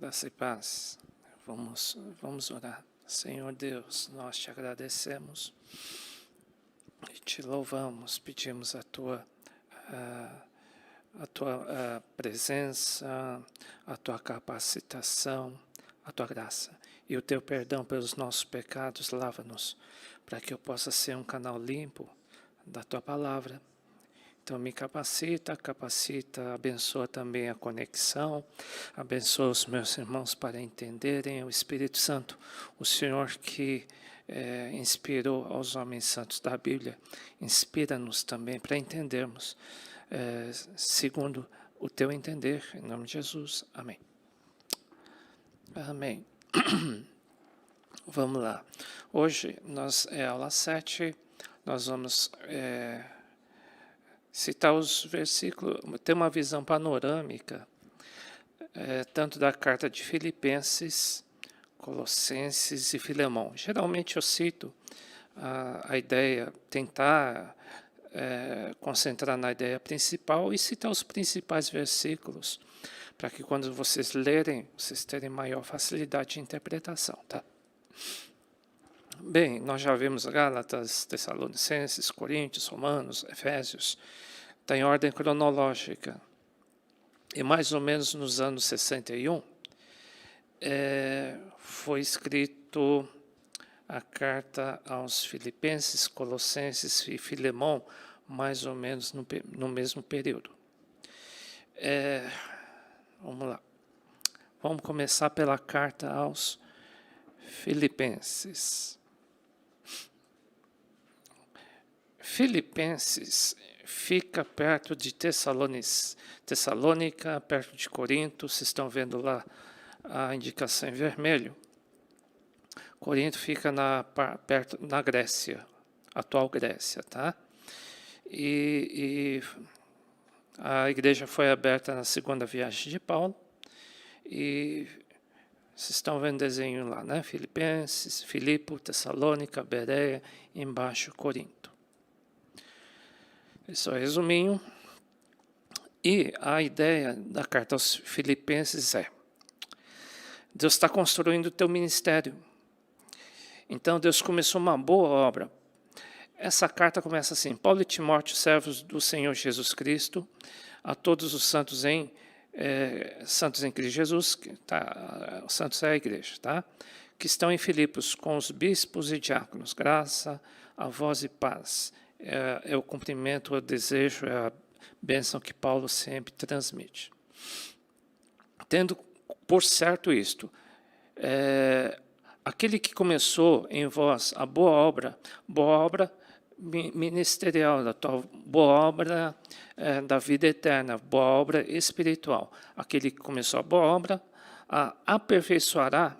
Graça e paz. Vamos orar. Senhor Deus, nós te agradecemos e te louvamos, pedimos a tua presença, a tua capacitação, a tua graça e o teu perdão pelos nossos pecados. Lava-nos para que eu possa ser um canal limpo da tua palavra. Então me capacita, abençoa também a conexão, abençoa os meus irmãos para entenderem o Espírito Santo, o Senhor que inspirou aos homens santos da Bíblia, inspira-nos também para entendermos, segundo o teu entender, em nome de Jesus, amém. Amém. Vamos lá, hoje é aula 7, nós vamos citar os versículos, ter uma visão panorâmica, tanto da carta de Filipenses, Colossenses e Filemão. Geralmente eu cito a ideia, tentar concentrar na ideia principal e citar os principais versículos, para que quando vocês lerem, vocês terem maior facilidade de interpretação, tá? Bem, nós já vimos Gálatas, Tessalonicenses, Coríntios, Romanos, Efésios, está em ordem cronológica. E mais ou menos nos anos 61, foi escrito a carta aos Filipenses, Colossenses e Filemão, mais ou menos no mesmo período. Vamos lá. Vamos começar pela carta aos Filipenses. Filipenses fica perto de Tessalônica, perto de Corinto. Vocês estão vendo lá a indicação em vermelho. Corinto fica perto na Grécia, atual Grécia, tá? E a igreja foi aberta na segunda viagem de Paulo. E vocês estão vendo o desenho lá, né? Filipenses, Filipe, Tessalônica, Bereia, embaixo Corinto. Isso é um resuminho. E a ideia da carta aos Filipenses é: Deus está construindo o teu ministério. Então Deus começou uma boa obra. Essa carta começa assim: Paulo e Timóteo, servos do Senhor Jesus Cristo, a todos os santos em Cristo Jesus, tá? Santos é a igreja, tá? Que estão em Filipos, com os bispos e diáconos. Graça a vós e paz. É o cumprimento, é o desejo, é a bênção que Paulo sempre transmite. Tendo por certo isto, aquele que começou em vós a boa obra ministerial, boa obra da vida eterna, boa obra espiritual. Aquele que começou a boa obra, aperfeiçoará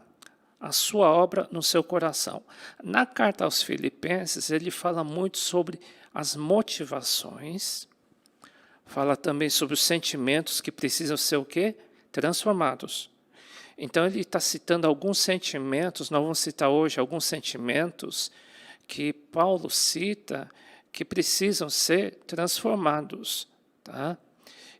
a sua obra no seu coração. Na carta aos Filipenses, ele fala muito sobre as motivações, fala também sobre os sentimentos que precisam ser o quê? Transformados. Então ele está citando alguns sentimentos, nós vamos citar hoje alguns sentimentos que Paulo cita que precisam ser transformados, tá?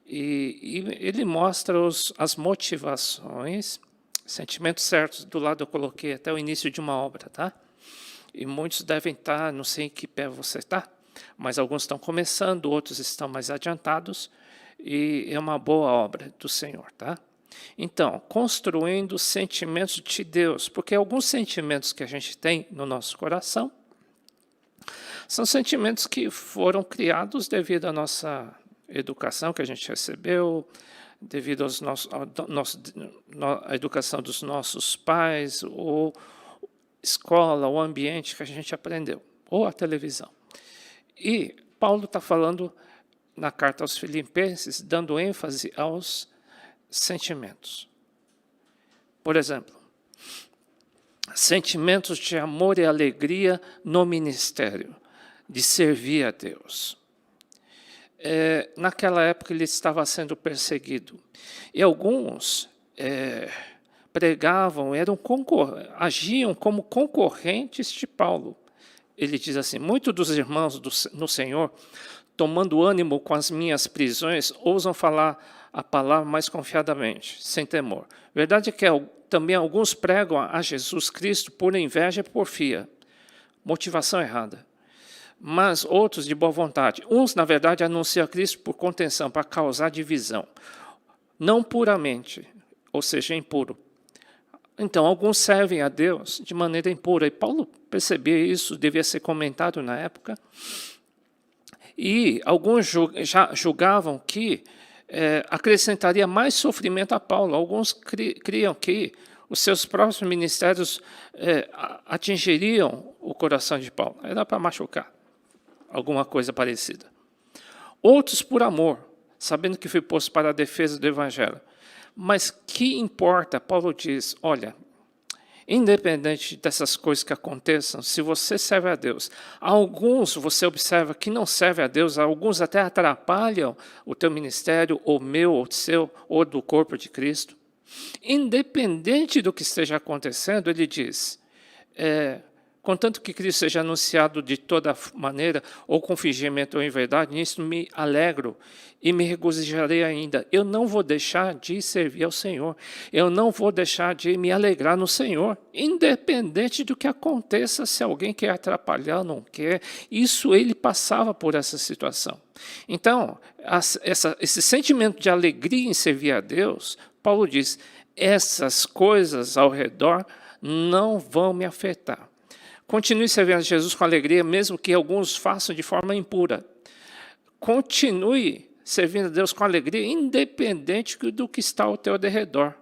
E ele mostra as motivações, sentimentos certos. Do lado eu coloquei até o início de uma obra, tá? E muitos devem estar, não sei em que pé você está, mas alguns estão começando, outros estão mais adiantados, e é uma boa obra do Senhor, tá? Então, construindo sentimentos de Deus, porque alguns sentimentos que a gente tem no nosso coração são sentimentos que foram criados devido à nossa educação que a gente recebeu, devido à educação dos nossos pais, ou escola, o ambiente que a gente aprendeu, ou a televisão. E Paulo está falando na carta aos Filipenses, dando ênfase aos sentimentos. Por exemplo, sentimentos de amor e alegria no ministério, de servir a Deus. Naquela época ele estava sendo perseguido. E alguns pregavam, agiam como concorrentes de Paulo. Ele diz assim: muitos dos irmãos no Senhor tomando ânimo com as minhas prisões, ousam falar a palavra mais confiadamente, sem temor. Verdade é que também alguns pregam a Jesus Cristo por inveja e porfia, motivação errada. Mas outros de boa vontade. Uns, na verdade, anunciam a Cristo por contenção, para causar divisão. Não puramente, ou seja, impuro. Então, alguns servem a Deus de maneira impura. E Paulo percebia isso, devia ser comentado na época. E alguns já julgavam que acrescentaria mais sofrimento a Paulo. Alguns criam que os seus próprios ministérios atingiriam o coração de Paulo. Era para machucar, alguma coisa parecida. Outros por amor, sabendo que foi posto para a defesa do Evangelho. Mas que importa? Paulo diz, olha, independente dessas coisas que aconteçam, se você serve a Deus, alguns você observa que não servem a Deus, alguns até atrapalham o teu ministério, ou meu, ou seu, ou do corpo de Cristo. Independente do que esteja acontecendo, ele diz, contanto que Cristo seja anunciado de toda maneira, ou com fingimento ou em verdade, nisso me alegro e me regozijarei ainda. Eu não vou deixar de servir ao Senhor. Eu não vou deixar de me alegrar no Senhor, independente do que aconteça, se alguém quer atrapalhar ou não quer. Isso ele passava por essa situação. Então, esse sentimento de alegria em servir a Deus, Paulo diz, essas coisas ao redor não vão me afetar. Continue servindo a Jesus com alegria, mesmo que alguns façam de forma impura. Continue servindo a Deus com alegria, independente do que está ao teu derredor.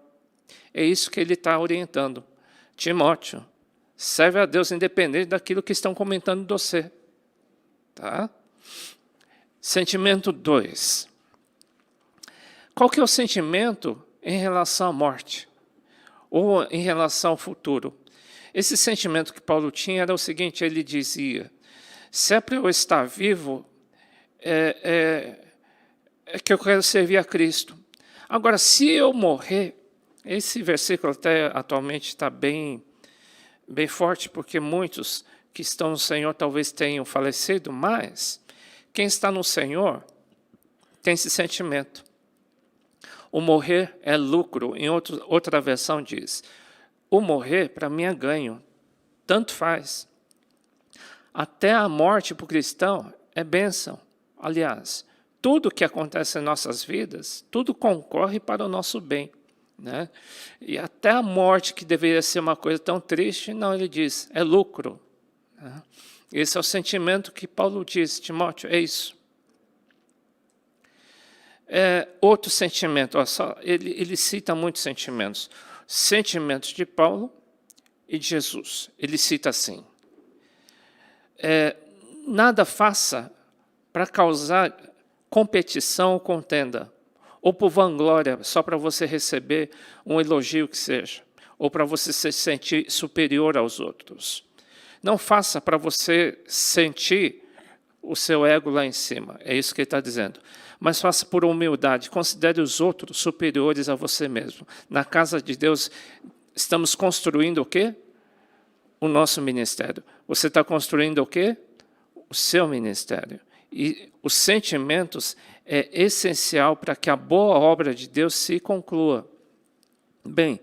É isso que ele está orientando. Timóteo, serve a Deus independente daquilo que estão comentando de você. Tá? Sentimento 2. Qual que é o sentimento em relação à morte? Ou em relação ao futuro? Esse sentimento que Paulo tinha era o seguinte, ele dizia, se é para eu estar vivo, é que eu quero servir a Cristo. Agora, se eu morrer, esse versículo até atualmente está bem forte, porque muitos que estão no Senhor talvez tenham falecido, mas quem está no Senhor tem esse sentimento. O morrer é lucro, em outra versão diz, o morrer para mim é ganho, tanto faz. Até a morte para o cristão é bênção. Aliás, tudo que acontece em nossas vidas, tudo concorre para o nosso bem. Né? E até a morte, que deveria ser uma coisa tão triste, não, ele diz, é lucro. Né? Esse é o sentimento que Paulo diz, Timóteo, é isso. Outro sentimento, ele cita muitos sentimentos. Sentimentos de Paulo e de Jesus. Ele cita assim, nada faça para causar competição ou contenda, ou por vanglória, só para você receber um elogio que seja, ou para você se sentir superior aos outros. Não faça para você sentir o seu ego lá em cima, é isso que ele está dizendo. Mas faça por humildade, considere os outros superiores a você mesmo. Na casa de Deus, estamos construindo o quê? O nosso ministério. Você está construindo o quê? O seu ministério. E os sentimentos é essencial para que a boa obra de Deus se conclua. Bem,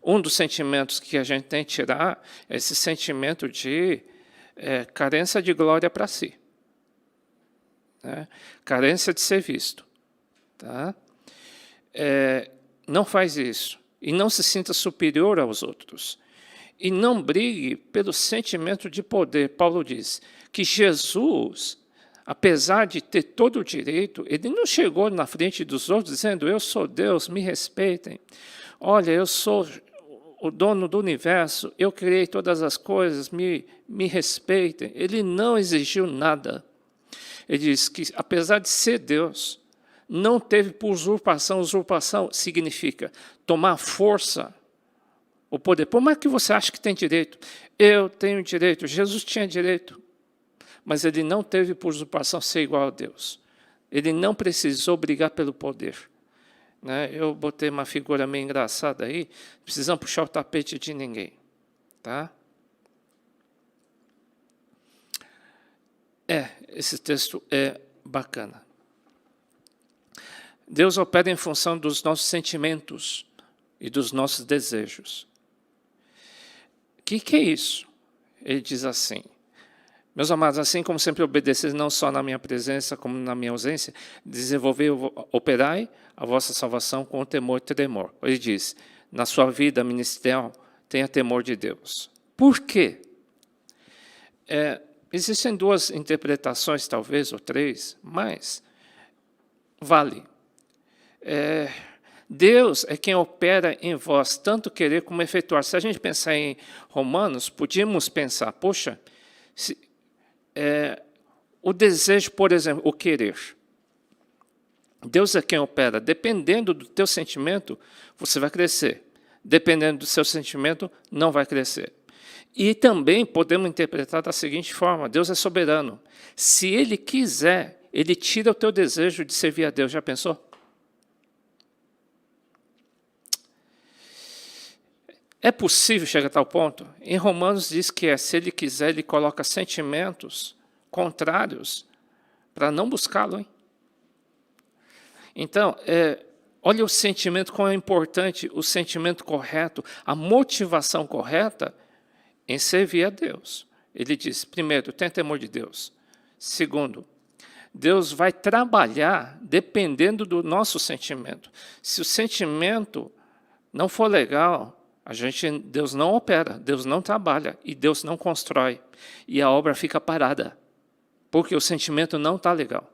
um dos sentimentos que a gente tem que tirar é esse sentimento de carência de glória para si. Né? Carência de ser visto. Tá? Não faz isso. E não se sinta superior aos outros. E não brigue pelo sentimento de poder. Paulo diz que Jesus, apesar de ter todo o direito, ele não chegou na frente dos outros dizendo, eu sou Deus, me respeitem. Olha, eu sou o dono do universo, eu criei todas as coisas, me respeitem. Ele não exigiu nada. Ele diz que, apesar de ser Deus, não teve por usurpação. Usurpação significa tomar força, o poder. Por mais que você ache que tem direito, eu tenho direito, Jesus tinha direito, mas ele não teve por usurpação ser igual a Deus. Ele não precisou brigar pelo poder. Né? Eu botei uma figura meio engraçada aí, não precisamos puxar o tapete de ninguém. Tá? Esse texto é bacana. Deus opera em função dos nossos sentimentos e dos nossos desejos. O que é isso? Ele diz assim: meus amados, assim como sempre obedeceis não só na minha presença, como na minha ausência, desenvolvei, operai a vossa salvação com temor e tremor. Ele diz, na sua vida ministerial, tenha temor de Deus. Por quê? Existem duas interpretações, talvez, ou três, mas vale. Deus é quem opera em vós, tanto querer como efetuar. Se a gente pensar em Romanos, podíamos pensar, poxa, o desejo, por exemplo, o querer. Deus é quem opera. Dependendo do teu sentimento, você vai crescer. Dependendo do seu sentimento, não vai crescer. E também podemos interpretar da seguinte forma: Deus é soberano. Se Ele quiser, Ele tira o teu desejo de servir a Deus. Já pensou? É possível chegar a tal ponto? Em Romanos diz que se Ele quiser, Ele coloca sentimentos contrários para não buscá-lo, hein? Então, olha o sentimento, como é importante o sentimento correto, a motivação correta em servir a Deus. Ele diz, primeiro, tenha temor de Deus. Segundo, Deus vai trabalhar dependendo do nosso sentimento. Se o sentimento não for legal, Deus não opera, Deus não trabalha e Deus não constrói. E a obra fica parada, porque o sentimento não está legal.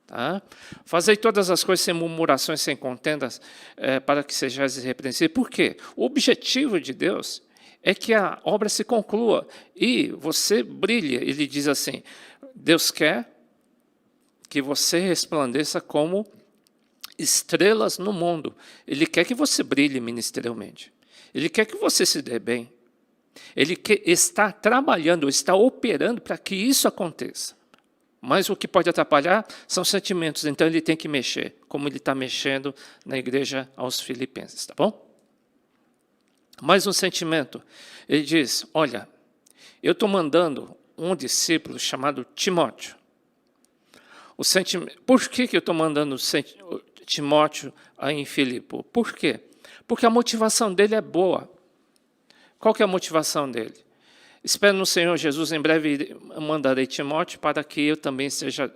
Tá? Fazei todas as coisas sem murmurações, sem contendas, para que sejais irrepreensíveis. Por quê? O objetivo de Deus é que a obra se conclua e você brilhe. Ele diz assim, Deus quer que você resplandeça como estrelas no mundo. Ele quer que você brilhe ministerialmente. Ele quer que você se dê bem. Ele está trabalhando, está operando para que isso aconteça. Mas o que pode atrapalhar são sentimentos. Então ele tem que mexer, como ele está mexendo na igreja aos Filipenses, tá bom? Mais um sentimento. Ele diz, olha, eu estou mandando um discípulo chamado Timóteo. Por que eu estou mandando Timóteo aí em Filipe? Por quê? Porque a motivação dele é boa. Qual que é a motivação dele? Espero no Senhor Jesus, em breve mandarei Timóteo para que eu também esteja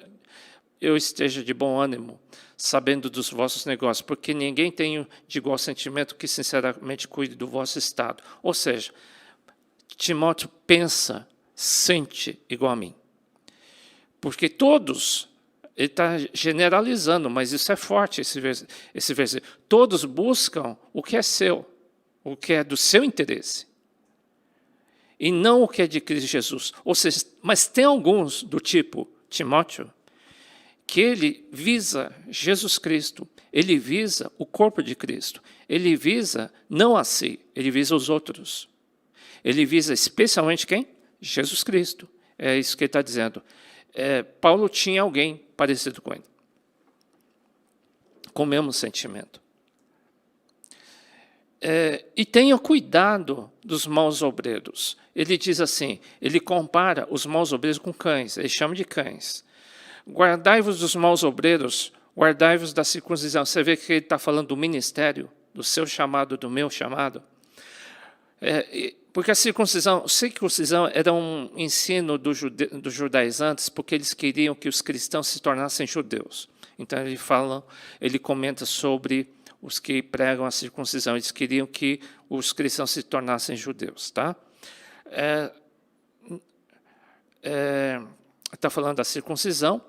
de bom ânimo, sabendo dos vossos negócios, porque ninguém tem de igual sentimento que sinceramente cuide do vosso estado. Ou seja, Timóteo pensa, sente igual a mim. Porque todos, ele está generalizando, mas isso é forte, esse versículo. Todos buscam o que é seu, o que é do seu interesse. E não o que é de Cristo Jesus. Ou seja, mas tem alguns do tipo Timóteo, que ele visa Jesus Cristo, ele visa o corpo de Cristo, ele visa não a si, ele visa os outros. Ele visa especialmente quem? Jesus Cristo. É isso que ele está dizendo. Paulo tinha alguém parecido com ele, com o mesmo sentimento. E tenha cuidado dos maus obreiros. Ele diz assim, ele compara os maus obreiros com cães, ele chama de cães. Guardai-vos dos maus obreiros, guardai-vos da circuncisão. Você vê que ele está falando do ministério, do seu chamado, do meu chamado. Porque a circuncisão era um ensino dos judaizantes, porque eles queriam que os cristãos se tornassem judeus. Então ele comenta sobre os que pregam a circuncisão. Eles queriam que os cristãos se tornassem judeus. Tá? Está falando da circuncisão.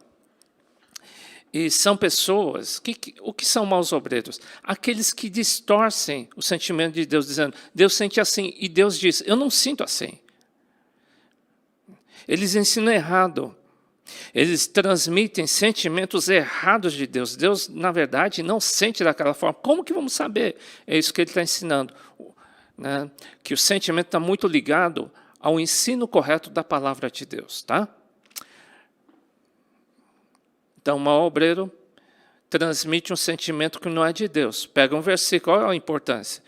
E são pessoas, o que são maus obreiros? Aqueles que distorcem o sentimento de Deus, dizendo, Deus sente assim, e Deus diz, eu não sinto assim. Eles ensinam errado. Eles transmitem sentimentos errados de Deus. Deus, na verdade, não sente daquela forma. Como que vamos saber? É isso que ele está ensinando. Né? Que o sentimento está muito ligado ao ensino correto da palavra de Deus. Tá? Então, o mau obreiro transmite um sentimento que não é de Deus. Pega um versículo, olha a importância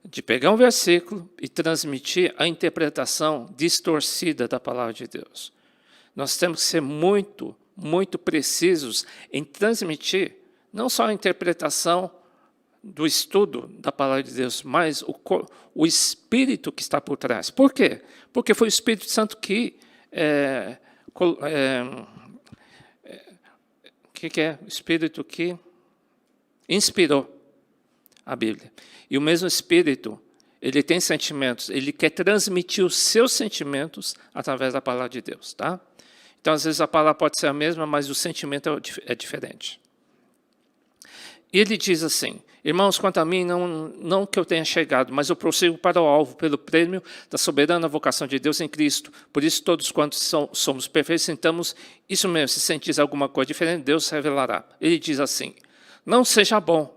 de pegar um versículo e transmitir a interpretação distorcida da palavra de Deus. Nós temos que ser muito, muito precisos em transmitir não só a interpretação do estudo da palavra de Deus, mas o Espírito que está por trás. Por quê? Porque foi o Espírito Santo que o Espírito que inspirou a Bíblia. E o mesmo Espírito, ele tem sentimentos, ele quer transmitir os seus sentimentos através da palavra de Deus, tá? Então, às vezes a palavra pode ser a mesma, mas o sentimento é diferente. E ele diz assim: irmãos, quanto a mim, não que eu tenha chegado, mas eu prossigo para o alvo, pelo prêmio da soberana vocação de Deus em Cristo. Por isso, todos quantos somos perfeitos, sentamos isso mesmo. Se sentis alguma coisa diferente, Deus revelará. Ele diz assim: não seja bom.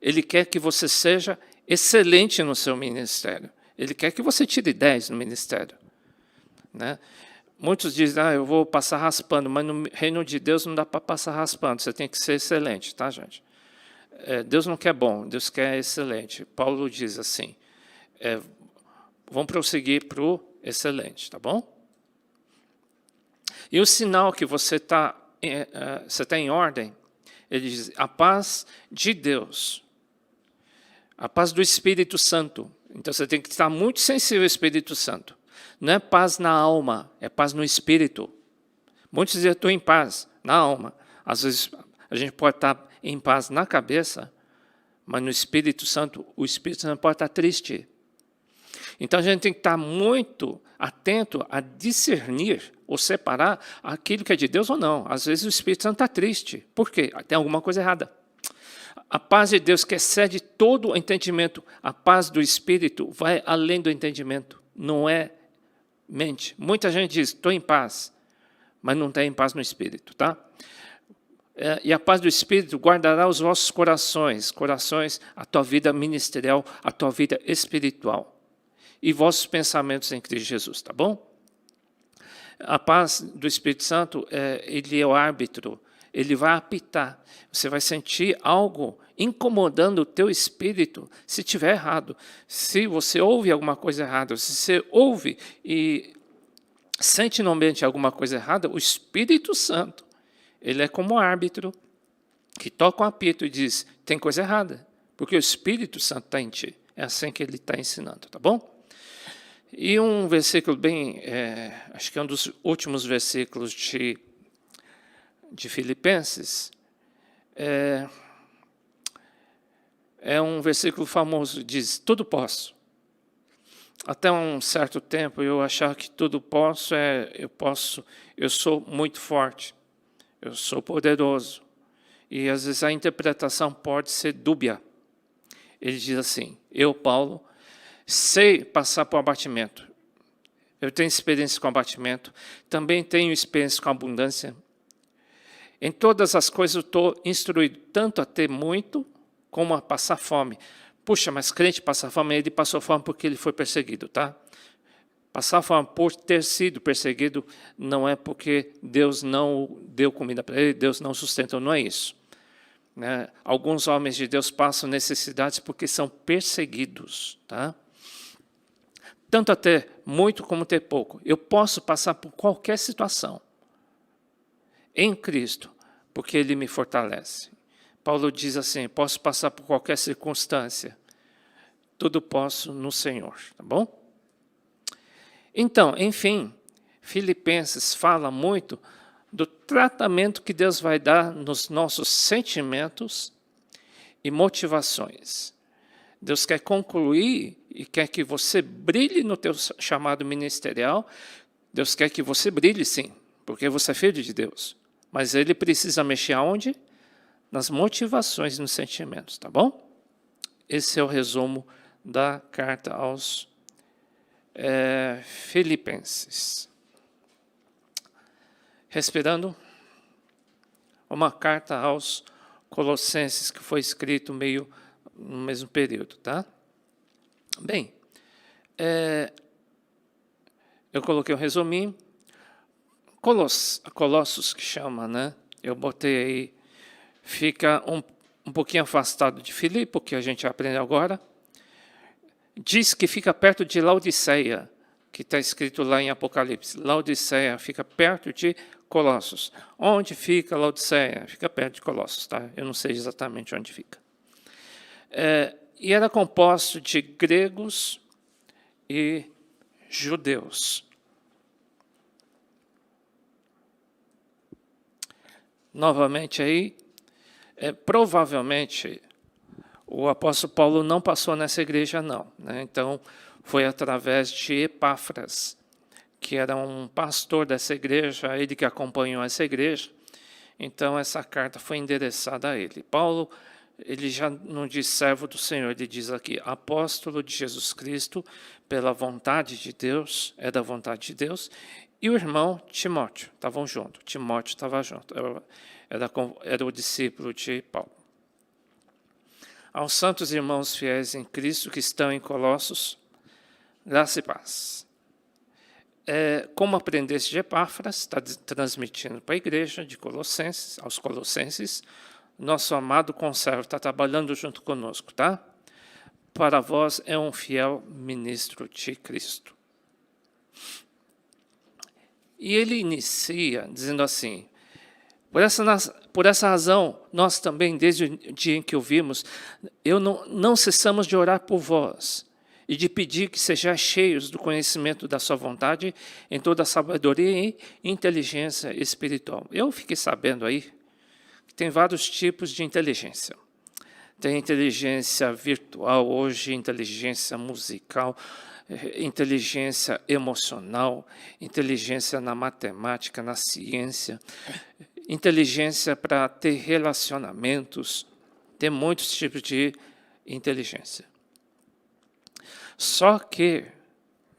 Ele quer que você seja excelente no seu ministério. Ele quer que você tire 10 no ministério. Né? Muitos dizem, eu vou passar raspando, mas no reino de Deus não dá para passar raspando, você tem que ser excelente, tá, gente? Deus não quer bom, Deus quer excelente. Paulo diz assim, vamos prosseguir para o excelente, tá bom? E o sinal que você está em ordem, ele diz, a paz de Deus, a paz do Espírito Santo. Então você tem que estar muito sensível ao Espírito Santo. Não é paz na alma, é paz no Espírito. Muitos dizem, estou em paz na alma. Às vezes a gente pode estar em paz na cabeça, mas no Espírito Santo, o Espírito Santo pode estar triste. Então a gente tem que estar muito atento a discernir ou separar aquilo que é de Deus ou não. Às vezes o Espírito Santo está triste. Por quê? Tem alguma coisa errada. A paz de Deus que excede todo o entendimento, a paz do Espírito vai além do entendimento. Não é mente. Muita gente diz, estou em paz, mas não está em paz no Espírito, tá? E a paz do Espírito guardará os vossos corações, a tua vida ministerial, a tua vida espiritual e vossos pensamentos em Cristo Jesus, tá bom? A paz do Espírito Santo, ele é o árbitro, ele vai apitar. Você vai sentir algo incomodando o teu espírito se estiver errado. Se você ouve alguma coisa errada, se você ouve e sente no ambiente alguma coisa errada, o Espírito Santo, ele é como árbitro que toca um apito e diz, tem coisa errada, porque o Espírito Santo está em ti. É assim que ele está ensinando, tá bom? E um versículo bem, acho que é um dos últimos versículos de Filipenses, é um versículo famoso, diz, tudo posso. Até um certo tempo eu achava que tudo posso, eu sou muito forte, eu sou poderoso. E às vezes a interpretação pode ser dúbia. Ele diz assim, eu, Paulo, sei passar por abatimento. Eu tenho experiência com abatimento, também tenho experiência com abundância. Em todas as coisas eu estou instruído, tanto a ter muito, como a passar fome. Puxa, mas crente passa fome, ele passou fome porque ele foi perseguido, tá? Passar fome por ter sido perseguido não é porque Deus não deu comida para ele, Deus não sustenta, não é isso. Né? Alguns homens de Deus passam necessidades porque são perseguidos, tá? Tanto a ter muito como ter pouco. Eu posso passar por qualquer situação em Cristo, porque Ele me fortalece. Paulo diz assim, posso passar por qualquer circunstância, tudo posso no Senhor, tá bom? Então, enfim, Filipenses fala muito do tratamento que Deus vai dar nos nossos sentimentos e motivações. Deus quer concluir e quer que você brilhe no teu chamado ministerial. Deus quer que você brilhe, sim, porque você é filho de Deus. Mas Ele precisa mexer aonde? Nas motivações e nos sentimentos, tá bom? Esse é o resumo da carta aos Filipenses. Respirando, uma carta aos Colossenses, que foi escrito meio no mesmo período, tá? Bem, eu coloquei um resuminho. Colossos que chama, né? Eu botei aí, fica um pouquinho afastado de Filipe, que a gente aprende agora. Diz que fica perto de Laodiceia, que está escrito lá em Apocalipse. Laodiceia fica perto de Colossos. Onde fica Laodiceia? Fica perto de Colossos, tá? Eu não sei exatamente onde fica. E era composto de gregos e judeus. Novamente aí, provavelmente o apóstolo Paulo não passou nessa igreja, não, né? Então, foi através de Epáfras, que era um pastor dessa igreja, ele que acompanhou essa igreja. Então, essa carta foi endereçada a ele. Paulo, ele já não diz servo do Senhor, ele diz aqui, apóstolo de Jesus Cristo, pela vontade de Deus, é da vontade de Deus, e o irmão Timóteo, estavam juntos, Timóteo estava junto, era o discípulo de Paulo. Aos santos irmãos fiéis em Cristo que estão em Colossos, graça e paz. Como aprendeste de Epáfras, está transmitindo para a igreja de Colossenses, aos Colossenses, nosso amado conservo está trabalhando junto conosco, tá? Para vós é um fiel ministro de Cristo. E ele inicia dizendo assim, por essa razão, nós também, desde o dia em que o vimos, não cessamos de orar por vós e de pedir que sejais cheios do conhecimento da sua vontade em toda a sabedoria e inteligência espiritual. Eu fiquei sabendo aí que tem vários tipos de inteligência. Tem inteligência virtual, hoje inteligência musical, inteligência emocional, inteligência na matemática, na ciência, inteligência para ter relacionamentos, tem muitos tipos de inteligência. Só que,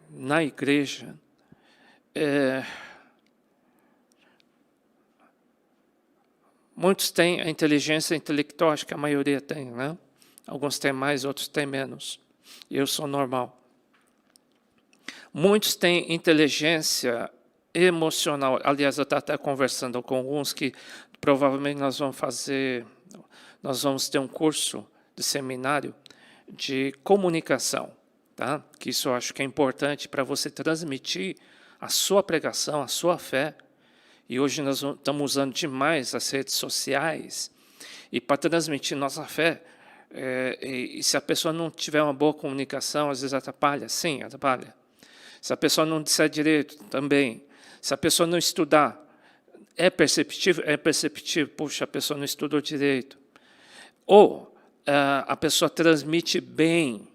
na igreja, muitos têm a inteligência intelectual, acho que a maioria tem, né? Alguns têm mais, outros têm menos. Eu sou normal. Muitos têm inteligência emocional. Aliás, eu estava até conversando com alguns que provavelmente nós vamos ter um curso de seminário de comunicação, tá? Que isso eu acho que é importante para você transmitir a sua pregação, a sua fé. E hoje nós estamos usando demais as redes sociais e para transmitir nossa fé. E se a pessoa não tiver uma boa comunicação, às vezes atrapalha. Sim, atrapalha. Se a pessoa não disser direito, também. Se a pessoa não estudar, é perceptível? É perceptível. Puxa, a pessoa não estudou direito. Ou a pessoa transmite bem.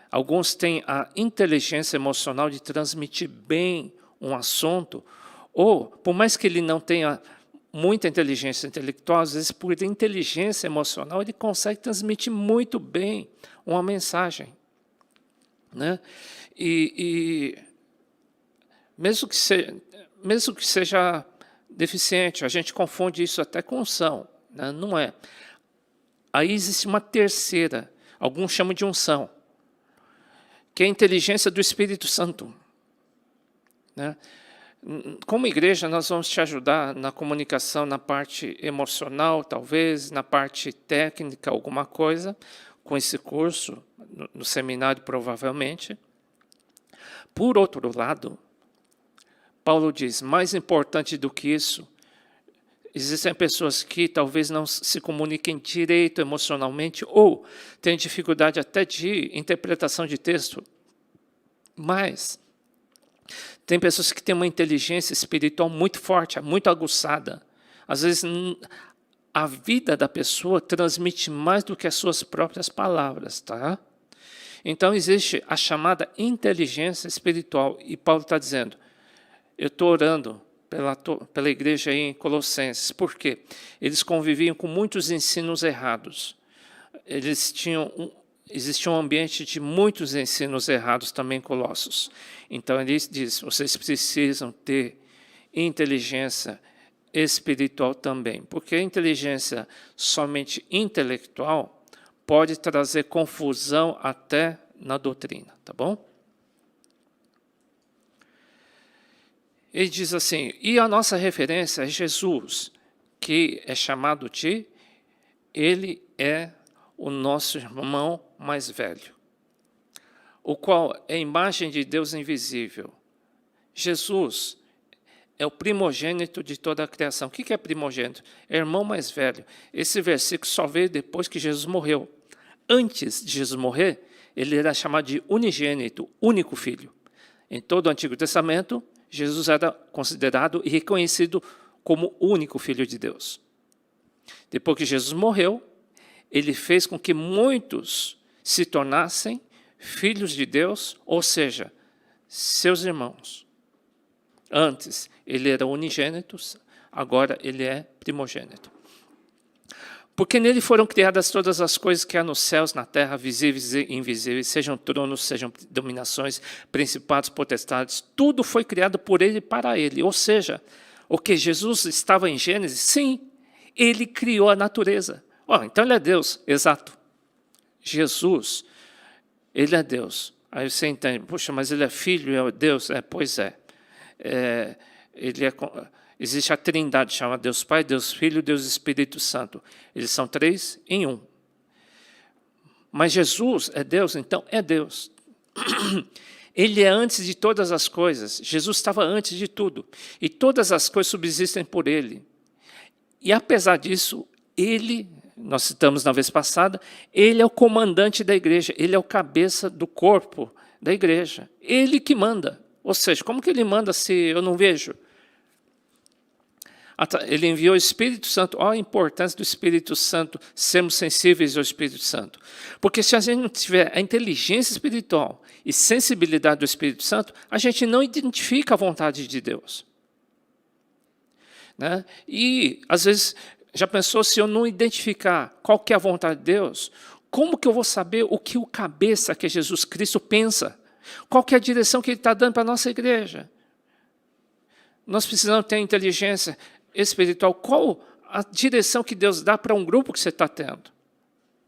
Alguns têm a inteligência emocional de transmitir bem um assunto. Ou, por mais que ele não tenha muita inteligência intelectual, às vezes por inteligência emocional ele consegue transmitir muito bem uma mensagem, né? E mesmo que seja deficiente, a gente confunde isso até com unção, né? Não é. Aí existe uma terceira, alguns chamam de unção, que é a inteligência do Espírito Santo, né? Como igreja, nós vamos te ajudar na comunicação, na parte emocional, talvez, na parte técnica, alguma coisa, com esse curso, no seminário, provavelmente. Por outro lado, Paulo diz, mais importante do que isso, existem pessoas que talvez não se comuniquem direito emocionalmente ou têm dificuldade até de interpretação de texto, mas tem pessoas que têm uma inteligência espiritual muito forte, muito aguçada. Às vezes, a vida da pessoa transmite mais do que as suas próprias palavras, tá? Então, existe a chamada inteligência espiritual. E Paulo está dizendo, eu estou orando pela igreja aí em Colossenses. Por quê? Eles conviviam com muitos ensinos errados. Existia um ambiente de muitos ensinos errados também em Colossos. Então, ele diz, vocês precisam ter inteligência espiritual também. Porque a inteligência somente intelectual pode trazer confusão até na doutrina, tá bom? Ele diz assim, e a nossa referência é Jesus, que é chamado de, ele é o nosso irmão mais velho, o qual é a imagem de Deus invisível. Jesus é o primogênito de toda a criação. O que é primogênito? É irmão mais velho. Esse versículo só veio depois que Jesus morreu. Antes de Jesus morrer, ele era chamado de unigênito, único filho. Em todo o Antigo Testamento, Jesus era considerado e reconhecido como o único filho de Deus. Depois que Jesus morreu, ele fez com que muitos se tornassem filhos de Deus, ou seja, seus irmãos. Antes, ele era unigênito, agora ele é primogênito. Porque nele foram criadas todas as coisas que há nos céus, na terra, visíveis e invisíveis, sejam tronos, sejam dominações, principados, potestades, tudo foi criado por ele e para ele. Ou seja, o que Jesus estava em Gênesis, sim, ele criou a natureza. Então ele é Deus, exato. Jesus, ele é Deus. Aí você entende, puxa, mas ele é filho, é Deus? Pois é. Existe a trindade, chama Deus Pai, Deus Filho, Deus Espírito Santo. Eles são 3 em 1. Mas Jesus é Deus, então é Deus. Ele é antes de todas as coisas. Jesus estava antes de tudo. E todas as coisas subsistem por ele. E apesar disso, ele, nós citamos na vez passada, ele é o comandante da igreja, ele é o cabeça do corpo da igreja. Ele que manda. Ou seja, como que ele manda se eu não vejo? Ele enviou o Espírito Santo. Olha a importância do Espírito Santo, sermos sensíveis ao Espírito Santo. Porque se a gente não tiver a inteligência espiritual e sensibilidade do Espírito Santo, a gente não identifica a vontade de Deus. Né? E, às vezes, já pensou, se eu não identificar qual que é a vontade de Deus, como que eu vou saber o que o cabeça, que é Jesus Cristo, pensa? Qual que é a direção que ele está dando para a nossa igreja? Nós precisamos ter inteligência espiritual. Qual a direção que Deus dá para um grupo que você está tendo?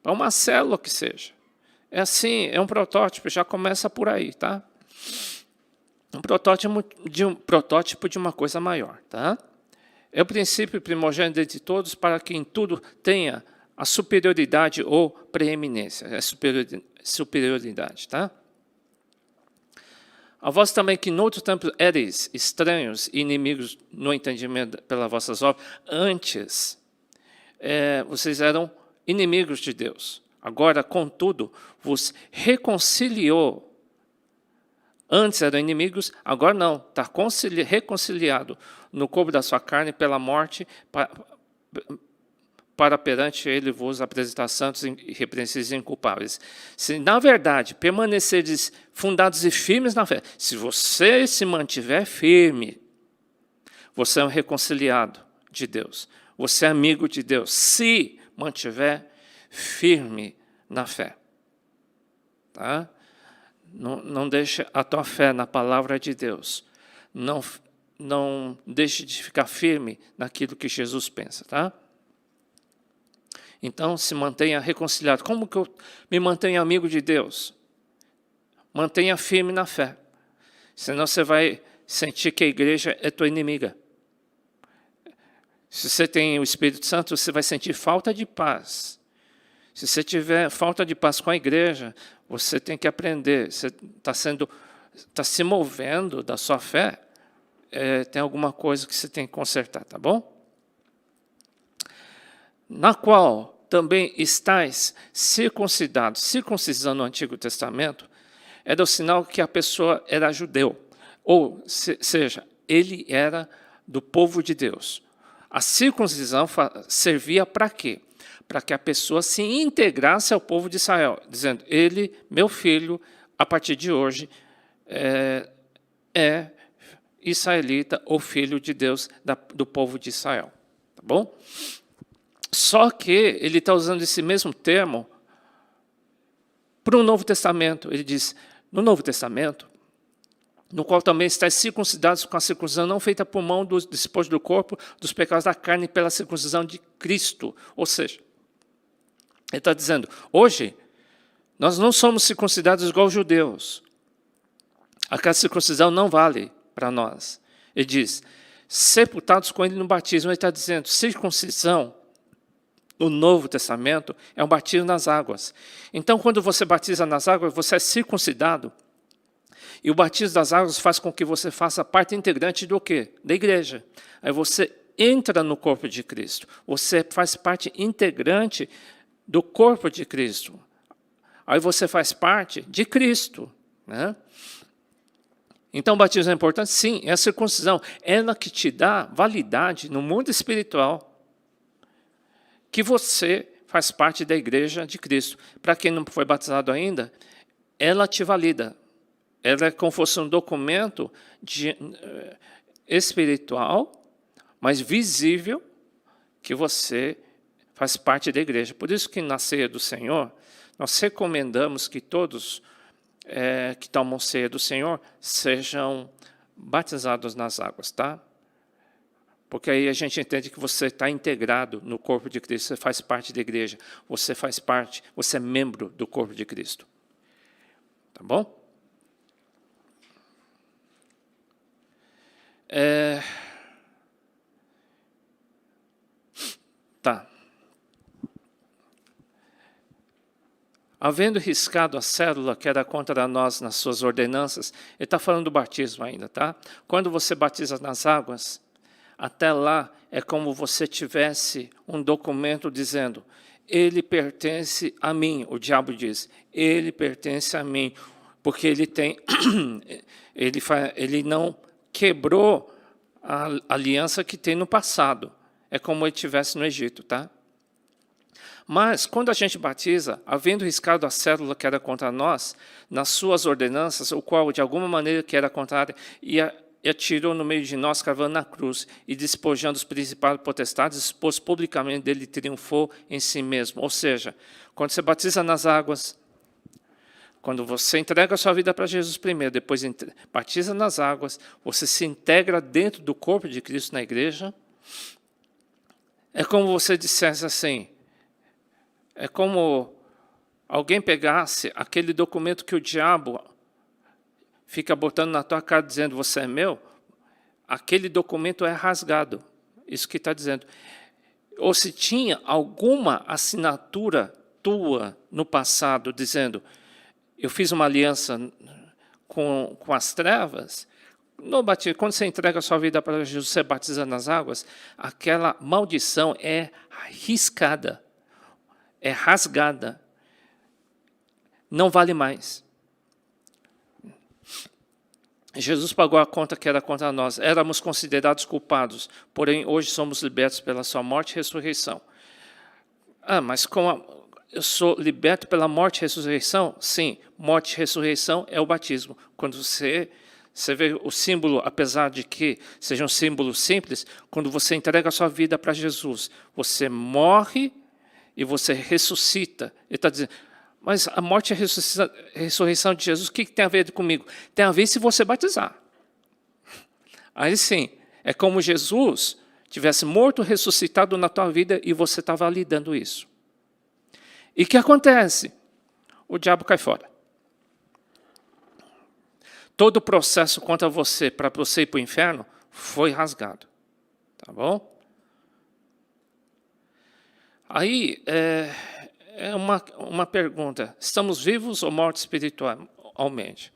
Para uma célula que seja. É assim, é um protótipo, já começa por aí, tá? Um protótipo de uma coisa maior, tá? É o princípio primogênito de todos para que em tudo tenha a superioridade ou preeminência. É superioridade, tá? A vós também que no outro tempo ereis estranhos e inimigos no entendimento pelas vossas obras, antes vocês eram inimigos de Deus. Agora, contudo, vos reconciliou. Antes eram inimigos, agora não, está reconciliado no corpo da sua carne pela morte, para perante ele vos apresentar santos, irrepreensíveis e inculpáveis. Se, na verdade, permaneceres fundados e firmes na fé, se você se mantiver firme, você é um reconciliado de Deus, você é amigo de Deus, se mantiver firme na fé. Tá? Não deixe a tua fé na palavra de Deus, não deixe de ficar firme naquilo que Jesus pensa, tá? Então, se mantenha reconciliado. Como que eu me mantenho amigo de Deus? Mantenha firme na fé. Senão você vai sentir que a igreja é tua inimiga. Se você tem o Espírito Santo, você vai sentir falta de paz. Se você tiver falta de paz com a igreja, você tem que aprender. Você está se movendo da sua fé. Tem alguma coisa que você tem que consertar, tá bom? Na qual também estáis circuncidados. Circuncisão no Antigo Testamento era o sinal que a pessoa era judeu. Ou seja, ele era do povo de Deus. A circuncisão servia para quê? Para que a pessoa se integrasse ao povo de Israel, dizendo, ele, meu filho, a partir de hoje, é israelita ou filho de Deus do povo de Israel. Tá bom? Só que ele está usando esse mesmo termo para o Novo Testamento. Ele diz, no Novo Testamento, no qual também estáis circuncidados com a circuncisão não feita por mão dos despojos do corpo, dos pecados da carne, pela circuncisão de Cristo. Ou seja, ele está dizendo, hoje, nós não somos circuncidados igual os judeus. Aquela circuncisão não vale para nós. Ele diz, sepultados com ele no batismo. Ele está dizendo, circuncisão, no Novo Testamento, é um batismo nas águas. Então, quando você batiza nas águas, você é circuncidado. E o batismo das águas faz com que você faça parte integrante do quê? Da igreja. Aí você entra no corpo de Cristo. Você faz parte integrante do corpo de Cristo. Aí você faz parte de Cristo, né? Então o batismo é importante? Sim, é a circuncisão. Ela que te dá validade no mundo espiritual que você faz parte da igreja de Cristo. Para quem não foi batizado ainda, ela te valida. Ela é como se fosse um documento espiritual, mas visível, que você faz parte da igreja. Por isso que na ceia do Senhor, nós recomendamos que todos que tomam ceia do Senhor sejam batizados nas águas, tá? Porque aí a gente entende que você está integrado no corpo de Cristo, você faz parte da igreja, você faz parte, você é membro do corpo de Cristo. Tá bom? Tá. Havendo riscado a cédula que era contra nós nas suas ordenanças, ele está falando do batismo ainda, tá? Quando você batiza nas águas, até lá é como você tivesse um documento dizendo: ele pertence a mim. O diabo diz: ele pertence a mim, porque ele tem, ele não quebrou a aliança que tem no passado. É como ele estivesse no Egito, tá? Mas, quando a gente batiza, havendo riscado a cédula que era contra nós, nas suas ordenanças, o qual, de alguma maneira que era contrária, e atirou no meio de nós, cravando na cruz, e despojando os principais potestades, expôs publicamente dele, triunfou em si mesmo. Ou seja, quando você batiza nas águas, quando você entrega a sua vida para Jesus primeiro, depois batiza nas águas, você se integra dentro do corpo de Cristo na igreja. É como você dissesse assim, é como alguém pegasse aquele documento que o diabo fica botando na tua cara dizendo: você é meu, aquele documento é rasgado. Isso que está dizendo. Ou se tinha alguma assinatura tua no passado dizendo: eu fiz uma aliança com as trevas, quando você entrega a sua vida para Jesus, você batiza nas águas, aquela maldição é riscada, é rasgada, não vale mais. Jesus pagou a conta que era contra nós. Éramos considerados culpados, porém hoje somos libertos pela sua morte e ressurreição. Mas eu sou liberto pela morte e ressurreição? Sim, morte e ressurreição é o batismo. Quando você vê o símbolo, apesar de que seja um símbolo simples, quando você entrega a sua vida para Jesus, você morre e você ressuscita. Ele está dizendo: mas a morte e a ressurreição de Jesus, o que tem a ver comigo? Tem a ver se você batizar. Aí sim, é como Jesus tivesse morto, ressuscitado na tua vida e você está validando isso. E o que acontece? O diabo cai fora. Todo o processo contra você, para você ir para o inferno, foi rasgado. Tá bom? Aí, uma pergunta: estamos vivos ou mortos espiritualmente?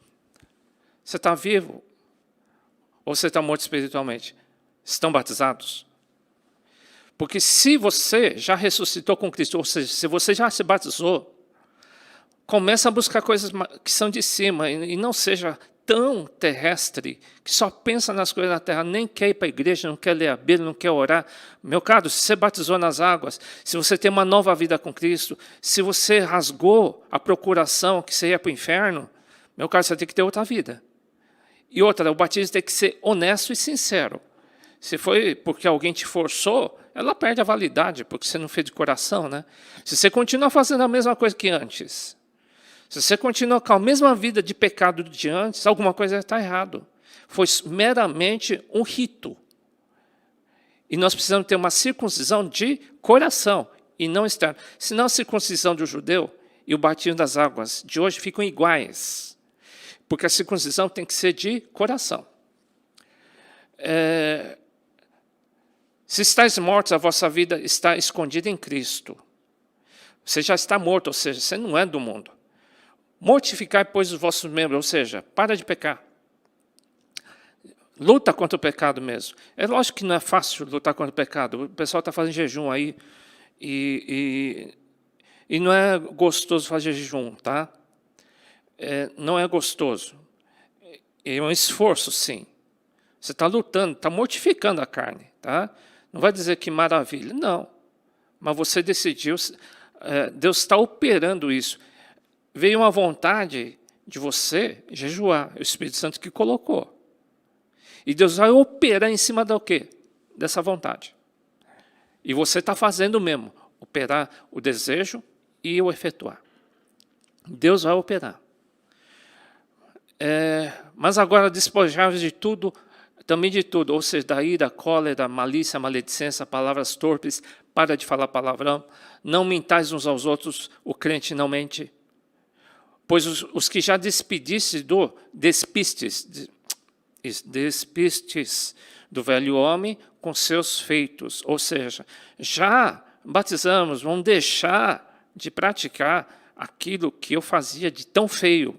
Você está vivo ou você está morto espiritualmente? Estão batizados? Porque se você já ressuscitou com Cristo, ou seja, se você já se batizou, começa a buscar coisas que são de cima e não seja tão terrestre, que só pensa nas coisas da terra, nem quer ir para a igreja, não quer ler a Bíblia, não quer orar. Meu caro, se você batizou nas águas, se você tem uma nova vida com Cristo, se você rasgou a procuração que você ia para o inferno, meu caro, você tem que ter outra vida. E outra, o batismo tem que ser honesto e sincero. Se foi porque alguém te forçou, ela perde a validade, porque você não fez de coração, né? Se você continua fazendo a mesma coisa que antes, se você continua com a mesma vida de pecado de antes, alguma coisa está errado. Foi meramente um rito. E nós precisamos ter uma circuncisão de coração e não externo. Senão a circuncisão do judeu e o batismo das águas de hoje ficam iguais. Porque a circuncisão tem que ser de coração. Se estáis mortos, a vossa vida está escondida em Cristo. Você já está morto, ou seja, você não é do mundo. Mortificai, pois, os vossos membros, ou seja, para de pecar. Luta contra o pecado mesmo. É lógico que não é fácil lutar contra o pecado. O pessoal está fazendo jejum aí e não é gostoso fazer jejum, tá? Não é gostoso. É um esforço, sim. Você está lutando, está mortificando a carne, tá? Não vai dizer que maravilha, não. Mas você decidiu, Deus está operando isso. Veio uma vontade de você jejuar, é o Espírito Santo que colocou. E Deus vai operar em cima do quê? Dessa vontade. E você está fazendo mesmo, operar o desejo e o efetuar. Deus vai operar. Mas agora despojai-vos de tudo, também de tudo, ou seja, da ira, cólera, malícia, maledicência, palavras torpes, para de falar palavrão, não mintais uns aos outros, o crente não mente. Pois os que já despistes do velho homem com seus feitos, ou seja, já batizamos, vamos deixar de praticar aquilo que eu fazia de tão feio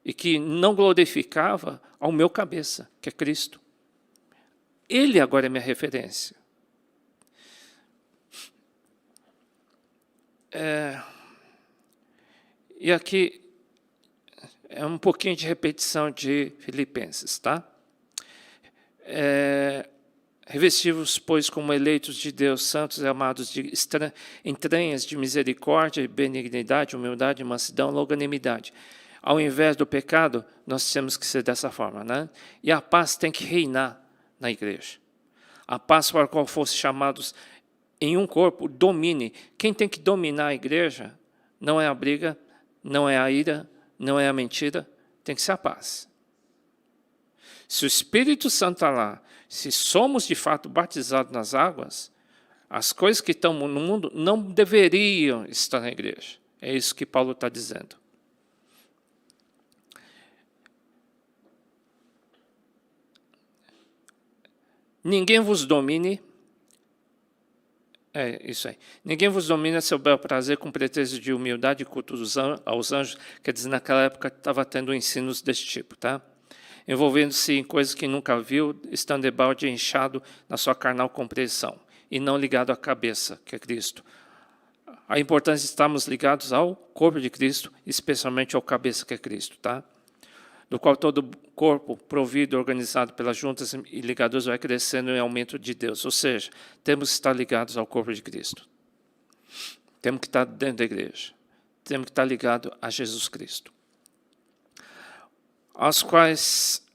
e que não glorificava ao meu cabeça, que é Cristo. Ele agora é minha referência. E aqui é um pouquinho de repetição de Filipenses, tá? Revesti-vos, pois, como eleitos de Deus, santos e amados, de entranhas de misericórdia, benignidade, humildade, mansidão, longanimidade. Ao invés do pecado, nós temos que ser dessa forma, né? E a paz tem que reinar na igreja. A paz para a qual fosse chamados em um corpo, domine. Quem tem que dominar a igreja não é a briga, não é a ira, não é a mentira, tem que ser a paz. Se o Espírito Santo está lá, se somos de fato batizados nas águas, as coisas que estão no mundo não deveriam estar na igreja. É isso que Paulo está dizendo. Ninguém vos domine, isso aí. Ninguém vos domina seu bel prazer com pretexto de humildade e culto aos anjos, quer dizer, naquela época estava tendo ensinos desse tipo, tá? Envolvendo-se em coisas que nunca viu, estando debalde inchado na sua carnal compreensão, e não ligado à cabeça, que é Cristo. A importância de estarmos ligados ao corpo de Cristo, especialmente ao cabeça, que é Cristo, tá? Do qual todo corpo, provido, organizado pelas juntas e ligaduras, vai crescendo em aumento de Deus. Ou seja, temos que estar ligados ao corpo de Cristo. Temos que estar dentro da igreja. Temos que estar ligados a Jesus Cristo. As quais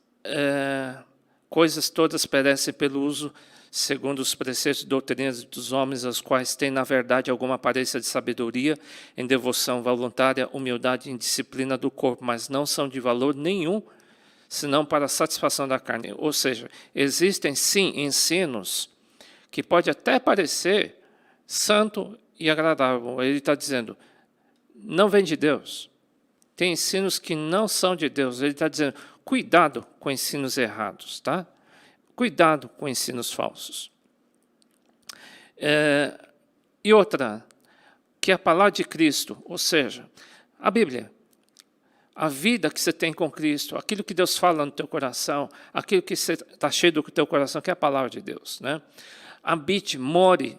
coisas todas perecem pelo uso, segundo os preceitos e doutrinas dos homens, as quais têm, na verdade, alguma aparência de sabedoria, em devoção voluntária, humildade e disciplina do corpo, mas não são de valor nenhum, senão para a satisfação da carne. Ou seja, existem, sim, ensinos que pode até parecer santo e agradável. Ele está dizendo, não vem de Deus. Tem ensinos que não são de Deus. Ele está dizendo, cuidado com ensinos errados, tá? Cuidado com ensinos falsos. E outra, que a palavra de Cristo, ou seja, a Bíblia, a vida que você tem com Cristo, aquilo que Deus fala no teu coração, aquilo que está cheio do teu coração, que é a palavra de Deus, né? Habite, more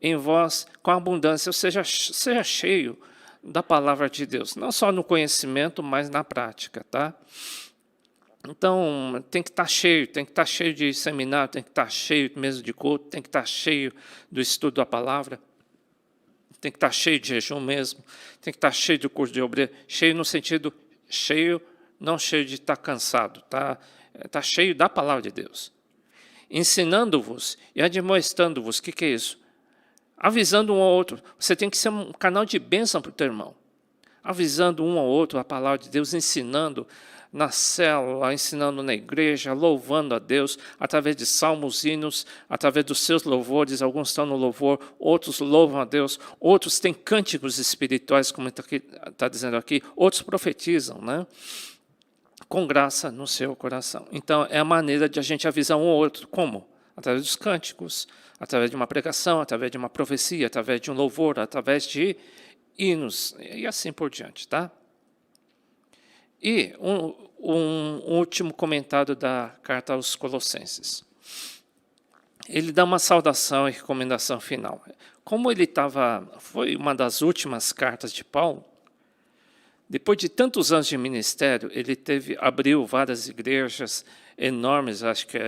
em vós com abundância, ou seja, seja cheio da palavra de Deus, não só no conhecimento, mas na prática, tá? Então, tem que estar cheio de seminário, tem que estar cheio mesmo de culto, tem que estar cheio do estudo da palavra, tem que estar cheio de jejum mesmo, tem que estar cheio do curso de obreiro, cheio no sentido cheio, não cheio de estar cansado, tá? Está cheio da palavra de Deus. Ensinando-vos e admoestando-vos, o que é isso? Avisando um ao outro, você tem que ser um canal de bênção para o teu irmão. Avisando um ao outro a palavra de Deus, ensinando na célula, ensinando na igreja, louvando a Deus, através de salmos, hinos, através dos seus louvores, alguns estão no louvor, outros louvam a Deus, outros têm cânticos espirituais, como está dizendo aqui, outros profetizam, né? Com graça no seu coração. Então, é a maneira de a gente avisar um ao outro. Como? Através dos cânticos, através de uma pregação, através de uma profecia, através de um louvor, através de hinos, e assim por diante, tá? E um último comentário da carta aos Colossenses. Ele dá uma saudação e recomendação final. Como foi uma das últimas cartas de Paulo, depois de tantos anos de ministério, ele abriu várias igrejas enormes, acho que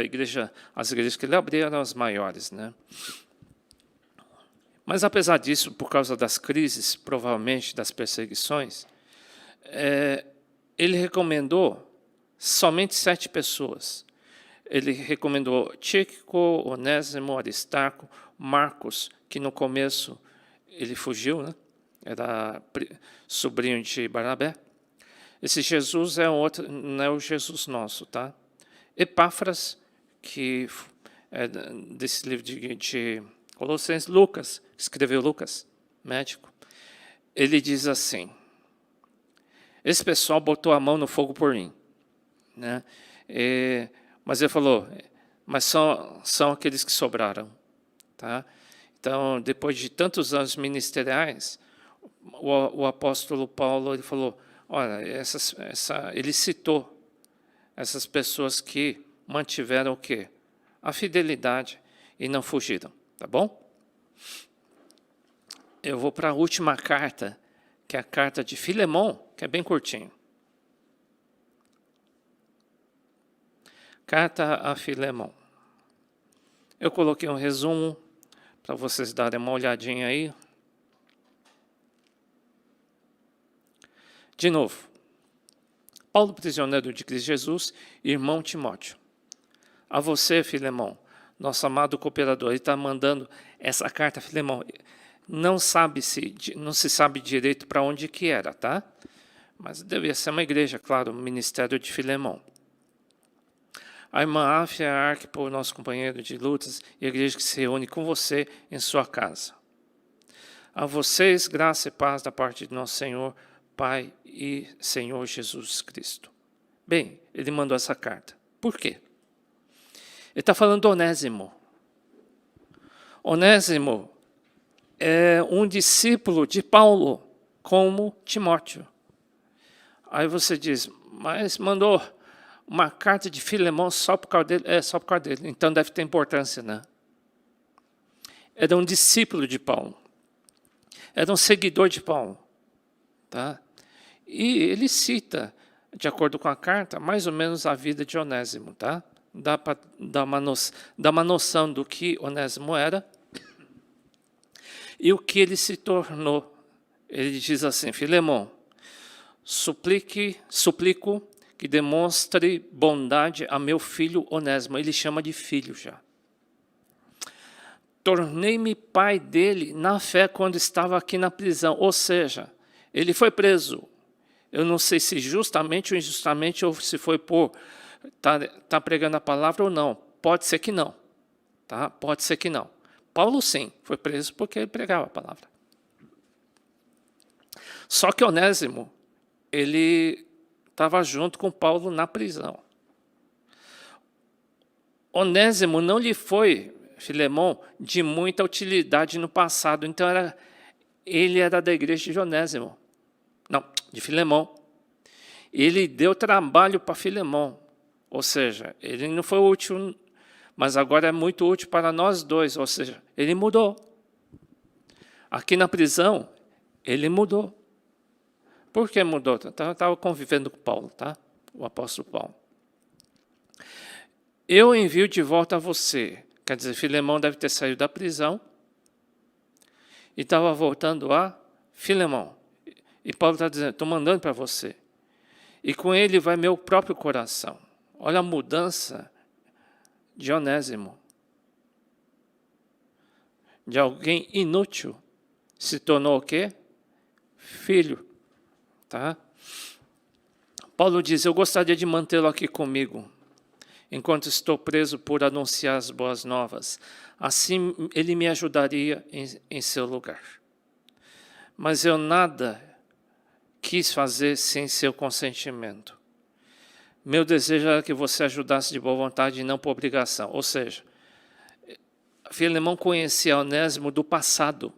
as igrejas que ele abriu eram as maiores, né? Mas, apesar disso, por causa das crises, provavelmente das perseguições, ele recomendou somente 7 pessoas. Ele recomendou Tíquico, Onésimo, Aristarco, Marcos, que no começo ele fugiu, né? Era sobrinho de Barnabé. Esse Jesus não é o Jesus nosso, tá? Epáfras, que é desse livro de Colossenses, Lucas, escreveu Lucas, médico. Ele diz assim: esse pessoal botou a mão no fogo por mim, né? Mas ele falou, mas são aqueles que sobraram, tá? Então, depois de tantos anos ministeriais, o apóstolo Paulo ele falou, olha, ele citou essas pessoas que mantiveram o quê? A fidelidade e não fugiram, tá bom? Eu vou para a última carta, que é a carta de Filemon, que é bem curtinho. Carta a Filemon. Eu coloquei um resumo para vocês darem uma olhadinha aí. De novo, Paulo, prisioneiro de Cristo Jesus, irmão Timóteo. A você, Filemon, nosso amado cooperador, ele está mandando essa carta a Filemon. Não se sabe direito para onde que era, tá? Mas devia ser uma igreja, claro, o ministério de Filemon. A irmã Áfia, a Arquipo, nosso companheiro de lutas, e a igreja que se reúne com você em sua casa. A vocês, graça e paz da parte de nosso Senhor, Pai e Senhor Jesus Cristo. Bem, ele mandou essa carta. Por quê? Ele está falando do Onésimo. Onésimo é um discípulo de Paulo, como Timóteo. Aí você diz, mas mandou uma carta de Filemon só por causa dele? É, só por causa dele. Então deve ter importância, né? Era um discípulo de Paulo. Era um seguidor de Paulo. Tá? E ele cita, de acordo com a carta, mais ou menos a vida de Onésimo. Tá? Dá para dar uma noção do que Onésimo era e o que ele se tornou. Ele diz assim, Filemon, suplico que demonstre bondade a meu filho Onésimo. Ele chama de filho já. Tornei-me pai dele na fé quando estava aqui na prisão. Ou seja, ele foi preso. Eu não sei se justamente ou injustamente, ou se foi por tá pregando a palavra ou não. Pode ser que não. Tá? Pode ser que não. Paulo, sim, foi preso porque ele pregava a palavra. Só que Onésimo, ele estava junto com Paulo na prisão. Onésimo não lhe foi, Filemon, de muita utilidade no passado. Então, ele era da igreja de Onésimo. Não, de Filemon. Ele deu trabalho para Filemon. Ou seja, ele não foi útil, mas agora é muito útil para nós dois. Ou seja, ele mudou. Aqui na prisão, ele mudou. Por que mudou? Estava convivendo com Paulo, tá? O apóstolo Paulo. Eu envio de volta a você. Quer dizer, Filemon deve ter saído da prisão e estava voltando a Filemon. E Paulo está dizendo, estou mandando para você. E com ele vai meu próprio coração. Olha a mudança de Onésimo. De alguém inútil se tornou o quê? Filho. Tá? Paulo diz, eu gostaria de mantê-lo aqui comigo, enquanto estou preso por anunciar as boas novas. Assim ele me ajudaria em seu lugar. Mas eu nada quis fazer sem seu consentimento. Meu desejo era que você ajudasse de boa vontade e não por obrigação. Ou seja, Filemão conhecia Onésimo do passado.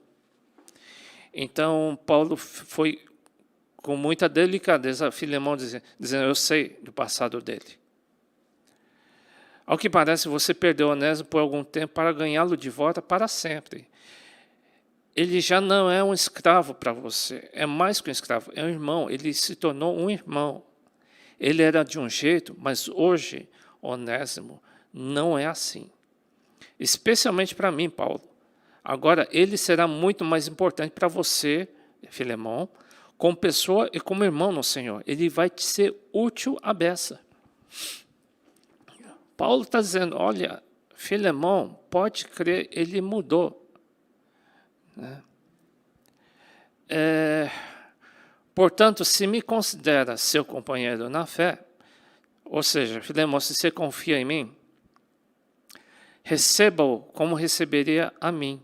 Então, Paulo foi com muita delicadeza a Filemão, dizendo, eu sei do passado dele. Ao que parece, você perdeu Onésimo por algum tempo para ganhá-lo de volta para sempre. Ele já não é um escravo para você, é mais que um escravo, é um irmão, ele se tornou um irmão. Ele era de um jeito, mas hoje, Onésimo não é assim. Especialmente para mim, Paulo. Agora, ele será muito mais importante para você, Filemão, como pessoa e como irmão no Senhor. Ele vai te ser útil à beça. Paulo está dizendo, olha, Filemão, pode crer, ele mudou. Né? Portanto, se me considera seu companheiro na fé, ou seja, Filemão, se você confia em mim, receba-o como receberia a mim.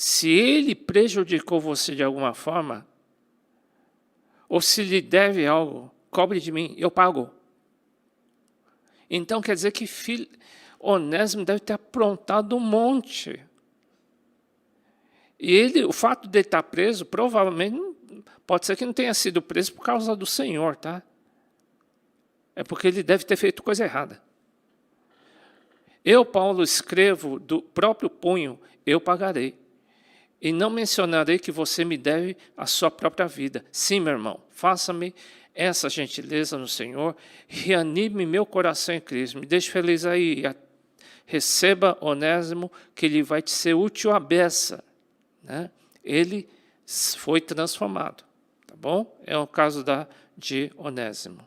Se ele prejudicou você de alguma forma, ou se lhe deve algo, cobre de mim, eu pago. Então quer dizer que Onésimo deve ter aprontado um monte. E o fato de ele estar preso, provavelmente, pode ser que não tenha sido preso por causa do Senhor, tá? É porque ele deve ter feito coisa errada. Eu, Paulo, escrevo do próprio punho, eu pagarei. E não mencionarei que você me deve a sua própria vida. Sim, meu irmão, faça-me essa gentileza no Senhor, reanime meu coração em Cristo, me deixe feliz aí, receba Onésimo, que ele vai te ser útil à beça. Né? Ele foi transformado, tá bom? É o caso de Onésimo.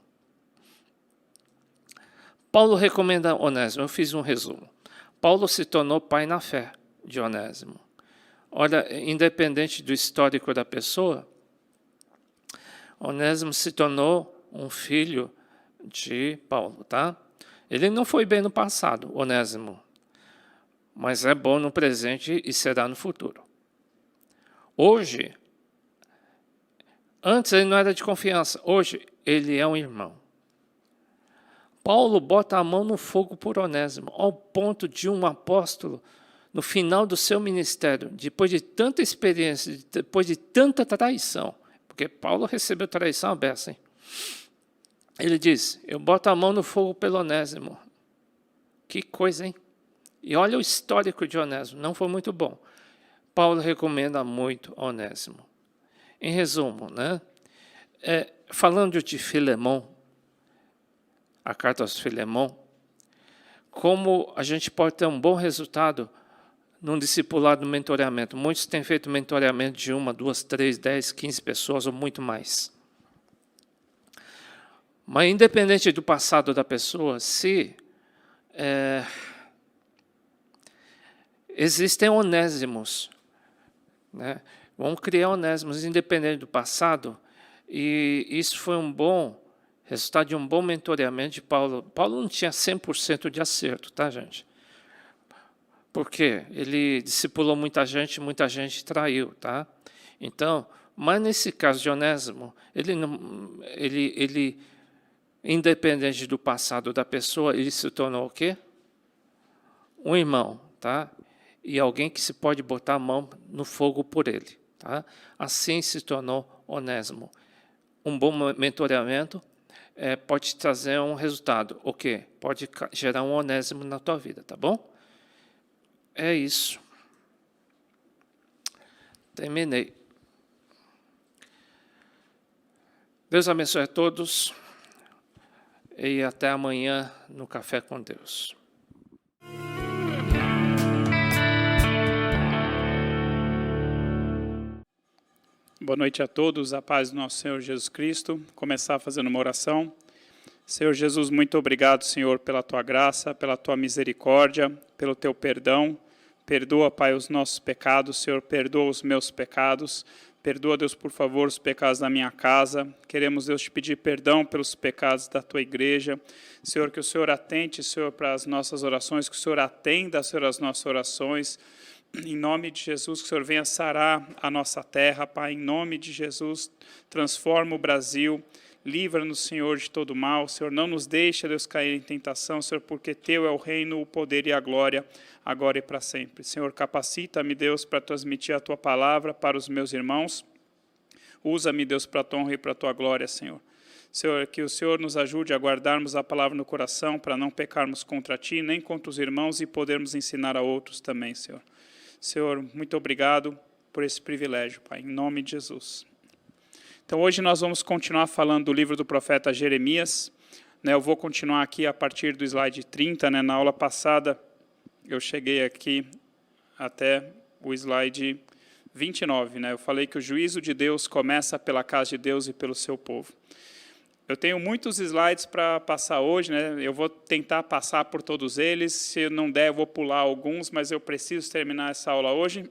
Paulo recomenda Onésimo, eu fiz um resumo. Paulo se tornou pai na fé de Onésimo. Olha, independente do histórico da pessoa, Onésimo se tornou um filho de Paulo, tá? Ele não foi bem no passado, Onésimo, mas é bom no presente e será no futuro. Hoje, antes ele não era de confiança, hoje ele é um irmão. Paulo bota a mão no fogo por Onésimo, ao ponto de um apóstolo, no final do seu ministério, depois de tanta experiência, depois de tanta traição, porque Paulo recebeu traição à beça, hein? Ele diz, eu boto a mão no fogo pelo Onésimo. Que coisa, hein? E olha o histórico de Onésimo, não foi muito bom. Paulo recomenda muito Onésimo. Em resumo, né? Falando de Filemão, a carta aos Filemão, como a gente pode ter um bom resultado num discipulado, no mentoreamento. Muitos têm feito mentoreamento de 1, 2, 3, 10, 15 pessoas ou muito mais. Mas independente do passado da pessoa, se existem onésimos, né? Vamos criar onésimos independente do passado, e isso foi um bom resultado de um bom mentoreamento de Paulo. Paulo não tinha 100% de acerto, tá, gente? Porque ele discipulou muita gente traiu, tá? Então, mas nesse caso de Onésimo, ele independente do passado da pessoa, ele se tornou o quê? Um irmão, tá? E alguém que se pode botar a mão no fogo por ele, tá? Assim se tornou Onésimo. Um bom mentoreamento pode te trazer um resultado, o quê? Pode gerar um Onésimo na tua vida, tá bom? É isso. Terminei. Deus abençoe a todos e até amanhã no Café com Deus. Boa noite a todos, a paz do nosso Senhor Jesus Cristo. Começar fazendo uma oração. Senhor Jesus, muito obrigado, Senhor, pela Tua graça, pela Tua misericórdia, pelo Teu perdão. Perdoa, Pai, os nossos pecados, Senhor, perdoa os meus pecados. Perdoa, Deus, por favor, os pecados da minha casa. Queremos, Deus, te pedir perdão pelos pecados da Tua igreja. Senhor, que o Senhor atente, Senhor, para as nossas orações, que o Senhor atenda, Senhor, as nossas orações. Em nome de Jesus, que o Senhor venha sarar a nossa terra, Pai. Em nome de Jesus, transforma o Brasil. livra-nos, Senhor, de todo mal. Senhor, não nos deixa, Deus, cair em tentação, Senhor, porque Teu é o reino, o poder e a glória, agora e para sempre. Senhor, capacita-me, Deus, para transmitir a Tua palavra para os meus irmãos. Usa-me, Deus, para a Tua honra e para a Tua glória, Senhor. Senhor, que o Senhor nos ajude a guardarmos a palavra no coração, para não pecarmos contra Ti, nem contra os irmãos, e podermos ensinar a outros também, Senhor. Senhor, muito obrigado por esse privilégio, Pai, em nome de Jesus. Então, hoje nós vamos continuar falando do livro do profeta Jeremias. Eu vou continuar aqui a partir do slide 30. Na aula passada, eu cheguei aqui até o slide 29. Eu falei que o juízo de Deus começa pela casa de Deus e pelo seu povo. Eu tenho muitos slides para passar hoje, eu vou tentar passar por todos eles. Se não der, eu vou pular alguns, mas eu preciso terminar essa aula hoje,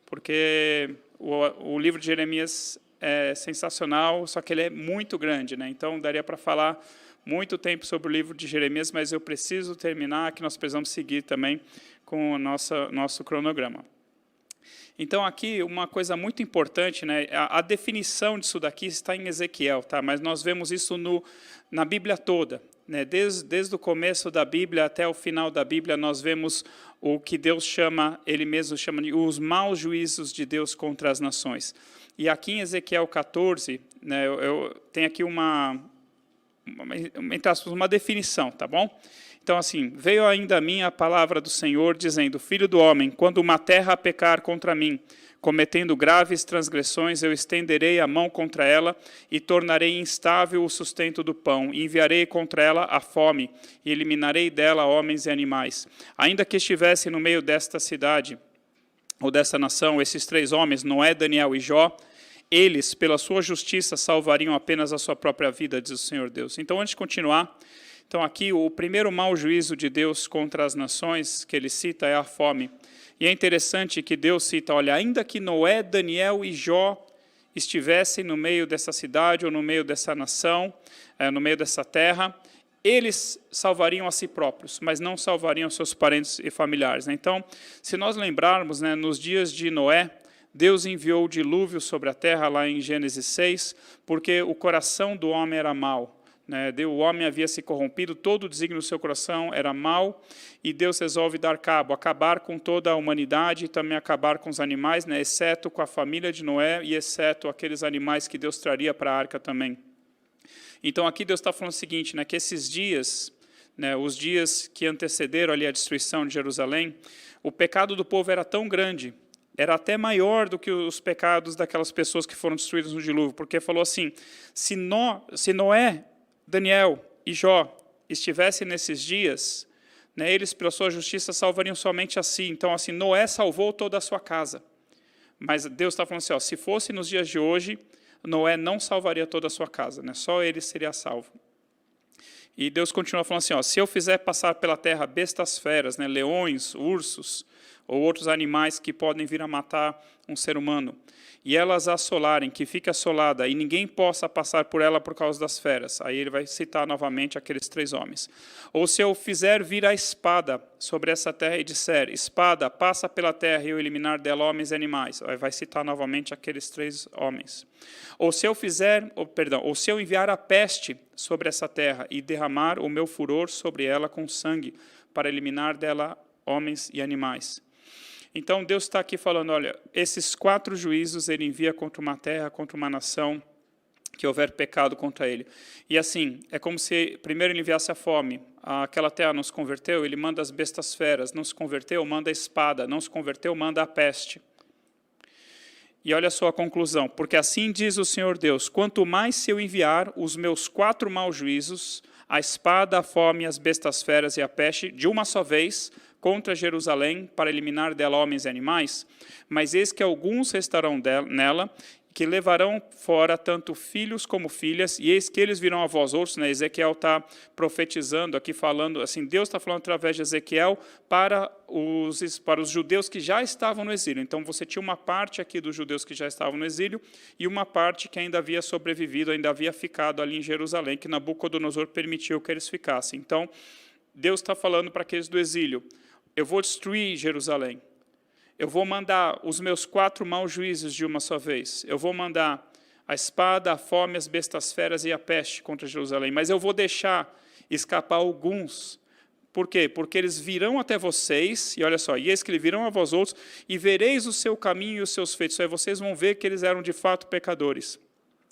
porque o livro de Jeremias é sensacional, só que ele é muito grande, então daria para falar muito tempo sobre o livro de Jeremias, mas eu preciso terminar, que nós precisamos seguir também com o nosso cronograma. Então, aqui, uma coisa muito importante, a definição disso daqui está em Ezequiel, mas nós vemos isso na Bíblia toda. Desde o começo da Bíblia até o final da Bíblia, nós vemos o que Deus chama, Ele mesmo chama de os maus juízos de Deus contra as nações. E aqui em Ezequiel 14, eu tenho aqui entre aspas, uma definição, tá bom? Então, assim, veio ainda a mim a palavra do Senhor, dizendo, Filho do homem, quando uma terra pecar contra mim, cometendo graves transgressões, eu estenderei a mão contra ela e tornarei instável o sustento do pão, e enviarei contra ela a fome, e eliminarei dela homens e animais. Ainda que estivesse no meio desta cidade, ou dessa nação, esses 3 homens, Noé, Daniel e Jó, eles, pela sua justiça, salvariam apenas a sua própria vida, diz o Senhor Deus. Então, antes de continuar, aqui o primeiro mau juízo de Deus contra as nações que ele cita é a fome. E é interessante que Deus cita, olha, ainda que Noé, Daniel e Jó estivessem no meio dessa cidade ou no meio dessa nação, no meio dessa terra, eles salvariam a si próprios, mas não salvariam seus parentes e familiares. Então, se nós lembrarmos, nos dias de Noé, Deus enviou o dilúvio sobre a terra, lá em Gênesis 6, porque o coração do homem era mau. O homem havia se corrompido, todo o desígnio do seu coração era mau, e Deus resolve dar cabo, acabar com toda a humanidade e também acabar com os animais, exceto com a família de Noé e exceto aqueles animais que Deus traria para a arca também. Então, aqui Deus está falando o seguinte, que esses dias, os dias que antecederam ali a destruição de Jerusalém, o pecado do povo era tão grande, era até maior do que os pecados daquelas pessoas que foram destruídas no dilúvio, porque falou assim, se Noé, Daniel e Jó estivessem nesses dias, eles, pela sua justiça, salvariam somente a si. Então, assim, Noé salvou toda a sua casa. Mas Deus está falando assim, se fosse nos dias de hoje, Noé não salvaria toda a sua casa, só ele seria salvo. E Deus continua falando assim, se eu fizer passar pela terra bestas feras, leões, ursos, ou outros animais que podem vir a matar um ser humano, e elas assolarem, que fique assolada, e ninguém possa passar por ela por causa das feras. Aí ele vai citar novamente aqueles 3 homens. Ou se eu fizer vir a espada sobre essa terra e disser, espada, passa pela terra e eu eliminar dela homens e animais. Aí vai citar novamente aqueles 3 homens. Ou se eu enviar a peste sobre essa terra e derramar o meu furor sobre ela com sangue, para eliminar dela homens e animais. Então, Deus está aqui falando, olha, esses 4 juízos ele envia contra uma terra, contra uma nação, que houver pecado contra ele. E assim, é como se primeiro ele enviasse a fome, aquela terra não se converteu, ele manda as bestas feras, não se converteu, manda a espada, não se converteu, manda a peste. E olha só a conclusão, porque assim diz o Senhor Deus, quanto mais se eu enviar os meus 4 maus juízos, a espada, a fome, as bestas feras e a peste, de uma só vez, contra Jerusalém, para eliminar dela homens e animais, mas eis que alguns restarão nela, que levarão fora tanto filhos como filhas, e eis que eles virão a vós outros. Ezequiel está profetizando aqui, falando, assim, Deus está falando através de Ezequiel para os judeus que já estavam no exílio. Então, você tinha uma parte aqui dos judeus que já estavam no exílio, e uma parte que ainda havia sobrevivido, ainda havia ficado ali em Jerusalém, que Nabucodonosor permitiu que eles ficassem. Então, Deus está falando para aqueles do exílio, eu vou destruir Jerusalém. Eu vou mandar os meus 4 maus juízos de uma só vez. Eu vou mandar a espada, a fome, as bestas feras e a peste contra Jerusalém. Mas eu vou deixar escapar alguns. Por quê? Porque eles virão até vocês, e olha só, e eis que eles virão a vós outros, e vereis o seu caminho e os seus feitos. Aí vocês vão ver que eles eram de fato pecadores.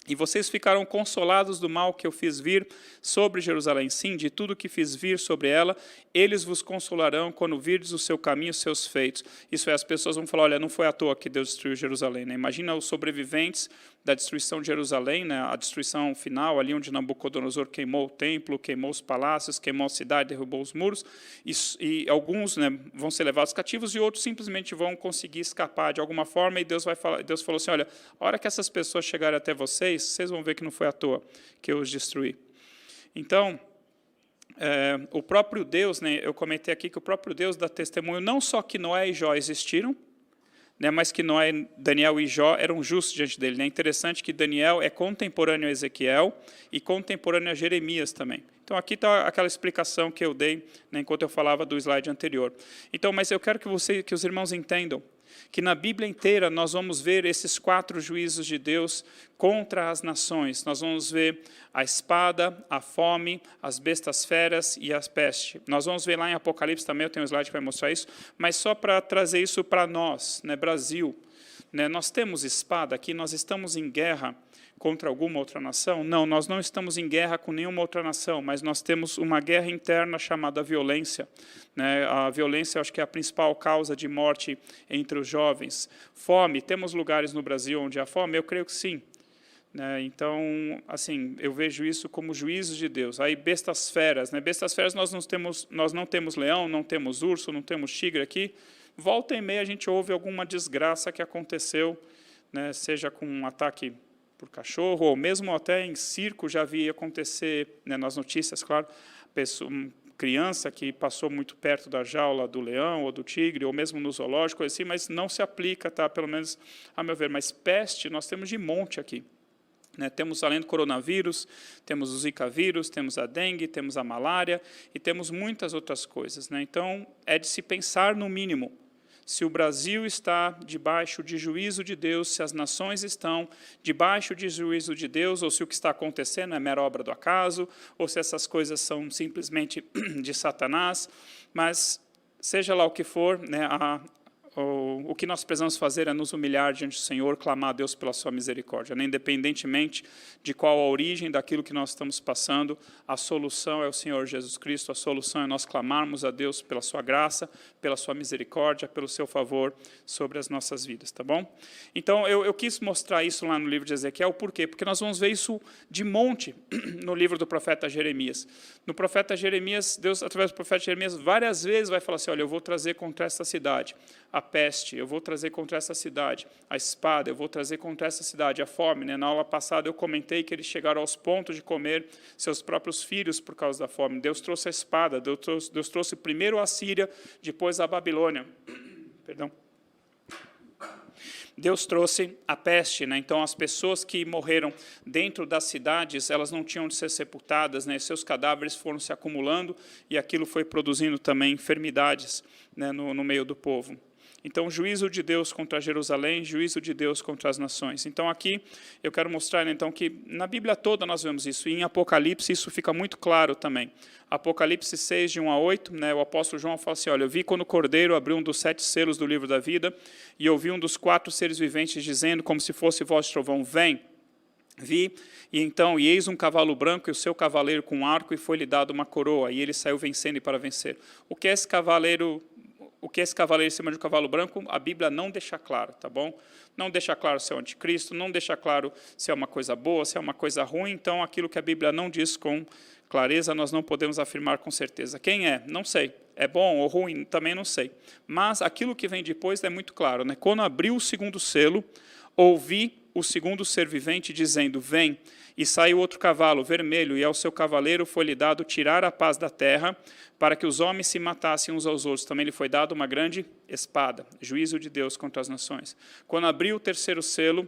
E vocês ficaram consolados do mal que eu fiz vir sobre Jerusalém. Sim, de tudo que fiz vir sobre ela, eles vos consolarão quando virdes o seu caminho e os seus feitos. Isso é, as pessoas vão falar, olha, não foi à toa que Deus destruiu Jerusalém. Né? Imagina os sobreviventes da destruição de Jerusalém, né? A destruição final, ali onde Nabucodonosor queimou o templo, queimou os palácios, queimou a cidade, derrubou os muros, e alguns, né, vão ser levados cativos e outros simplesmente vão conseguir escapar de alguma forma, e Deus falou assim, olha, a hora que essas pessoas chegarem até vocês, vocês vão ver que não foi à toa que eu os destruí. Então, o próprio Deus, né, eu comentei aqui que o próprio Deus dá testemunho não só que Noé e Jó existiram, né, mas que Noé, Daniel e Jó eram justos diante dele. É, né? Interessante que Daniel é contemporâneo a Ezequiel e contemporâneo a Jeremias também. Então, aqui está aquela explicação que eu dei, né, enquanto eu falava do slide anterior. Então, mas eu quero que os irmãos entendam que na Bíblia inteira nós vamos ver esses 4 juízos de Deus contra as nações. Nós vamos ver a espada, a fome, as bestas feras e as peste. Nós vamos ver lá em Apocalipse também, eu tenho um slide que vai mostrar isso, mas só para trazer isso para nós, né, Brasil. Né, nós temos espada aqui, nós estamos em guerra contra alguma outra nação? Não, nós não estamos em guerra com nenhuma outra nação, mas nós temos uma guerra interna chamada violência. Né? A violência, eu acho que é a principal causa de morte entre os jovens. Fome, temos lugares no Brasil onde há fome? Eu creio que sim. Né? Então, assim, eu vejo isso como juízos de Deus. Aí, bestas feras. Né? Bestas feras, nós não temos leão, não temos urso, não temos tigre aqui. Volta e meia a gente ouve alguma desgraça que aconteceu, né? Seja com um ataque por cachorro, ou mesmo até em circo já vi acontecer, né, nas notícias, claro, criança que passou muito perto da jaula do leão ou do tigre, ou mesmo no zoológico, assim, mas não se aplica, tá, pelo menos a meu ver. Mas peste nós temos de monte aqui. Né, temos, além do coronavírus, temos o Zika vírus, temos a dengue, temos a malária, e temos muitas outras coisas. Né? Então, é de se pensar no mínimo. Se o Brasil está debaixo de juízo de Deus, se as nações estão debaixo de juízo de Deus, ou se o que está acontecendo é mera obra do acaso, ou se essas coisas são simplesmente de Satanás, mas seja lá o que for, né, o que nós precisamos fazer é nos humilhar diante do Senhor, clamar a Deus pela sua misericórdia. Né? Independentemente de qual a origem daquilo que nós estamos passando, a solução é o Senhor Jesus Cristo, a solução é nós clamarmos a Deus pela sua graça, pela sua misericórdia, pelo seu favor sobre as nossas vidas, tá bom? Então, eu quis mostrar isso lá no livro de Ezequiel, por quê? Porque nós vamos ver isso de monte no livro do profeta Jeremias. No profeta Jeremias, Deus, através do profeta Jeremias, várias vezes vai falar assim, olha, eu vou trazer contra esta cidade a peste, eu vou trazer contra essa cidade a espada, eu vou trazer contra essa cidade a fome. Né? Na aula passada eu comentei que eles chegaram aos pontos de comer seus próprios filhos por causa da fome. Deus trouxe a espada, Deus trouxe primeiro a Síria, depois a Babilônia. Perdão. Deus trouxe a peste, né? Então as pessoas que morreram dentro das cidades, elas não tinham de ser sepultadas, né? Seus cadáveres foram se acumulando e aquilo foi produzindo também enfermidades, né, no meio do povo. Então, juízo de Deus contra Jerusalém, juízo de Deus contra as nações. Então, aqui eu quero mostrar, então, que na Bíblia toda nós vemos isso, e em Apocalipse isso fica muito claro também. Apocalipse 6, de 1 a 8, né, o apóstolo João fala assim, olha, eu vi quando o Cordeiro abriu um dos 7 selos do livro da vida, e ouvi um dos 4 seres viventes dizendo, como se fosse voz de trovão, vem. Vi, e então, e eis um cavalo branco, e o seu cavaleiro com um arco, e foi-lhe dado uma coroa, e ele saiu vencendo e para vencer. O que é esse cavaleiro em cima de um cavalo branco, a Bíblia não deixa claro, tá bom? Não deixa claro se é o anticristo, não deixa claro se é uma coisa boa, se é uma coisa ruim, então aquilo que a Bíblia não diz com clareza, nós não podemos afirmar com certeza. Quem é? Não sei. É bom ou ruim? Também não sei. Mas aquilo que vem depois é muito claro, né? Quando abriu o segundo selo, ouvi o segundo ser vivente dizendo, vem, e saiu outro cavalo vermelho, e ao seu cavaleiro foi-lhe dado tirar a paz da terra, para que os homens se matassem uns aos outros. Também lhe foi dado uma grande espada, juízo de Deus contra as nações. Quando abriu o terceiro selo,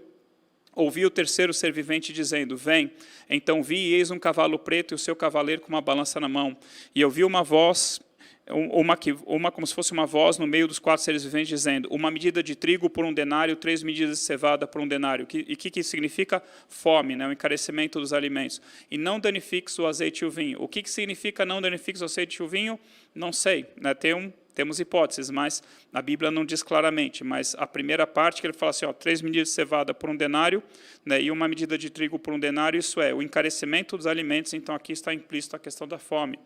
ouvi o terceiro ser vivente dizendo, vem. Então vi, e eis um cavalo preto, e o seu cavaleiro com uma balança na mão. E ouvi uma voz uma como se fosse uma voz no meio dos 4 seres viventes dizendo, uma medida de trigo por 1 denário, 3 medidas de cevada por 1 denário. E o que significa? Fome, né? O encarecimento dos alimentos. E não danifiques o azeite e o vinho. O que significa não danifiques o azeite e o vinho? Não sei, né? Temos hipóteses, mas a Bíblia não diz claramente. Mas a primeira parte que ele fala assim, 3 medidas de cevada por 1 denário, né, e uma medida de trigo por 1 denário, isso é, o encarecimento dos alimentos, então aqui está implícito a questão da fome.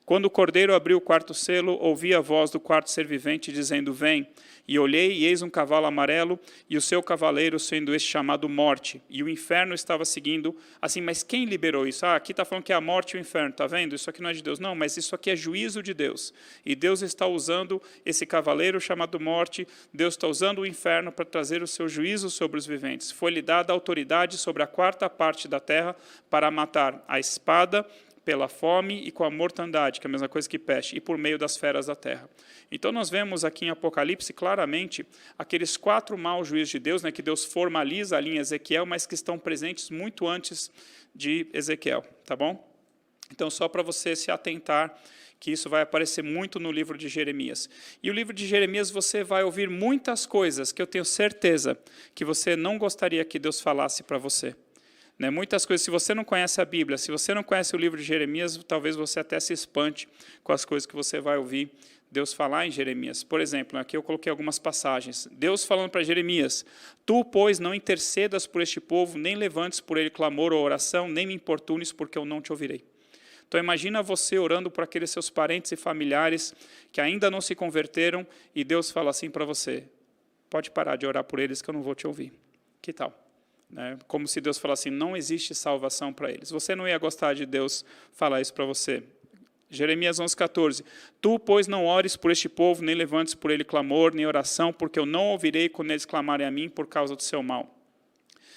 Quando o cordeiro abriu o 4º selo, ouvi a voz do 4º ser vivente, dizendo, vem. E olhei, e eis um cavalo amarelo, e o seu cavaleiro sendo este chamado Morte. E o inferno estava seguindo, assim, mas quem liberou isso? Aqui está falando que é a morte e o inferno, está vendo? Isso aqui não é de Deus. Não, mas isso aqui é juízo de Deus. E Deus está usando esse cavaleiro chamado Morte, Deus está usando o inferno para trazer o seu juízo sobre os viventes. Foi-lhe dada autoridade sobre a 4ª parte da terra para matar a espada, pela fome e com a mortandade, que é a mesma coisa que peste, e por meio das feras da terra. Então, nós vemos aqui em Apocalipse, claramente, aqueles 4 maus juízos de Deus, né, que Deus formaliza ali em Ezequiel, mas que estão presentes muito antes de Ezequiel, tá bom? Então, só para você se atentar, que isso vai aparecer muito no livro de Jeremias. E o livro de Jeremias, você vai ouvir muitas coisas que eu tenho certeza que você não gostaria que Deus falasse para você. Né, muitas coisas, se você não conhece a Bíblia, se você não conhece o livro de Jeremias, talvez você até se espante com as coisas que você vai ouvir Deus falar em Jeremias. Por exemplo, aqui eu coloquei algumas passagens. Deus falando para Jeremias, tu, pois, não intercedas por este povo, nem levantes por ele clamor ou oração, nem me importunes, porque eu não te ouvirei. Então imagina você orando por aqueles seus parentes e familiares que ainda não se converteram, e Deus fala assim para você, pode parar de orar por eles que eu não vou te ouvir. Que tal? Como se Deus falasse assim, não existe salvação para eles. Você não ia gostar de Deus falar isso para você. Jeremias 11:14. Tu, pois, não ores por este povo, nem levantes por ele clamor, nem oração, porque eu não ouvirei quando eles clamarem a mim por causa do seu mal.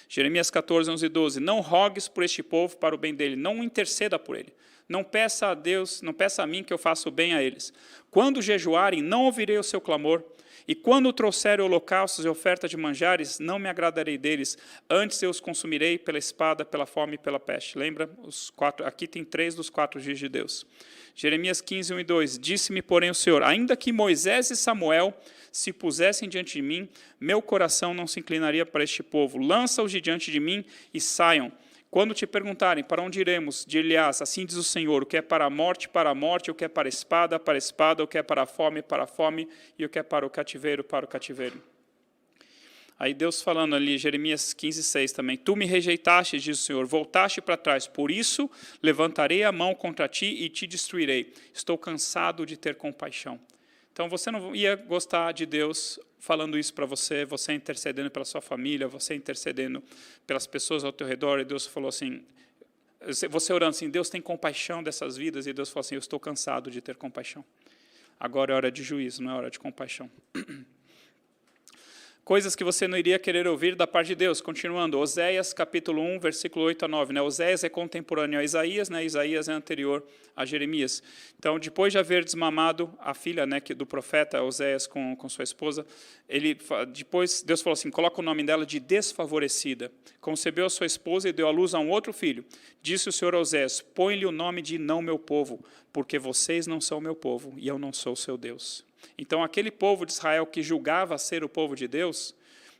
Jeremias 14:11-12. Não rogues por este povo para o bem dele, não interceda por ele. Não peça a Deus, não peça a mim que eu faça o bem a eles. Quando jejuarem, não ouvirei o seu clamor. E quando trouxerem holocaustos e oferta de manjares, não me agradarei deles, antes eu os consumirei pela espada, pela fome e pela peste. Lembra? Aqui tem 3 dos 4 dias de Deus. Jeremias 15:1-2. Disse-me, porém, o Senhor, ainda que Moisés e Samuel se pusessem diante de mim, meu coração não se inclinaria para este povo. Lança-os de diante de mim e saiam. Quando te perguntarem, para onde iremos? Dir-lhe-ás, assim diz o Senhor, o que é para a morte, o que é para a espada, o que é para a fome, e o que é para o cativeiro. Aí Deus falando ali, Jeremias 15:6 também, tu me rejeitaste, diz o Senhor, voltaste para trás, por isso levantarei a mão contra ti e te destruirei. Estou cansado de ter compaixão. Então, você não ia gostar de Deus falando isso para você, você intercedendo pela sua família, você intercedendo pelas pessoas ao teu redor, e Deus falou assim, você orando assim, Deus tem compaixão dessas vidas, e Deus falou assim, eu estou cansado de ter compaixão. Agora é hora de juízo, não é hora de compaixão. Coisas que você não iria querer ouvir da parte de Deus. Continuando, Oséias, capítulo 1, versículo 8-9. Né? Oséias é contemporâneo a Isaías, né? Isaías é anterior a Jeremias. Então, depois de haver desmamado a filha, né, do profeta Oséias com sua esposa, depois Deus falou assim, coloca o nome dela de desfavorecida. Concebeu a sua esposa e deu à luz a um outro filho. Disse o Senhor a Oséias, põe-lhe o nome de não meu povo, porque vocês não são meu povo e eu não sou seu Deus. Então, aquele povo de Israel que julgava ser o povo de Deus,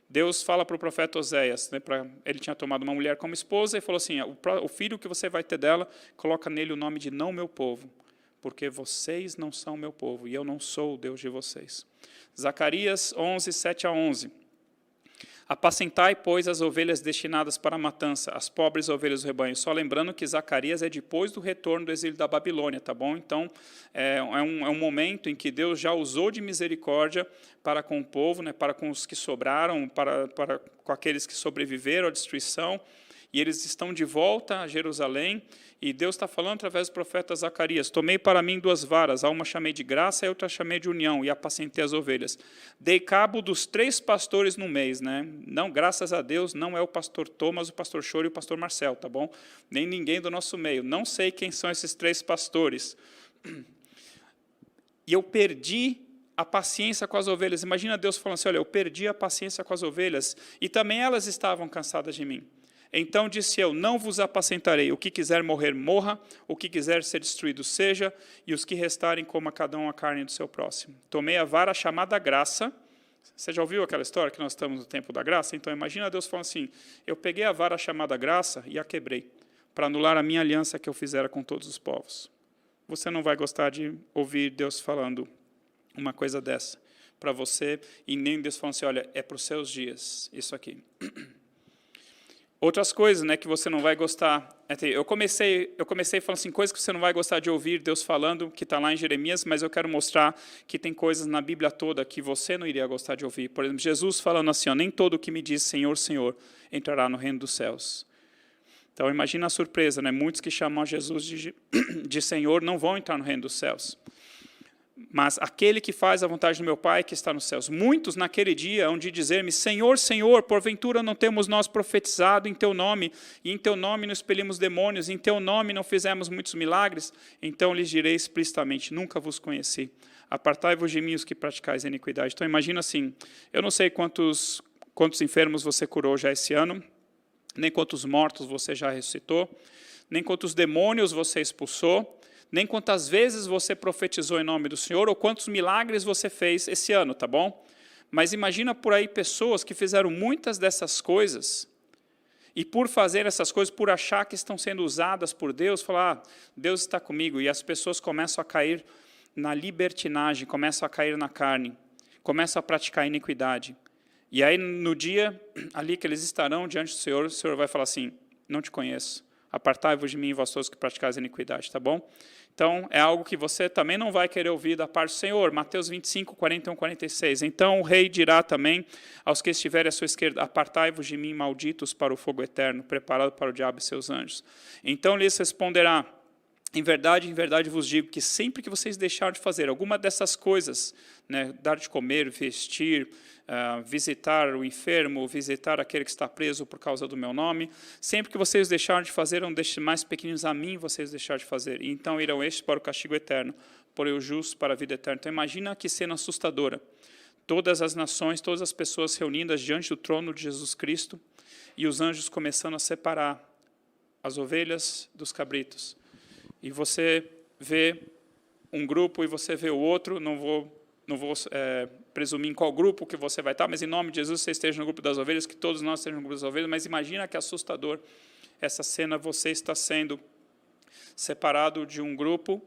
Deus fala para o profeta Oséias, né, ele tinha tomado uma mulher como esposa e falou assim, o filho que você vai ter dela, coloca nele o nome de não meu povo, porque vocês não são meu povo e eu não sou o Deus de vocês. Zacarias 11, 7-11. Apacentai, pois, as ovelhas destinadas para a matança, as pobres ovelhas do rebanho. Só lembrando que Zacarias é depois do retorno do exílio da Babilônia, tá bom? Então, é um momento em que Deus já usou de misericórdia para com o povo, né, para com os que sobraram, com aqueles que sobreviveram à destruição, e eles estão de volta a Jerusalém, e Deus está falando através do profeta Zacarias, tomei para mim 2 varas, a uma chamei de graça e a outra chamei de união, e apacentei as ovelhas. Dei cabo dos 3 pastores no mês, né? Não, graças a Deus, não é o pastor Thomas, o pastor Choro e o pastor Marcel, tá bom? Nem ninguém do nosso meio, não sei quem são esses 3 pastores. E eu perdi a paciência com as ovelhas. Imagina Deus falando assim, olha, eu perdi a paciência com as ovelhas, e também elas estavam cansadas de mim. Então disse eu, não vos apacentarei. O que quiser morrer, morra. O que quiser ser destruído, seja. E os que restarem, coma cada um a carne do seu próximo. Tomei a vara chamada graça. Você já ouviu aquela história que nós estamos no tempo da graça? Então imagina Deus falando assim, eu peguei a vara chamada graça e a quebrei, para anular a minha aliança que eu fizera com todos os povos. Você não vai gostar de ouvir Deus falando uma coisa dessa para você, e nem Deus falando assim, olha, é para os seus dias, isso aqui. Outras coisas, né, que você não vai gostar. Eu comecei falando assim, coisas que você não vai gostar de ouvir Deus falando, que está lá em Jeremias, mas eu quero mostrar que tem coisas na Bíblia toda que você não iria gostar de ouvir. Por exemplo, Jesus falando assim, ó, nem todo o que me diz Senhor, Senhor, entrará no reino dos céus. Então, imagina a surpresa, né? Muitos que chamam Jesus de Senhor não vão entrar no reino dos céus. Mas aquele que faz a vontade do meu Pai que está nos céus. Muitos naquele dia hão de dizer-me, Senhor, Senhor, porventura não temos nós profetizado em teu nome, e em teu nome não expelimos demônios, e em teu nome não fizemos muitos milagres? Então lhes direi explicitamente, nunca vos conheci. Apartai-vos de mim os que praticais a iniquidade. Então imagina assim, eu não sei quantos enfermos você curou já esse ano, nem quantos mortos você já ressuscitou, nem quantos demônios você expulsou, nem quantas vezes você profetizou em nome do Senhor, ou quantos milagres você fez esse ano, tá bom? Mas imagina por aí pessoas que fizeram muitas dessas coisas, e por fazer essas coisas, por achar que estão sendo usadas por Deus, falar, Deus está comigo, e as pessoas começam a cair na libertinagem, começam a cair na carne, começam a praticar iniquidade. E aí, no dia ali que eles estarão diante do Senhor, o Senhor vai falar assim, não te conheço, apartai-vos de mim, vós todos que praticais a iniquidade, tá bom? Então, é algo que você também não vai querer ouvir da parte do Senhor. Mateus 25, 41, 46. Então o rei dirá também aos que estiverem à sua esquerda, apartai-vos de mim, malditos, para o fogo eterno, preparado para o diabo e seus anjos. Então lhes responderá, em verdade vos digo que sempre que vocês deixarem de fazer alguma dessas coisas, né, dar de comer, vestir, visitar o enfermo, visitar aquele que está preso por causa do meu nome, sempre que vocês deixarem de fazer, um destes mais pequenos a mim, vocês deixarem de fazer. E então irão estes para o castigo eterno, porém os justos para a vida eterna. Então imagina que cena assustadora. Todas as nações, todas as pessoas reunidas diante do trono de Jesus Cristo, e os anjos começando a separar as ovelhas dos cabritos. E você vê um grupo e você vê o outro, não vou presumir em qual grupo que você vai estar, mas em nome de Jesus você esteja no grupo das ovelhas, que todos nós estejamos no grupo das ovelhas, mas imagina que assustador essa cena, você está sendo separado de um grupo,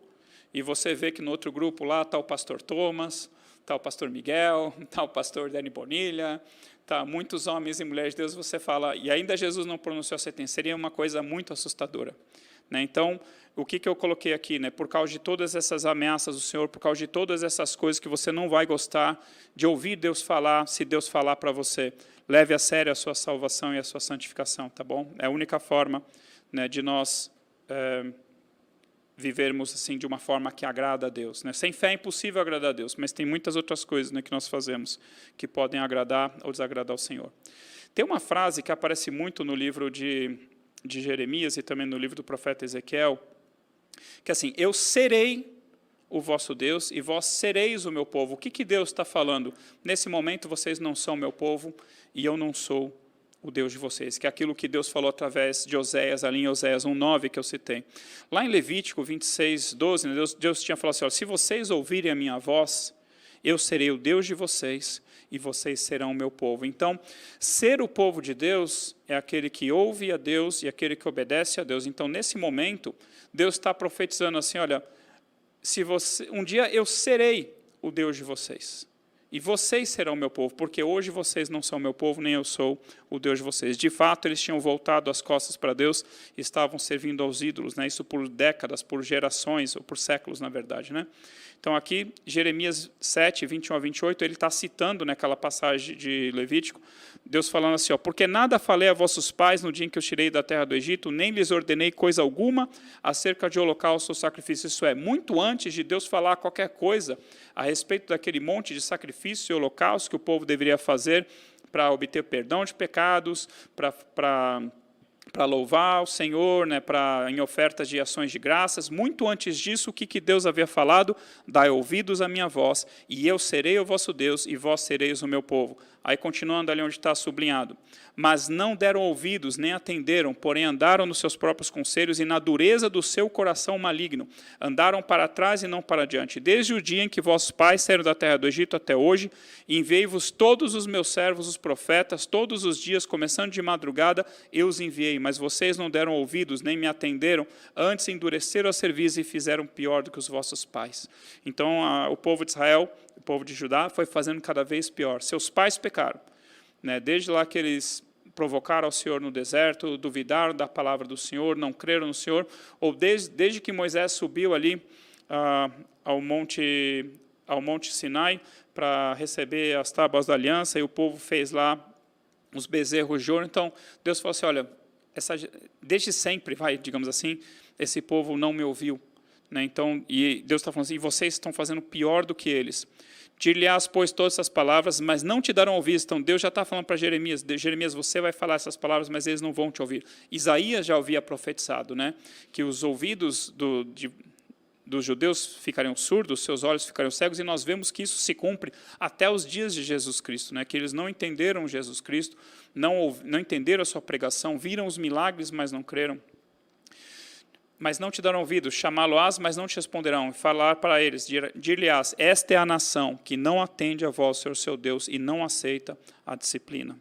e você vê que no outro grupo lá está o pastor Thomas, está o pastor Miguel, está o pastor Dani Bonilha, está muitos homens e mulheres de Deus, você fala, e ainda Jesus não pronunciou a sentença, seria uma coisa muito assustadora. Então, o que eu coloquei aqui? Por causa de todas essas ameaças do Senhor, por causa de todas essas coisas que você não vai gostar de ouvir Deus falar, se Deus falar para você, leve a sério a sua salvação e a sua santificação, tá bom? É a única forma de nós vivermos assim de uma forma que agrada a Deus. Sem fé é impossível agradar a Deus, mas tem muitas outras coisas que nós fazemos que podem agradar ou desagradar ao Senhor. Tem uma frase que aparece muito no livro de Jeremias e também no livro do profeta Ezequiel, que é assim, eu serei o vosso Deus e vós sereis o meu povo. O que Deus está falando? Nesse momento vocês não são meu povo e eu não sou o Deus de vocês, que é aquilo que Deus falou através de Oséias, ali em Oséias 1:9 que eu citei. Lá em Levítico 26:12, Deus tinha falado assim, se vocês ouvirem a minha voz, eu serei o Deus de vocês e vocês serão o meu povo. Então, ser o povo de Deus é aquele que ouve a Deus e aquele que obedece a Deus. Então, nesse momento, Deus está profetizando assim, olha, um dia eu serei o Deus de vocês. E vocês serão meu povo, porque hoje vocês não são meu povo, nem eu sou o Deus de vocês. De fato, eles tinham voltado as costas para Deus e estavam servindo aos ídolos, isso por décadas, por gerações, ou por séculos, na verdade. Então, aqui, Jeremias 7, 21 a 28, ele está citando naquela passagem de Levítico, Deus falando assim, porque nada falei a vossos pais no dia em que os tirei da terra do Egito, nem lhes ordenei coisa alguma acerca de holocausto ou sacrifício. Isso é, muito antes de Deus falar qualquer coisa a respeito daquele monte de sacrifício e holocausto que o povo deveria fazer para obter perdão de pecados, para louvar o Senhor, em ofertas de ações de graças. Muito antes disso, o que Deus havia falado? Dai ouvidos à minha voz, e eu serei o vosso Deus, e vós sereis o meu povo. Aí, continuando ali onde está sublinhado. Mas não deram ouvidos, nem atenderam, porém andaram nos seus próprios conselhos e na dureza do seu coração maligno. Andaram para trás e não para diante. Desde o dia em que vossos pais saíram da terra do Egito até hoje, enviei-vos todos os meus servos, os profetas, todos os dias, começando de madrugada, eu os enviei. Mas vocês não deram ouvidos, nem me atenderam, antes endureceram a cerviz e fizeram pior do que os vossos pais. Então, o povo de Israel, o povo de Judá, foi fazendo cada vez pior. Seus pais pecaram, né? Desde lá que eles provocaram ao Senhor no deserto, duvidaram da palavra do Senhor, não creram no Senhor, ou desde que Moisés subiu ali ao Monte Sinai para receber as tábuas da aliança, e o povo fez lá os bezerros de ouro. Então, Deus falou assim, olha, desde sempre, digamos assim, esse povo não me ouviu. Né? Então, e Deus está falando assim, vocês estão fazendo pior do que eles. Dir-lhe-ás, pois, todas essas palavras, mas não te darão ouvidos. Então, Deus já está falando para Jeremias, Jeremias, você vai falar essas palavras, mas eles não vão te ouvir. Isaías já havia profetizado, né, que os ouvidos dos judeus ficariam surdos, seus olhos ficariam cegos, e nós vemos que isso se cumpre até os dias de Jesus Cristo, né, que eles não entenderam Jesus Cristo, não entenderam a sua pregação, viram os milagres, mas não creram. Mas não te darão ouvido, chamá-lo-ás, mas não te responderão, e falar para eles, dir-lhe-ás, esta é a nação que não atende a vós, Senhor seu Deus, e não aceita a disciplina.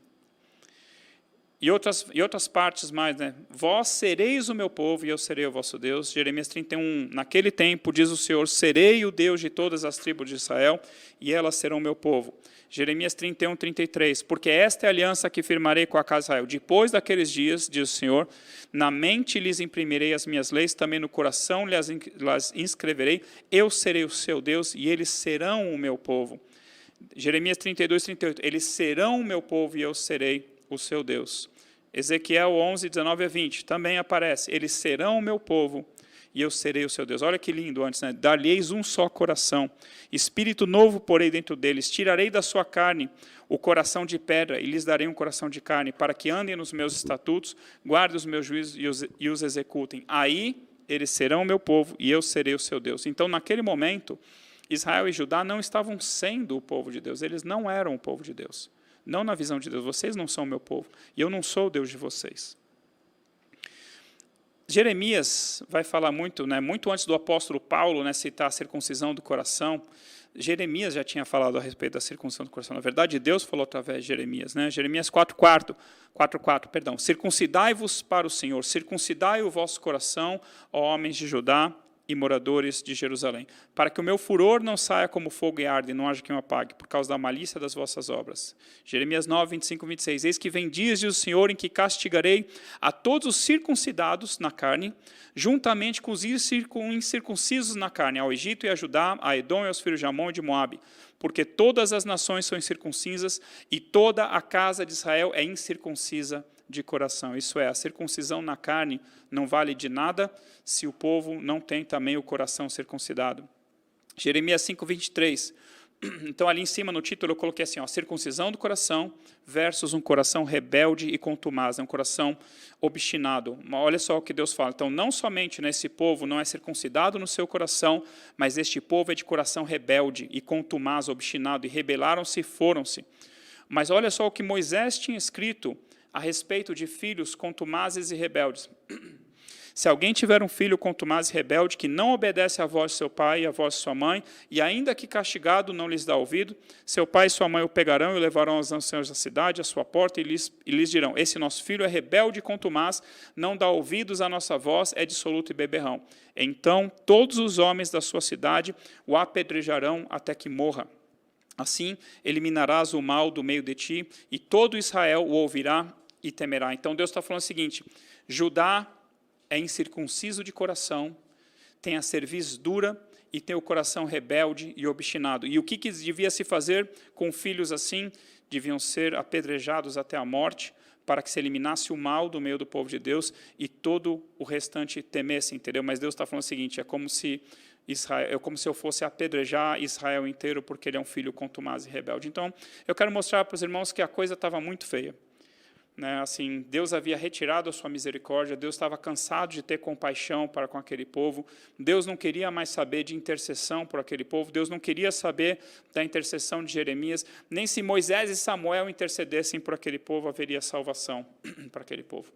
E outras partes mais, né? Vós sereis o meu povo, e eu serei o vosso Deus. Jeremias 31, naquele tempo, diz o Senhor, serei o Deus de todas as tribos de Israel, e elas serão meu povo. Jeremias 31, 33, porque esta é a aliança que firmarei com a casa de Israel. Depois daqueles dias, diz o Senhor, na mente lhes imprimirei as minhas leis, também no coração lhes inscreverei, eu serei o seu Deus, e eles serão o meu povo. Jeremias 32, 38, eles serão o meu povo, e eu serei o seu Deus. Ezequiel 11, 19 a 20, também aparece, eles serão o meu povo, e eu serei o seu Deus. Olha que lindo antes, né? Dar-lhes um só coração, espírito novo porei dentro deles, tirarei da sua carne o coração de pedra, e lhes darei um coração de carne, para que andem nos meus estatutos, guardem os meus juízos e os executem. Aí eles serão o meu povo, e eu serei o seu Deus. Então, naquele momento, Israel e Judá não estavam sendo o povo de Deus, eles não eram o povo de Deus. Não na visão de Deus, vocês não são o meu povo, e eu não sou o Deus de vocês. Jeremias vai falar muito, né, muito antes do apóstolo Paulo, né, citar a circuncisão do coração. Jeremias já tinha falado a respeito da circuncisão do coração. Na verdade, Deus falou através de Jeremias. Né? Jeremias 4:4, perdão. Circuncidai-vos para o Senhor, circuncidai o vosso coração, ó homens de Judá e moradores de Jerusalém, para que o meu furor não saia como fogo e arde, e não haja quem o apague, por causa da malícia das vossas obras. Jeremias 9, 25, 26. Eis que vem dias, diz o Senhor, em que castigarei a todos os circuncidados na carne, juntamente com os incircuncisos na carne, ao Egito e a Judá, a Edom e aos filhos de Amon e de Moabe, porque todas as nações são incircuncisas, e toda a casa de Israel é incircuncisa de coração. Isso é, a circuncisão na carne não vale de nada se o povo não tem também o coração circuncidado. Jeremias 5, 23. Então, ali em cima, no título, eu coloquei assim, ó, circuncisão do coração versus um coração rebelde e contumaz, um coração obstinado. Olha só o que Deus fala. Então, não somente esse povo não é circuncidado no seu coração, mas este povo é de coração rebelde e contumaz, obstinado, e rebelaram-se e foram-se. Mas olha só o que Moisés tinha escrito a respeito de filhos contumazes e rebeldes. Se alguém tiver um filho contumaz e rebelde, que não obedece à voz de seu pai e à voz de sua mãe, e ainda que castigado não lhes dá ouvido, seu pai e sua mãe o pegarão e o levarão aos anciãos da cidade, à sua porta, e lhes dirão, esse nosso filho é rebelde e contumaz, não dá ouvidos à nossa voz, é dissoluto e beberrão. Então todos os homens da sua cidade o apedrejarão até que morra. Assim eliminarás o mal do meio de ti, e todo Israel o ouvirá e temerá. Então Deus está falando o seguinte, Judá é incircunciso de coração, tem a cerviz dura e tem o coração rebelde e obstinado. E o que devia se fazer com filhos assim? Deviam ser apedrejados até a morte, para que se eliminasse o mal do meio do povo de Deus e todo o restante temesse, entendeu? Mas Deus está falando o seguinte, é como se eu fosse apedrejar Israel inteiro, porque ele é um filho contumaz e rebelde. Então, eu quero mostrar para os irmãos que a coisa estava muito feia. né? Assim, Deus havia retirado a sua misericórdia, Deus estava cansado de ter compaixão para com aquele povo, Deus não queria mais saber de intercessão por aquele povo, Deus não queria saber da intercessão de Jeremias, nem se Moisés e Samuel intercedessem por aquele povo, haveria salvação para aquele povo.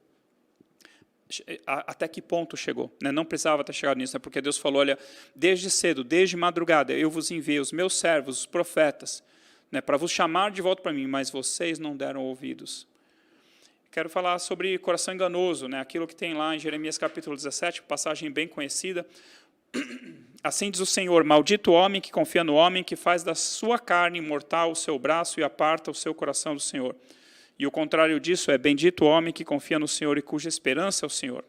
Até que ponto chegou? Né? Não precisava ter chegado nisso, né? Porque Deus falou, olha, desde cedo, desde madrugada, eu vos enviei os meus servos, os profetas, né, para vos chamar de volta para mim, mas vocês não deram ouvidos. Quero falar sobre coração enganoso, né? Aquilo que tem lá em Jeremias capítulo 17, passagem bem conhecida. Assim diz o Senhor, maldito o homem que confia no homem, que faz da sua carne mortal o seu braço e aparta o seu coração do Senhor. E o contrário disso é, bendito o homem que confia no Senhor e cuja esperança é o Senhor.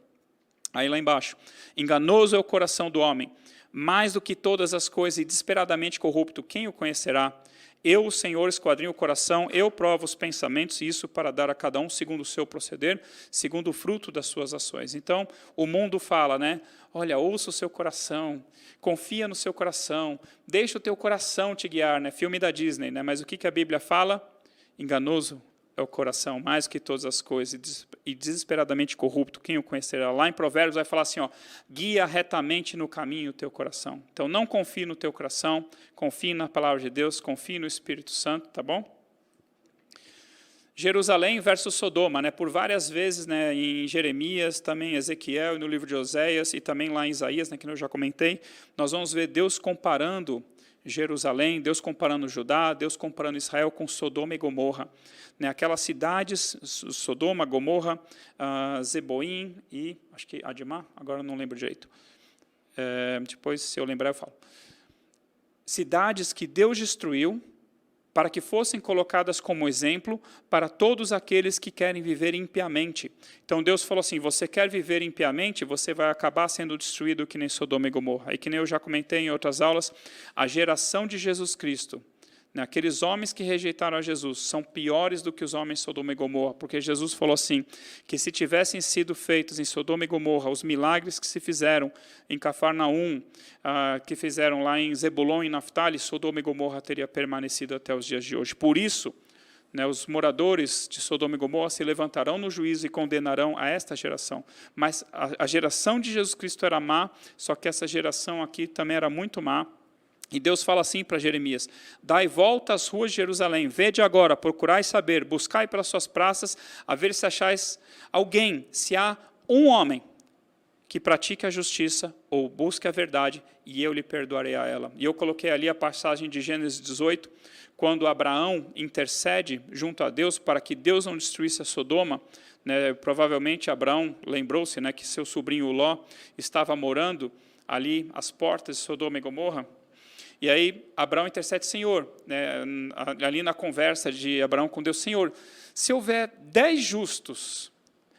Aí lá embaixo, enganoso é o coração do homem, mais do que todas as coisas, e desesperadamente corrupto, quem o conhecerá? Eu, o Senhor, esquadrinho o coração, eu provo os pensamentos, e isso para dar a cada um segundo o seu proceder, segundo o fruto das suas ações. Então, o mundo fala, né? Olha, ouça o seu coração, confia no seu coração, deixa o teu coração te guiar, né? Filme da Disney, né? Mas o que a Bíblia fala? Enganoso é o coração, mais que todas as coisas, e desesperadamente corrupto, quem o conhecerá? Lá em Provérbios vai falar assim, ó, guia retamente no caminho o teu coração. Então, não confie no teu coração, confie na palavra de Deus, confie no Espírito Santo, tá bom? Jerusalém versus Sodoma, né? Por várias vezes, né, em Jeremias, também em Ezequiel, e no livro de Oséias, e também lá em Isaías, né, que eu já comentei, nós vamos ver Deus comparando Jerusalém, Deus comparando Judá, Deus comparando Israel com Sodoma e Gomorra. Né, aquelas cidades, Sodoma, Gomorra, Zeboim e, acho que Adimá, agora não lembro direito. Depois, se eu lembrar, eu falo. Cidades que Deus destruiu para que fossem colocadas como exemplo para todos aqueles que querem viver impiamente. Então Deus falou assim, você quer viver impiamente, você vai acabar sendo destruído que nem Sodoma e Gomorra. E que nem eu já comentei em outras aulas, a geração de Jesus Cristo, né, aqueles homens que rejeitaram a Jesus, são piores do que os homens de Sodoma e Gomorra, porque Jesus falou assim, que se tivessem sido feitos em Sodoma e Gomorra os milagres que se fizeram em Cafarnaum, que fizeram lá em Zebulon e Naftali, Sodoma e Gomorra teria permanecido até os dias de hoje. Por isso, né, os moradores de Sodoma e Gomorra se levantarão no juízo e condenarão a esta geração. Mas a geração de Jesus Cristo era má, só que essa geração aqui também era muito má. E Deus fala assim para Jeremias, dai volta às ruas de Jerusalém, vede agora, procurai saber, buscai pelas suas praças, a ver se achais alguém, se há um homem que pratique a justiça ou busque a verdade, e eu lhe perdoarei a ela. E eu coloquei ali a passagem de Gênesis 18, quando Abraão intercede junto a Deus para que Deus não destruísse a Sodoma, né, provavelmente Abraão lembrou-se, né, que seu sobrinho Ló estava morando ali às portas de Sodoma e Gomorra. E aí Abraão intercede, Senhor, né, ali na conversa de Abraão com Deus, Senhor, se houver 10 justos,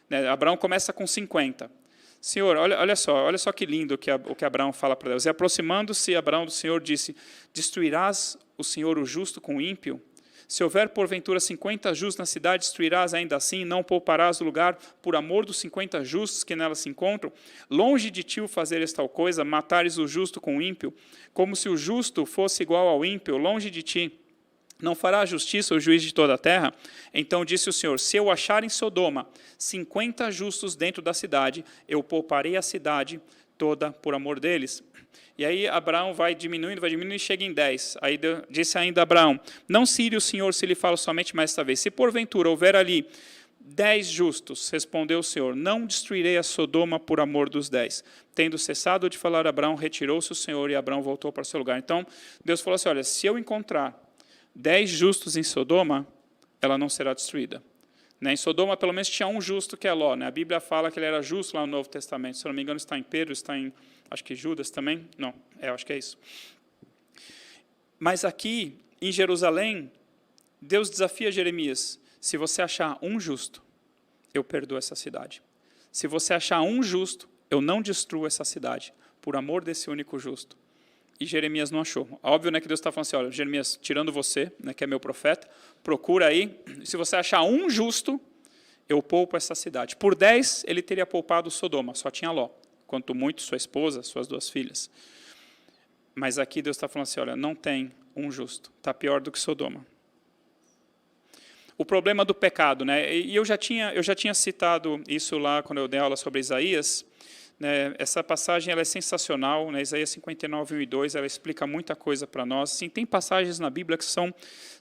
né, Abraão começa com 50. Senhor, olha só que lindo o que Abraão fala para Deus. E aproximando-se Abraão do Senhor, disse, destruirás o Senhor o justo com o ímpio? Se houver porventura 50 justos na cidade, destruirás ainda assim, não pouparás o lugar por amor dos 50 justos que nela se encontram? Longe de ti o fazeres tal coisa, matares o justo com o ímpio, como se o justo fosse igual ao ímpio, longe de ti. Não fará justiça o juiz de toda a terra? Então disse o Senhor, se eu achar em Sodoma 50 justos dentro da cidade, eu pouparei a cidade toda por amor deles. E aí Abraão vai diminuindo e chega em 10. Aí disse ainda Abraão, não se ire o Senhor se lhe falo somente mais esta vez. Se porventura houver ali 10 justos, respondeu o Senhor, não destruirei a Sodoma por amor dos 10. Tendo cessado de falar Abraão, retirou-se o Senhor e Abraão voltou para o seu lugar. Então Deus falou assim, olha, se eu encontrar 10 justos em Sodoma, ela não será destruída. Em Sodoma, pelo menos, tinha um justo, que é Ló. A Bíblia fala que ele era justo lá no Novo Testamento. Se eu não me engano, está em Pedro, está em, acho que Judas também. Não, acho que é isso. Mas aqui, em Jerusalém, Deus desafia Jeremias. Se você achar um justo, eu perdoo essa cidade. Se você achar um justo, eu não destruo essa cidade, por amor desse único justo. E Jeremias não achou. Óbvio, né, que Deus está falando assim, olha, Jeremias, tirando você, né, que é meu profeta, procura aí, se você achar um justo, eu poupo essa cidade. Por 10, ele teria poupado Sodoma, só tinha Ló, quanto muito sua esposa, suas 2 filhas. Mas aqui Deus está falando assim, olha, não tem um justo, está pior do que Sodoma. o problema do pecado, né? E eu já tinha citado isso lá quando eu dei aula sobre Isaías, né? Essa passagem ela é sensacional, né? Isaías 59, 1 e 2, ela explica muita coisa para nós. Assim, tem passagens na Bíblia que são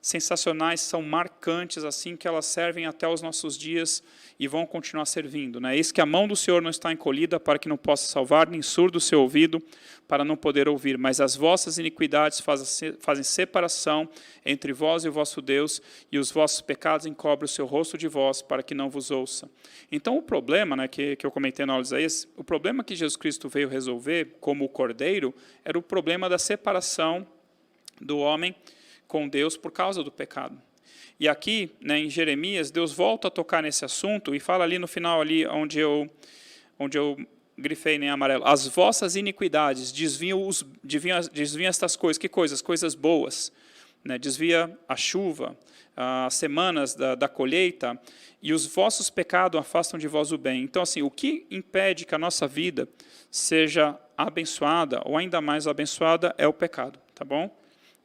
sensacionais, são marcantes, assim, que elas servem até os nossos dias e vão continuar servindo, né? Eis que a mão do Senhor não está encolhida para que não possa salvar, nem surdo o seu ouvido para não poder ouvir, mas as vossas iniquidades fazem separação entre vós e o vosso Deus, e os vossos pecados encobrem o seu rosto de vós, para que não vos ouça. Então, o problema, né, que eu comentei na aula de Isaías, o problema que Jesus Cristo veio resolver, como o Cordeiro, era o problema da separação do homem com Deus por causa do pecado. E aqui, né, em Jeremias, Deus volta a tocar nesse assunto e fala ali no final, ali onde eu grifei em amarelo, as vossas iniquidades desviam estas coisas. Que coisas? Coisas boas. Né? Desvia a chuva, as semanas da colheita, e os vossos pecados afastam de vós o bem. Então, assim, o que impede que a nossa vida seja abençoada, ou ainda mais abençoada, é o pecado, tá bom?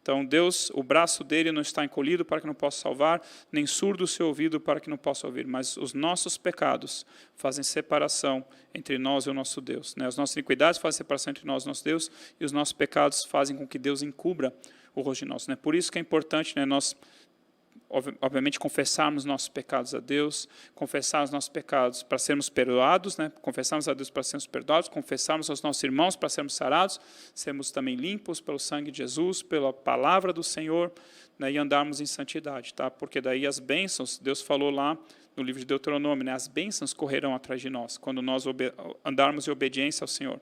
Então, Deus, o braço dele não está encolhido para que não possa salvar, nem surdo o seu ouvido para que não possa ouvir. Mas os nossos pecados fazem separação entre nós e o nosso Deus. Né? As nossas iniquidades fazem separação entre nós e o nosso Deus, e os nossos pecados fazem com que Deus encubra o rosto de nós. Né? Por isso que é importante, né, nós, obviamente, confessarmos nossos pecados a Deus, confessar os nossos pecados para sermos perdoados, né? Confessarmos a Deus para sermos perdoados, confessarmos aos nossos irmãos para sermos sarados, sermos também limpos pelo sangue de Jesus, pela palavra do Senhor, né? E andarmos em santidade, tá? Porque daí as bênçãos, Deus falou lá no livro de Deuteronômio, né? As bênçãos correrão atrás de nós, quando nós andarmos em obediência ao Senhor.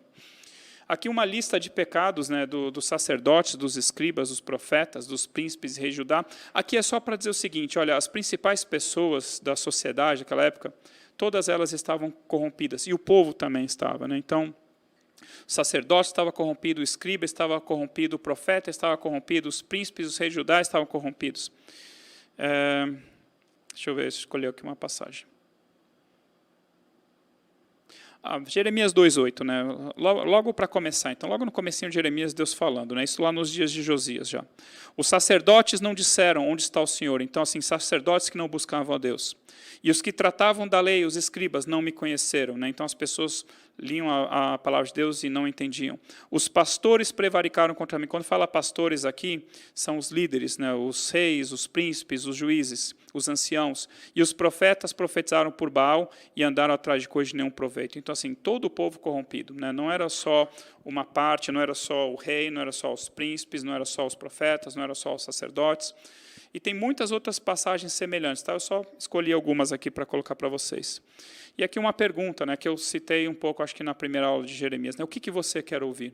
Aqui uma lista de pecados, né, dos sacerdotes, dos escribas, dos profetas, dos príncipes e reis de Judá. Aqui é só para dizer o seguinte, olha, as principais pessoas da sociedade naquela época, todas elas estavam corrompidas, e o povo também estava. Né? Então, o sacerdote estava corrompido, o escriba estava corrompido, o profeta estava corrompido, os príncipes, os reis de Judá estavam corrompidos. Deixa eu ver, escolher aqui uma passagem. Jeremias 2,8, né? Logo para começar, então, logo no comecinho de Jeremias, Deus falando, né? Isso lá nos dias de Josias já. Os sacerdotes não disseram onde está o Senhor, então, assim, sacerdotes que não buscavam a Deus. E os que tratavam da lei, os escribas, não me conheceram, né? Então as pessoas liam a palavra de Deus e não entendiam. Os pastores prevaricaram contra mim. Quando fala pastores aqui, são os líderes, né? Os reis, os príncipes, os juízes, os anciãos. E os profetas profetizaram por Baal e andaram atrás de coisas de nenhum proveito. Então, assim, todo o povo corrompido, né? Não era só uma parte, não era só o rei, não era só os príncipes, não era só os profetas, não era só os sacerdotes. E tem muitas outras passagens semelhantes, tá? Eu só escolhi algumas aqui para colocar para vocês. E aqui uma pergunta, né, que eu citei um pouco, acho que na primeira aula de Jeremias. Né? O que você quer ouvir?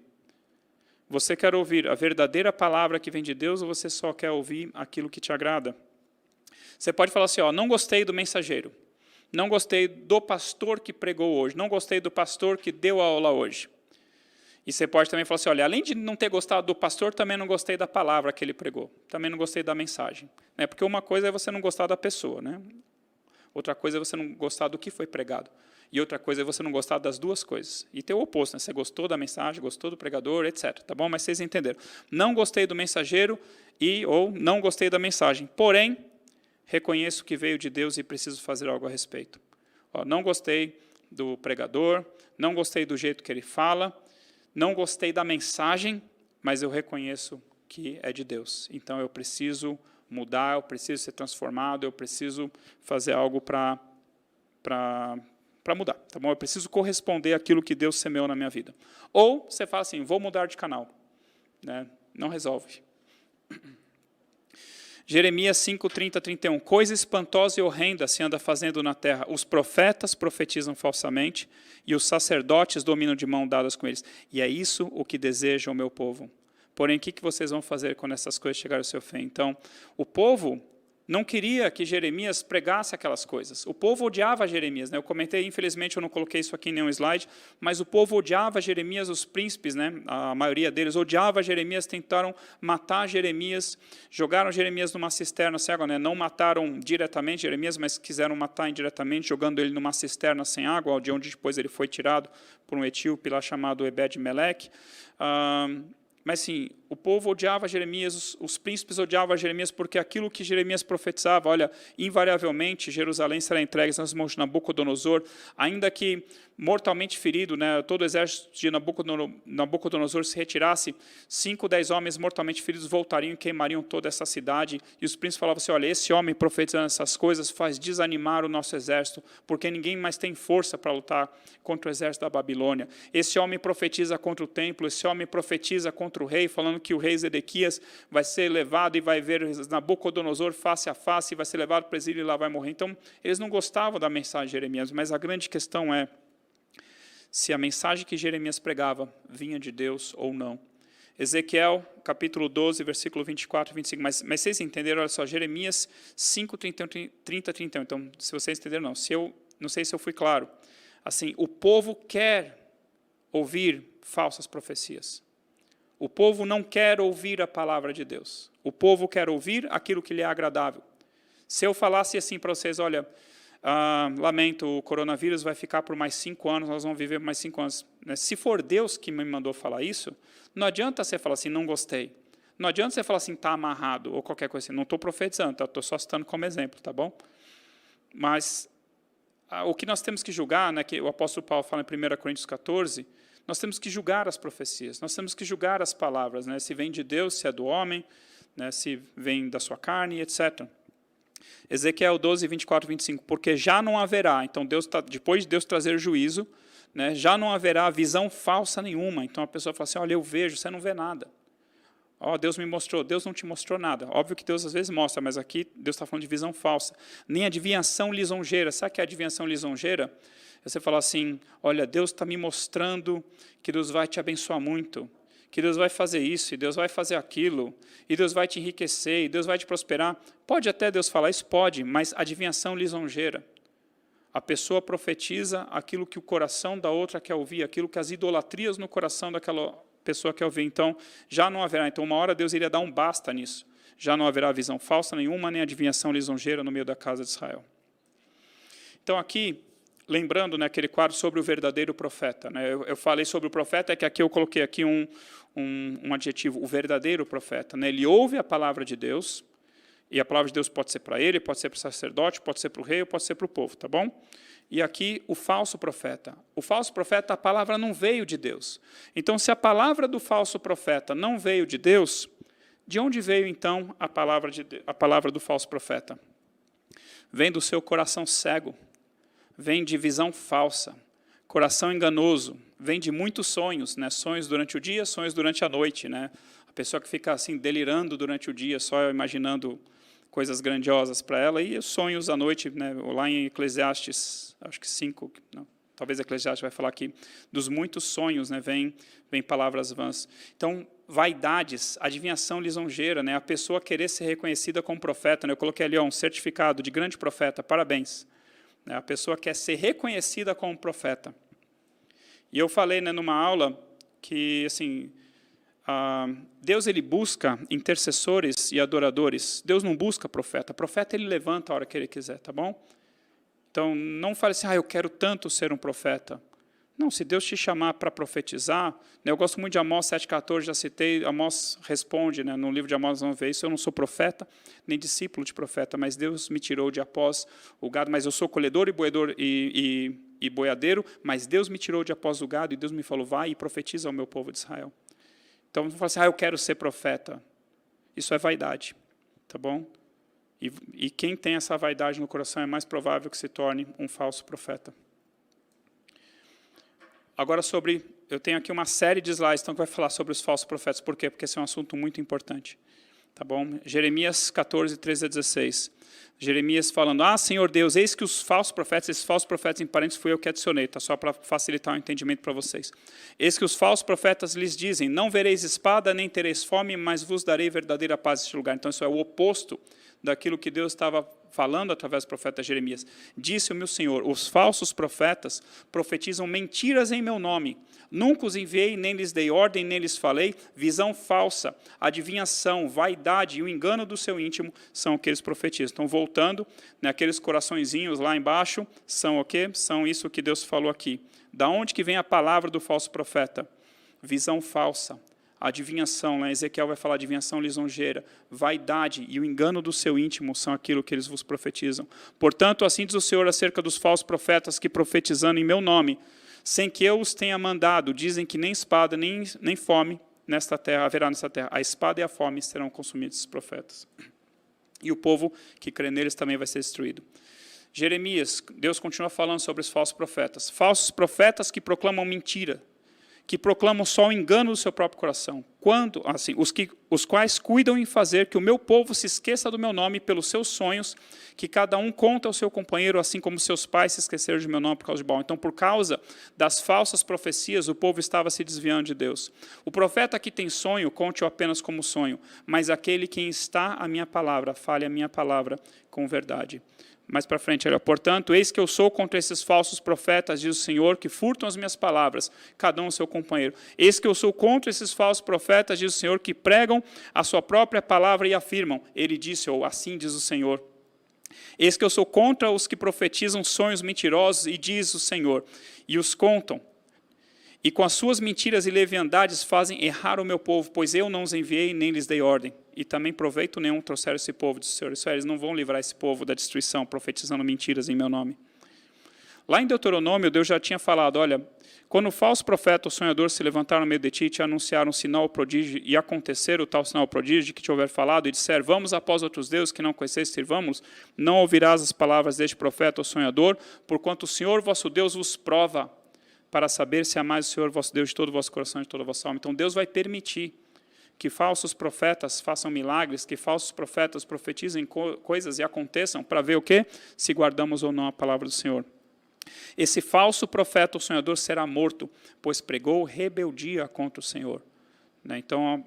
Você quer ouvir a verdadeira palavra que vem de Deus ou você só quer ouvir aquilo que te agrada? Você pode falar assim, ó, não gostei do mensageiro, não gostei do pastor que pregou hoje, não gostei do pastor que deu a aula hoje. E você pode também falar assim, olha, além de não ter gostado do pastor, também não gostei da palavra que ele pregou. Também não gostei da mensagem. Né? Porque uma coisa é você não gostar da pessoa, né? Outra coisa é você não gostar do que foi pregado. E outra coisa é você não gostar das duas coisas. E tem o oposto, né? Você gostou da mensagem, gostou do pregador, etc. Tá bom? Mas vocês entenderam. Não gostei do mensageiro ou não gostei da mensagem. Porém, reconheço que veio de Deus e preciso fazer algo a respeito. Ó, não gostei do pregador, não gostei do jeito que ele fala, não gostei da mensagem, mas eu reconheço que é de Deus. Então, eu preciso mudar, eu preciso ser transformado, eu preciso fazer algo para mudar. Tá bom? Eu preciso corresponder àquilo que Deus semeou na minha vida. Ou você fala assim, vou mudar de canal. Né? Não resolve. Jeremias 5, 30, 31. Coisa espantosa e horrenda se anda fazendo na terra. Os profetas profetizam falsamente e os sacerdotes dominam de mão dadas com eles. E é isso o que deseja o meu povo. Porém, o que vocês vão fazer quando essas coisas chegarem ao seu fim? Então, o povo não queria que Jeremias pregasse aquelas coisas. O povo odiava Jeremias. Né? Eu comentei, infelizmente, eu não coloquei isso aqui em nenhum slide, mas o povo odiava Jeremias, os príncipes, né? A maioria deles odiava Jeremias, tentaram matar Jeremias, jogaram Jeremias numa cisterna sem água. Né? Não mataram diretamente Jeremias, mas quiseram matar indiretamente, jogando ele numa cisterna sem água, de onde depois ele foi tirado por um etíope lá chamado Ebed-Meleque. Mas, sim, o povo odiava Jeremias, os príncipes odiavam Jeremias, porque aquilo que Jeremias profetizava, olha, invariavelmente Jerusalém será entregue nas mãos de Nabucodonosor, ainda que mortalmente ferido, né, todo o exército de Nabucodonosor se retirasse, 5, 10 homens mortalmente feridos voltariam e queimariam toda essa cidade, e os príncipes falavam assim, olha, esse homem profetizando essas coisas faz desanimar o nosso exército, porque ninguém mais tem força para lutar contra o exército da Babilônia. Esse homem profetiza contra o templo, esse homem profetiza contra o rei, falando que o rei Zedequias vai ser levado e vai ver Nabucodonosor face a face, e vai ser levado para o exílio e lá vai morrer. Então, eles não gostavam da mensagem de Jeremias, mas a grande questão é se a mensagem que Jeremias pregava vinha de Deus ou não. Ezequiel, capítulo 12, versículo 24 e 25. Mas vocês entenderam? Olha só, Jeremias 5, 30, 31. Então, se vocês entenderam, não. Não sei se eu fui claro. Assim, o povo quer ouvir falsas profecias. O povo não quer ouvir a palavra de Deus. O povo quer ouvir aquilo que lhe é agradável. Se eu falasse assim para vocês, olha, lamento, o coronavírus vai ficar por mais 5 anos, nós vamos viver por mais 5 anos. Se for Deus que me mandou falar isso, não adianta você falar assim, não gostei. Não adianta você falar assim, está amarrado, ou qualquer coisa assim. Não estou profetizando, estou só citando como exemplo, tá bom? Mas o que nós temos que julgar, né, que o apóstolo Paulo fala em 1 Coríntios 14, nós temos que julgar as profecias, nós temos que julgar as palavras, né, se vem de Deus, se é do homem, né, se vem da sua carne, etc. Ezequiel 12, 24 e 25, porque já não haverá, então depois de Deus trazer juízo, né, já não haverá visão falsa nenhuma. Então a pessoa fala assim, olha, eu vejo, você não vê nada. Deus me mostrou, Deus não te mostrou nada. Óbvio que Deus às vezes mostra, mas aqui Deus está falando de visão falsa. Nem adivinhação lisonjeira. Sabe o que é adivinhação lisonjeira? Você fala assim, olha, Deus está me mostrando que Deus vai te abençoar muito, que Deus vai fazer isso, e Deus vai fazer aquilo, e Deus vai te enriquecer, e Deus vai te prosperar. Pode até Deus falar isso, pode, mas adivinhação lisonjeira. A pessoa profetiza aquilo que o coração da outra quer ouvir, aquilo que as idolatrias no coração daquela pessoa quer ouvir. Então, já não haverá. Então, uma hora Deus iria dar um basta nisso. Já não haverá visão falsa nenhuma, nem adivinhação lisonjeira no meio da casa de Israel. Então, aqui, lembrando, né, aquele quadro sobre o verdadeiro profeta. Né, eu falei sobre o profeta, é que aqui eu coloquei aqui um adjetivo, o verdadeiro profeta. Né, ele ouve a palavra de Deus, e a palavra de Deus pode ser para ele, pode ser para o sacerdote, pode ser para o rei, ou pode ser para o povo, tá bom? E aqui o falso profeta. O falso profeta, a palavra não veio de Deus. Então, se a palavra do falso profeta não veio de Deus, de onde veio, então, a palavra do falso profeta? Vem do seu coração cego, vem de visão falsa, coração enganoso, vem de muitos sonhos, né? Sonhos durante o dia, sonhos durante a noite, né? A pessoa que fica assim delirando durante o dia, só imaginando coisas grandiosas para ela, e os sonhos à noite, né? Lá em Eclesiastes, acho que 5, não, talvez Eclesiastes vai falar aqui, dos muitos sonhos, né? Vem palavras vãs. Então, vaidades, adivinhação lisonjeira, né? A pessoa querer ser reconhecida como profeta, né? Eu coloquei ali um certificado de grande profeta, parabéns. A pessoa quer ser reconhecida como profeta. E eu falei, né, numa aula que, assim, Deus ele busca intercessores e adoradores. Deus não busca profeta. Profeta ele levanta a hora que ele quiser, tá bom? Então, não fale assim, eu quero tanto ser um profeta. Não, se Deus te chamar para profetizar, né, eu gosto muito de Amós 7,14, já citei, Amós responde, né, no livro de Amós, vamos ver isso, eu não sou profeta, nem discípulo de profeta, mas Deus me tirou de após o gado, mas eu sou colhedor e boiador e boiadeiro, mas Deus me tirou de após o gado, e Deus me falou, vai e profetiza ao meu povo de Israel. Então, não fala assim, eu quero ser profeta. Isso é vaidade, tá bom? E quem tem essa vaidade no coração é mais provável que se torne um falso profeta. Agora eu tenho aqui uma série de slides, então, que vai falar sobre os falsos profetas. Por quê? Porque esse é um assunto muito importante. Tá bom? Jeremias 14, 13 a 16. Jeremias falando, Senhor Deus, eis que os falsos profetas, esses falsos profetas em parênteses fui eu que adicionei, tá? Só para facilitar o entendimento para vocês. Eis que os falsos profetas lhes dizem, não vereis espada, nem tereis fome, mas vos darei verdadeira paz neste lugar. Então, isso é o oposto daquilo que Deus estava falando através do profeta Jeremias. Disse o meu Senhor, os falsos profetas profetizam mentiras em meu nome. Nunca os enviei, nem lhes dei ordem, nem lhes falei. Visão falsa, adivinhação, vaidade e o engano do seu íntimo são o que eles profetizam. Então, voltando, né, aqueles coraçõezinhos lá embaixo, são o quê? São isso que Deus falou aqui. Da onde que vem a palavra do falso profeta? Visão falsa, adivinhação, lá Ezequiel vai falar adivinhação lisonjeira, vaidade e o engano do seu íntimo são aquilo que eles vos profetizam. Portanto, assim diz o Senhor acerca dos falsos profetas que profetizando em meu nome, sem que eu os tenha mandado, dizem que nem espada, nem fome nesta terra haverá nesta terra. A espada e a fome serão consumidos, esses profetas. E o povo que crê neles também vai ser destruído. Jeremias, Deus continua falando sobre os falsos profetas que proclamam mentira, que proclamam só o engano do seu próprio coração. Quando, assim, os quais cuidam em fazer que o meu povo se esqueça do meu nome pelos seus sonhos, que cada um conta ao seu companheiro, assim como seus pais se esqueceram de meu nome por causa de Baal. Então, por causa das falsas profecias, o povo estava se desviando de Deus. O profeta que tem sonho, conte-o apenas como sonho, mas aquele que está a minha palavra, fale a minha palavra com verdade. Mais para frente, olha, portanto, eis que eu sou contra esses falsos profetas, diz o Senhor, que furtam as minhas palavras, cada um seu companheiro. Eis que eu sou contra esses falsos profetas, diz o Senhor, que pregam a sua própria palavra e afirmam. Ele disse, ou assim diz o Senhor. Eis que eu sou contra os que profetizam sonhos mentirosos, e diz o Senhor, e os contam. E com as suas mentiras e leviandades fazem errar o meu povo, pois eu não os enviei nem lhes dei ordem. E também proveito nenhum trouxeram esse povo, diz o Senhor. Eles não vão livrar esse povo da destruição, profetizando mentiras em meu nome. Lá em Deuteronômio, Deus já tinha falado, olha, quando o falso profeta ou sonhador se levantar no meio de ti e te anunciar um sinal ou prodígio, e acontecer o tal sinal ou prodígio de que te houver falado, e disser, vamos após outros deuses que não conheceis, sirvamos, não ouvirás as palavras deste profeta ou sonhador, porquanto o Senhor vosso Deus vos prova, para saber se amais o Senhor vosso Deus de todo o vosso coração e de toda a vossa alma. Então Deus vai permitir que falsos profetas façam milagres, que falsos profetas profetizem coisas e aconteçam, para ver o quê? Se guardamos ou não a palavra do Senhor. Esse falso profeta ou sonhador será morto, pois pregou rebeldia contra o Senhor. Então,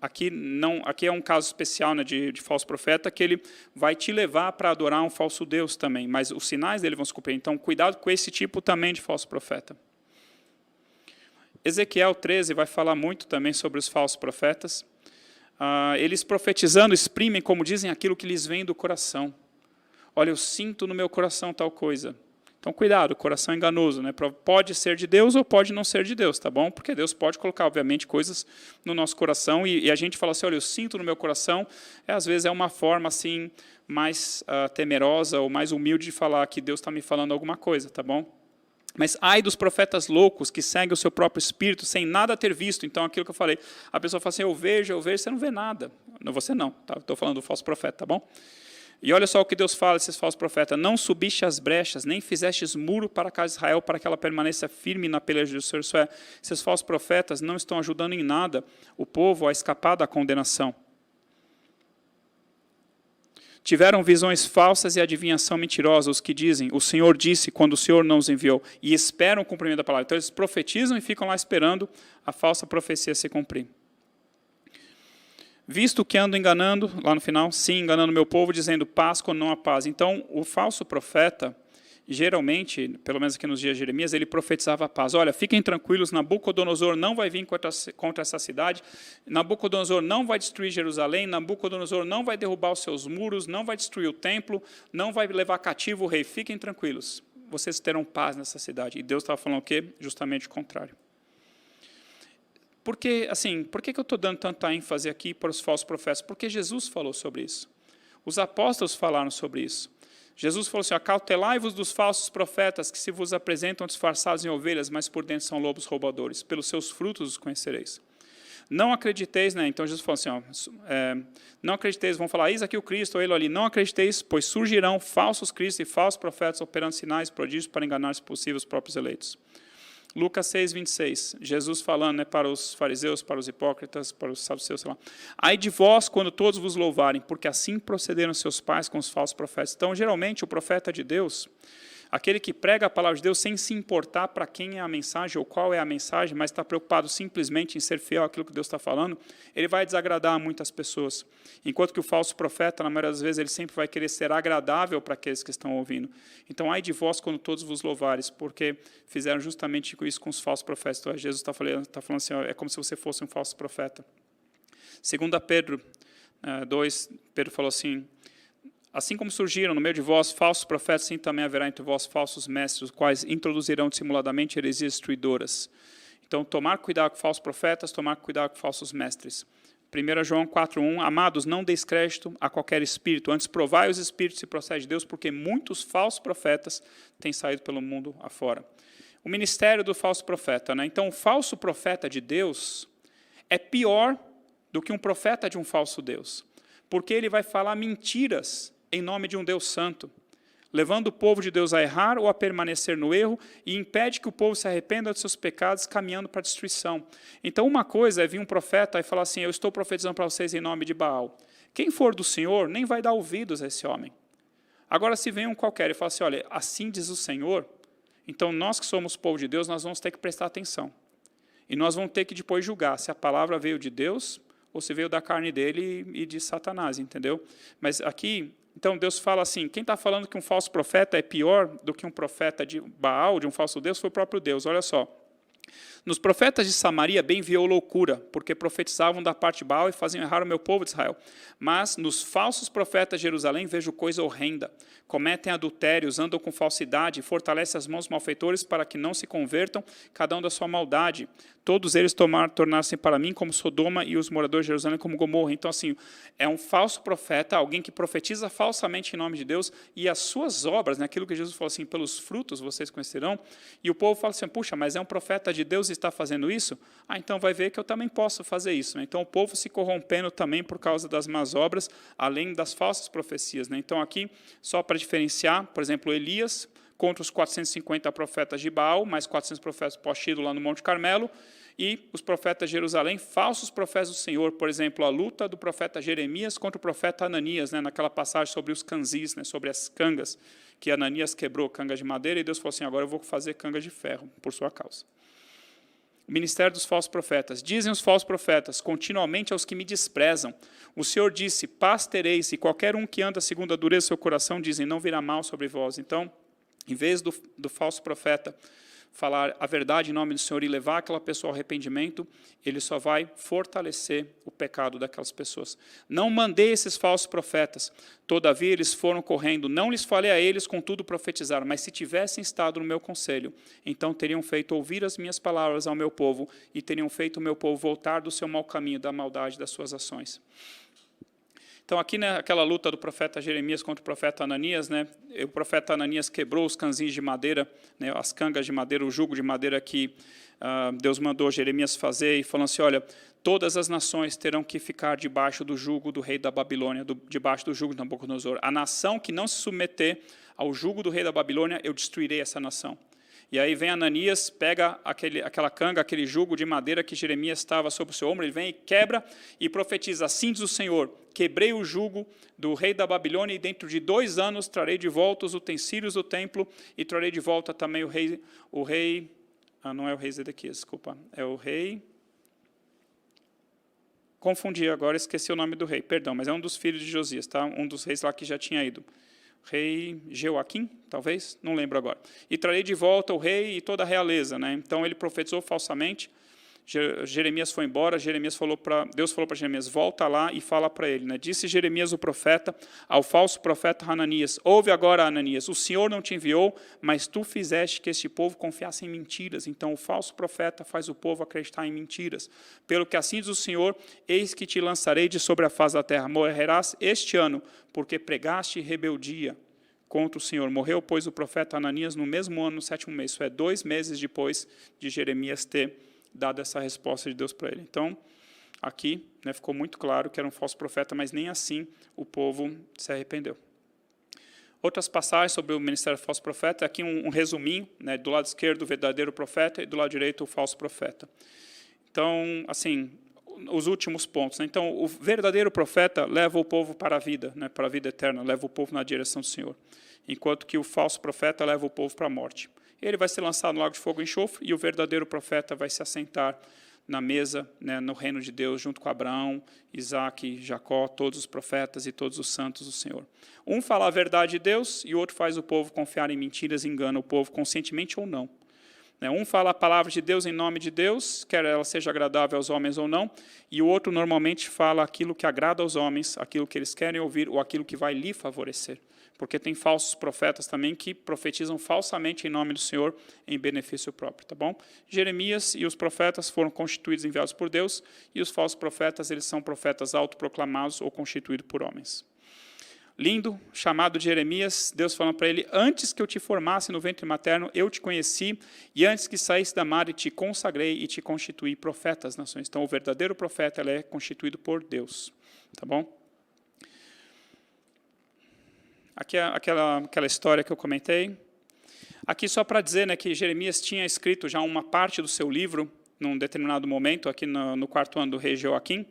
aqui é um caso especial, né, de falso profeta, que ele vai te levar para adorar um falso Deus também, mas os sinais dele vão se cumprir. Então, cuidado com esse tipo também de falso profeta. Ezequiel 13 vai falar muito também sobre os falsos profetas. Eles profetizando exprimem, como dizem, aquilo que lhes vem do coração. Olha, eu sinto no meu coração tal coisa. Então, cuidado, coração enganoso, né? Pode ser de Deus ou pode não ser de Deus, tá bom? Porque Deus pode colocar, obviamente, coisas no nosso coração e a gente fala assim, olha, eu sinto no meu coração, às vezes é uma forma assim mais temerosa ou mais humilde de falar que Deus está me falando alguma coisa, tá bom? Mas ai dos profetas loucos que seguem o seu próprio espírito sem nada ter visto. Então, aquilo que eu falei, a pessoa fala assim, eu vejo, você não vê nada. Não, você não, tá? Estou falando do falso profeta, tá bom? E olha só o que Deus fala, esses falsos profetas, não subiste as brechas, nem fizestes muro para a casa de Israel, para que ela permaneça firme na peleja do Senhor. Isso é, esses falsos profetas não estão ajudando em nada o povo a escapar da condenação. Tiveram visões falsas e adivinhação mentirosa, os que dizem, o Senhor disse quando o Senhor não os enviou, e esperam o cumprimento da palavra. Então eles profetizam e ficam lá esperando a falsa profecia se cumprir. Visto que ando enganando, lá no final, sim, enganando meu povo, dizendo paz quando não há paz. Então, o falso profeta, geralmente, pelo menos aqui nos dias de Jeremias, ele profetizava a paz. Olha, fiquem tranquilos, Nabucodonosor não vai vir contra essa cidade, Nabucodonosor não vai destruir Jerusalém, Nabucodonosor não vai derrubar os seus muros, não vai destruir o templo, não vai levar cativo o rei. Fiquem tranquilos, vocês terão paz nessa cidade. E Deus estava falando o quê? Justamente o contrário. Porque, assim, por que eu estou dando tanta ênfase aqui para os falsos profetas? Porque Jesus falou sobre isso. Os apóstolos falaram sobre isso. Jesus falou assim, acautelai-vos dos falsos profetas que se vos apresentam disfarçados em ovelhas, mas por dentro são lobos roubadores. Pelos seus frutos os conhecereis. Não acrediteis, né? Então Jesus falou assim, não acrediteis, vão falar, eis aqui o Cristo, ou ele ali, não acrediteis, pois surgirão falsos cristos e falsos profetas operando sinais, prodígios para enganar, se possível, os próprios eleitos. Lucas 6, 26, Jesus falando, né, para os fariseus, para os hipócritas, para os saduceus, sei lá. Ai de vós quando todos vos louvarem, porque assim procederam seus pais com os falsos profetas. Então, geralmente, o profeta de Deus, aquele que prega a palavra de Deus sem se importar para quem é a mensagem ou qual é a mensagem, mas está preocupado simplesmente em ser fiel àquilo que Deus está falando, ele vai desagradar a muitas pessoas. Enquanto que o falso profeta, na maioria das vezes, ele sempre vai querer ser agradável para aqueles que estão ouvindo. Então, ai de vós quando todos vos louvares, porque fizeram justamente isso com os falsos profetas. Então, Jesus está falando assim, é como se você fosse um falso profeta. 2 Pedro 2, Pedro falou assim, assim como surgiram no meio de vós falsos profetas, assim também haverá entre vós falsos mestres, os quais introduzirão dissimuladamente heresias destruidoras. Então, tomar cuidado com falsos profetas, tomar cuidado com falsos mestres. 1 João 4,1, amados, não deis crédito a qualquer espírito, antes provai os espíritos se procede de Deus, porque muitos falsos profetas têm saído pelo mundo afora. O ministério do falso profeta, né? Então, o falso profeta de Deus é pior do que um profeta de um falso Deus, porque ele vai falar mentiras em nome de um Deus santo, levando o povo de Deus a errar ou a permanecer no erro, e impede que o povo se arrependa dos seus pecados, caminhando para a destruição. Então, uma coisa é vir um profeta e falar assim, eu estou profetizando para vocês em nome de Baal. Quem for do Senhor nem vai dar ouvidos a esse homem. Agora, se vem um qualquer e fala assim, olha, assim diz o Senhor, então nós que somos povo de Deus, nós vamos ter que prestar atenção. E nós vamos ter que depois julgar se a palavra veio de Deus ou se veio da carne dele e de Satanás, entendeu? Mas aqui, então Deus fala assim, quem está falando que um falso profeta é pior do que um profeta de Baal, de um falso Deus, foi o próprio Deus. Olha só. Nos profetas de Samaria bem viu loucura, porque profetizavam da parte de Baal e faziam errar o meu povo de Israel. Mas nos falsos profetas de Jerusalém vejo coisa horrenda. Cometem adultérios, andam com falsidade, fortalecem as mãos dos malfeitores para que não se convertam, cada um da sua maldade. Todos eles tornaram-se para mim como Sodoma e os moradores de Jerusalém como Gomorra. Então, assim, é um falso profeta, alguém que profetiza falsamente em nome de Deus, e as suas obras, né, aquilo que Jesus falou assim, pelos frutos vocês conhecerão, e o povo fala assim, puxa, mas é um profeta de Deus e está fazendo isso? Ah, então vai ver que eu também posso fazer isso. Né? Então, o povo se corrompendo também por causa das más obras, além das falsas profecias. Né? Então, aqui, só para diferenciar, por exemplo, Elias, contra os 450 profetas de Baal, mais 400 profetas pós-Shiloh lá no Monte Carmelo, e os profetas de Jerusalém, falsos profetas do Senhor, por exemplo, a luta do profeta Jeremias contra o profeta Ananias, né, naquela passagem sobre os canzis, né, sobre as cangas, que Ananias quebrou cangas de madeira, e Deus falou assim, agora eu vou fazer cangas de ferro, por sua causa. O ministério dos falsos profetas. Dizem os falsos profetas, continuamente aos que me desprezam. O Senhor disse, paz tereis, e qualquer um que anda segundo a dureza do seu coração, dizem, não virá mal sobre vós. Então, em vez do falso profeta falar a verdade em nome do Senhor e levar aquela pessoa ao arrependimento, ele só vai fortalecer o pecado daquelas pessoas. Não mandei esses falsos profetas, todavia eles foram correndo, não lhes falei a eles, contudo profetizaram, mas se tivessem estado no meu conselho, então teriam feito ouvir as minhas palavras ao meu povo e teriam feito o meu povo voltar do seu mau caminho, da maldade das suas ações. Então, aqui, né, aquela luta do profeta Jeremias contra o profeta Ananias, né, o profeta Ananias quebrou os canzins de madeira, né, as cangas de madeira, o jugo de madeira que Deus mandou Jeremias fazer, e falando assim, olha, todas as nações terão que ficar debaixo do jugo do rei da Babilônia, debaixo do jugo de Nabucodonosor. A nação que não se submeter ao jugo do rei da Babilônia, eu destruirei essa nação. E aí vem Ananias, pega aquela canga, aquele jugo de madeira que Jeremias estava sobre o seu ombro, ele vem e quebra e profetiza, assim diz o Senhor, quebrei o jugo do rei da Babilônia e dentro de 2 anos trarei de volta os utensílios do templo e trarei de volta também o rei não é o rei Zedequias, desculpa, é o rei, confundi agora, esqueci o nome do rei, perdão, mas é um dos filhos de Josias, tá? Um dos reis lá que já tinha ido. Rei Jeoaquim, talvez, não lembro agora. E trarei de volta o rei e toda a realeza. Né? Então, ele profetizou falsamente, Jeremias foi embora, Deus falou para Jeremias, volta lá e fala para ele. Né? Disse Jeremias, o profeta, ao falso profeta Hananias, ouve agora, Ananias, o Senhor não te enviou, mas tu fizeste que este povo confiasse em mentiras. Então, o falso profeta faz o povo acreditar em mentiras. Pelo que assim diz o Senhor, eis que te lançarei de sobre a face da terra, morrerás este ano, porque pregaste rebeldia contra o Senhor. Morreu, pois, o profeta Ananias no mesmo ano, no 7º mês. Isso é 2 meses depois de Jeremias ter dado essa resposta de Deus para ele. Então, aqui, né, ficou muito claro que era um falso profeta, mas nem assim o povo se arrependeu. Outras passagens sobre o ministério do falso profeta, aqui um resuminho, né, do lado esquerdo o verdadeiro profeta e do lado direito o falso profeta. Então, assim, os últimos pontos. Né? Então, o verdadeiro profeta leva o povo para a vida, né, para a vida eterna, leva o povo na direção do Senhor, enquanto que o falso profeta leva o povo para a morte. Ele vai ser lançado no lago de fogo e enxofre, e o verdadeiro profeta vai se assentar na mesa, né, no reino de Deus, junto com Abraão, Isaque, Jacó, todos os profetas e todos os santos do Senhor. Um fala a verdade de Deus, e o outro faz o povo confiar em mentiras e engana o povo, conscientemente ou não. Um fala a palavra de Deus em nome de Deus, quer ela seja agradável aos homens ou não, e o outro normalmente fala aquilo que agrada aos homens, aquilo que eles querem ouvir, ou aquilo que vai lhe favorecer. porque tem falsos profetas também que profetizam falsamente em nome do Senhor em benefício próprio, tá bom? Jeremias e os profetas foram constituídos e enviados por Deus, e os falsos profetas, eles são profetas autoproclamados ou constituídos por homens. Lindo, chamado de Jeremias, Deus falando para ele, antes que eu te formasse no ventre materno, eu te conheci, e antes que saísse da madre, te consagrei e te constituí profeta às nações. Então, o verdadeiro profeta, ele é constituído por Deus, tá bom? Aqui é aquela história que eu comentei. Aqui só para dizer, né, que Jeremias tinha escrito já uma parte do seu livro, num determinado momento, aqui no 4º ano do rei Joaquim,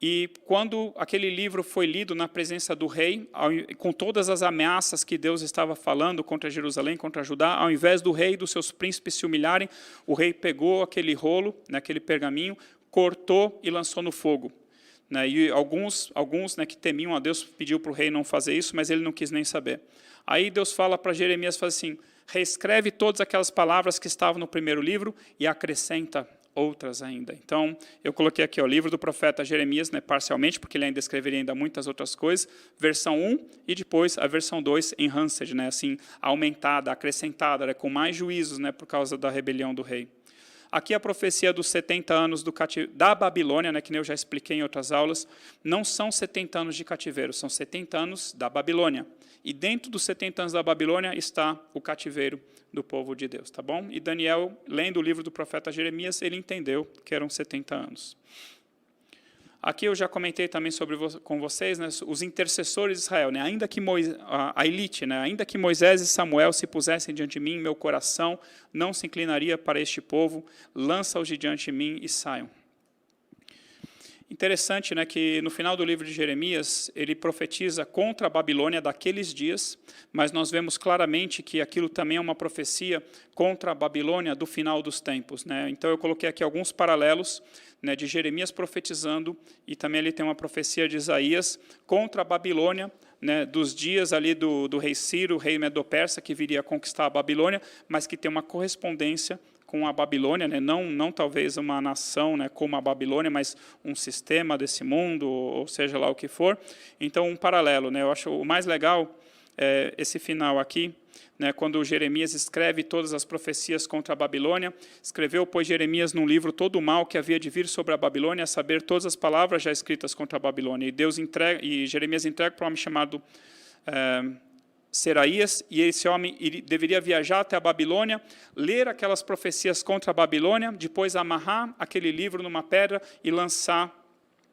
e quando aquele livro foi lido na presença do rei, com todas as ameaças que Deus estava falando contra Jerusalém, contra Judá, ao invés do rei e dos seus príncipes se humilharem, o rei pegou aquele rolo, aquele pergaminho, cortou e lançou no fogo. E alguns que temiam a Deus pediu para o rei não fazer isso, mas ele não quis nem saber. Aí Deus fala para Jeremias, fala assim, reescreve todas aquelas palavras que estavam no primeiro livro e acrescenta outras ainda. Então, eu coloquei aqui o livro do profeta Jeremias, parcialmente, porque ele ainda escreveria ainda muitas outras coisas, versão 1 e depois a versão 2 enhanced, assim, aumentada, acrescentada, com mais juízos, por causa da rebelião do rei. Aqui a profecia dos 70 anos da Babilônia, que eu já expliquei em outras aulas, não são 70 anos de cativeiro, são 70 anos da Babilônia. E dentro dos 70 anos da Babilônia está o cativeiro do povo de Deus, tá bom? E Daniel, lendo o livro do profeta Jeremias, ele entendeu que eram 70 anos. Aqui eu já comentei também com vocês, os intercessores de Israel, ainda que a elite, ainda que Moisés e Samuel se pusessem diante de mim, meu coração não se inclinaria para este povo, lança-os de diante de mim e saiam. Interessante, que no final do livro de Jeremias, ele profetiza contra a Babilônia daqueles dias, mas nós vemos claramente que aquilo também é uma profecia contra a Babilônia do final dos tempos. Então, eu coloquei aqui alguns paralelos de Jeremias profetizando, e também ele tem uma profecia de Isaías contra a Babilônia, dos dias ali do rei Ciro, rei Medo-Persa, que viria a conquistar a Babilônia, mas que tem uma correspondência com a Babilônia, não talvez uma nação como a Babilônia, mas um sistema desse mundo, ou seja lá o que for. Então, um paralelo. Eu acho o mais legal é esse final aqui, quando Jeremias escreve todas as profecias contra a Babilônia. Escreveu, pois, Jeremias num livro todo o mal que havia de vir sobre a Babilônia, a saber, todas as palavras já escritas contra a Babilônia. E Jeremias entrega para um homem chamado Seraías, e esse homem deveria viajar até a Babilônia, ler aquelas profecias contra a Babilônia, depois amarrar aquele livro numa pedra e lançar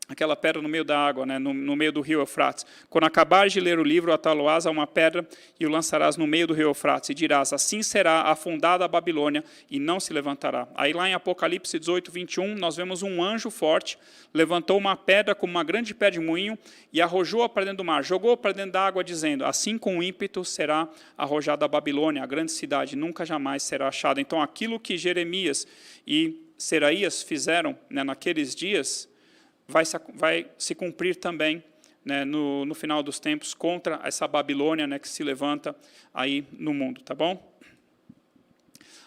aquela pedra no meio da água, no meio do rio Eufrates. Quando acabares de ler o livro, atá-lo-ás a uma pedra e o lançarás no meio do rio Eufrates, e dirás, assim será afundada a Babilônia e não se levantará. Aí lá em Apocalipse 18, 21, nós vemos um anjo forte, levantou uma pedra como uma grande pé de moinho e arrojou-a para dentro do mar, jogou para dentro da água, dizendo, assim com ímpeto será arrojada a Babilônia, a grande cidade, nunca jamais será achada. Então, aquilo que Jeremias e Seraías fizeram naqueles dias, vai se cumprir também no final dos tempos contra essa Babilônia que se levanta aí no mundo, tá bom?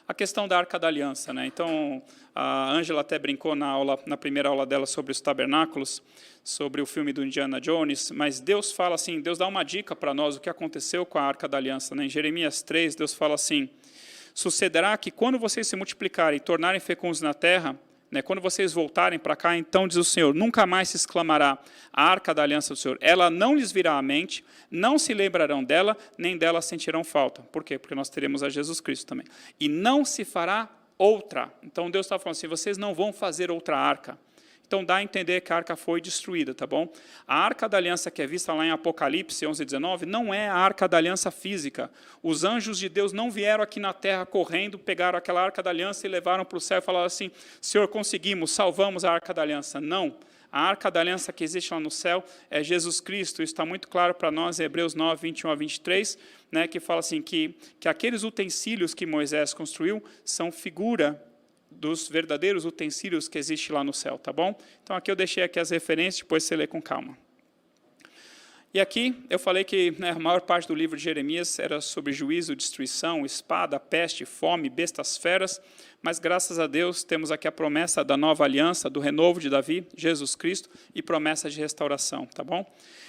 A questão da Arca da Aliança, Então, a Ângela até brincou na primeira aula dela sobre os tabernáculos, sobre o filme do Indiana Jones, mas Deus fala assim, Deus dá uma dica para nós o que aconteceu com a Arca da Aliança. Em Jeremias 3, Deus fala assim, sucederá que quando vocês se multiplicarem e tornarem fecundos na terra, quando vocês voltarem para cá, então diz o Senhor, nunca mais se exclamará a Arca da Aliança do Senhor. Ela não lhes virá à mente, não se lembrarão dela, nem dela sentirão falta. Por quê? Porque nós teremos a Jesus Cristo também. E não se fará outra. Então Deus está falando assim, vocês não vão fazer outra arca. Então dá a entender que a arca foi destruída, tá bom? A Arca da Aliança que é vista lá em Apocalipse 11, 19, não é a Arca da Aliança física. Os anjos de Deus não vieram aqui na terra correndo, pegaram aquela Arca da Aliança e levaram para o céu e falaram assim, Senhor, conseguimos, salvamos a Arca da Aliança. Não. A Arca da Aliança que existe lá no céu é Jesus Cristo. Isso está muito claro para nós em Hebreus 9, 21 a 23, que fala assim, que aqueles utensílios que Moisés construiu são figura dos verdadeiros utensílios que existem lá no céu, tá bom? Então, aqui eu deixei aqui as referências, depois você lê com calma. E aqui eu falei que a maior parte do livro de Jeremias era sobre juízo, destruição, espada, peste, fome, bestas feras, mas graças a Deus temos aqui a promessa da nova aliança, do renovo de Davi, Jesus Cristo, e promessa de restauração, tá bom?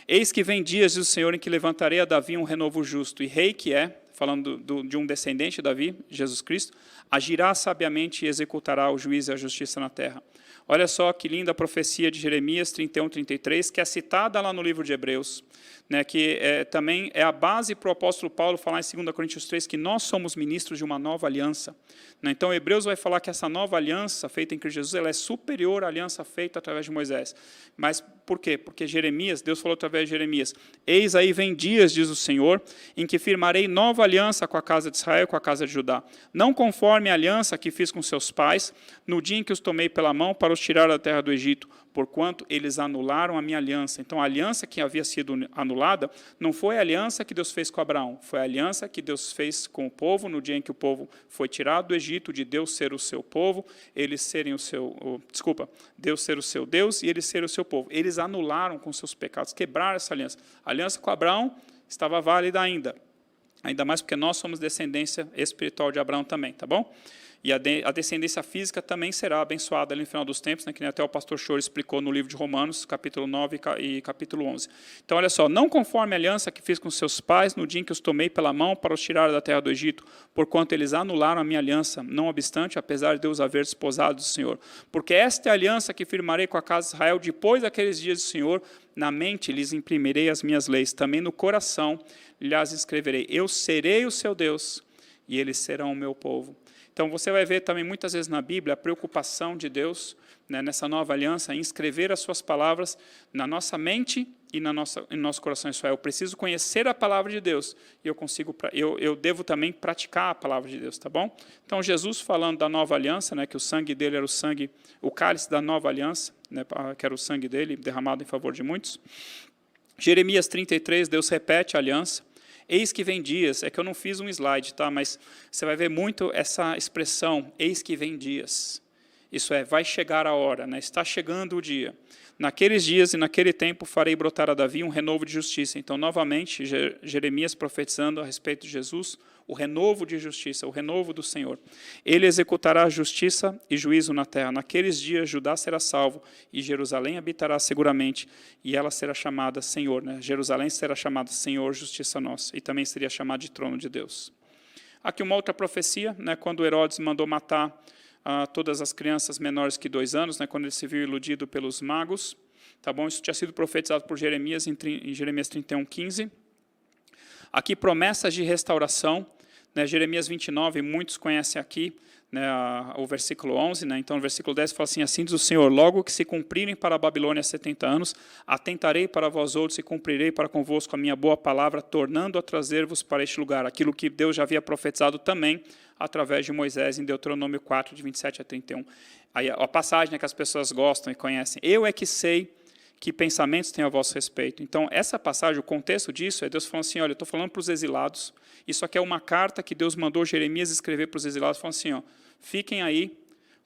Eis que vem dias, diz o Senhor, em que levantarei a Davi um renovo justo, e rei que é, falando de um descendente de Davi, Jesus Cristo, agirá sabiamente e executará o juízo e a justiça na terra. Olha só que linda a profecia de Jeremias 31, 33, que é citada lá no livro de Hebreus, né, que também é a base para o apóstolo Paulo falar em 2 Coríntios 3, que nós somos ministros de uma nova aliança. Né? Então, Hebreus vai falar que essa nova aliança feita em Cristo Jesus, ela é superior à aliança feita através de Moisés. Mas por quê? Porque Jeremias, Deus falou através de Jeremias, eis aí vem dias, diz o Senhor, em que firmarei nova aliança com a casa de Israel e com a casa de Judá, não conforme a aliança que fiz com seus pais, no dia em que os tomei pela mão para os tirar da terra do Egito, porquanto eles anularam a minha aliança. Então, a aliança que havia sido anulada não foi a aliança que Deus fez com Abraão, foi a aliança que Deus fez com o povo no dia em que o povo foi tirado do Egito, de Deus ser o seu povo, eles serem Deus ser o seu Deus e eles serem o seu povo. Eles anularam com seus pecados, quebraram essa aliança. A aliança com Abraão estava válida ainda mais porque nós somos descendência espiritual de Abraão também, tá bom? E a descendência física também será abençoada ali no final dos tempos, né, que até o pastor Choro explicou no livro de Romanos, capítulo 9 e capítulo 11. Então, olha só, não conforme a aliança que fiz com seus pais, no dia em que os tomei pela mão para os tirar da terra do Egito, porquanto eles anularam a minha aliança, não obstante, apesar de Deus haver desposado do Senhor. Porque esta é a aliança que firmarei com a casa de Israel, depois daqueles dias do Senhor, na mente lhes imprimirei as minhas leis, também no coração lhes escreverei. Eu serei o seu Deus, e eles serão o meu povo. Então, você vai ver também muitas vezes na Bíblia a preocupação de Deus, né, nessa nova aliança, em escrever as suas palavras na nossa mente e no nosso coração. Isso é, eu preciso conhecer a palavra de Deus e eu devo também praticar a palavra de Deus, tá bom? Então, Jesus falando da nova aliança, né, que o sangue dele era o cálice da nova aliança, né, que era o sangue dele derramado em favor de muitos. Jeremias 33, Deus repete a aliança. Eis que vem dias, é que eu não fiz um slide, tá? Mas você vai ver muito essa expressão, eis que vem dias. Isso é, vai chegar a hora, né? Está chegando o dia. Naqueles dias e naquele tempo farei brotar a Davi um renovo de justiça. Então, novamente, Jeremias profetizando a respeito de Jesus, o renovo de justiça, o renovo do Senhor. Ele executará justiça e juízo na terra. Naqueles dias, Judá será salvo e Jerusalém habitará seguramente, e ela será chamada Senhor. Né? Jerusalém será chamada Senhor, justiça nossa, e também seria chamada de trono de Deus. Aqui uma outra profecia, né, quando Herodes mandou matar todas as crianças menores que 2 anos, né, quando ele se viu iludido pelos magos. Tá bom? Isso tinha sido profetizado por Jeremias em Jeremias 31, 15. Aqui promessas de restauração, né, Jeremias 29, muitos conhecem aqui, né, o versículo 11, né, então no versículo 10 fala assim, assim diz o Senhor, logo que se cumprirem para a Babilônia 70 anos, atentarei para vós outros e cumprirei para convosco a minha boa palavra, tornando a trazer-vos para este lugar, aquilo que Deus já havia profetizado também, através de Moisés, em Deuteronômio 4, de 27 a 31. Aí, a passagem, né, que as pessoas gostam e conhecem, eu é que sei que pensamentos têm a vosso respeito. Então, essa passagem, o contexto disso é Deus falando assim, olha, eu estou falando para os exilados, isso aqui é uma carta que Deus mandou Jeremias escrever para os exilados, falando assim, ó, fiquem aí,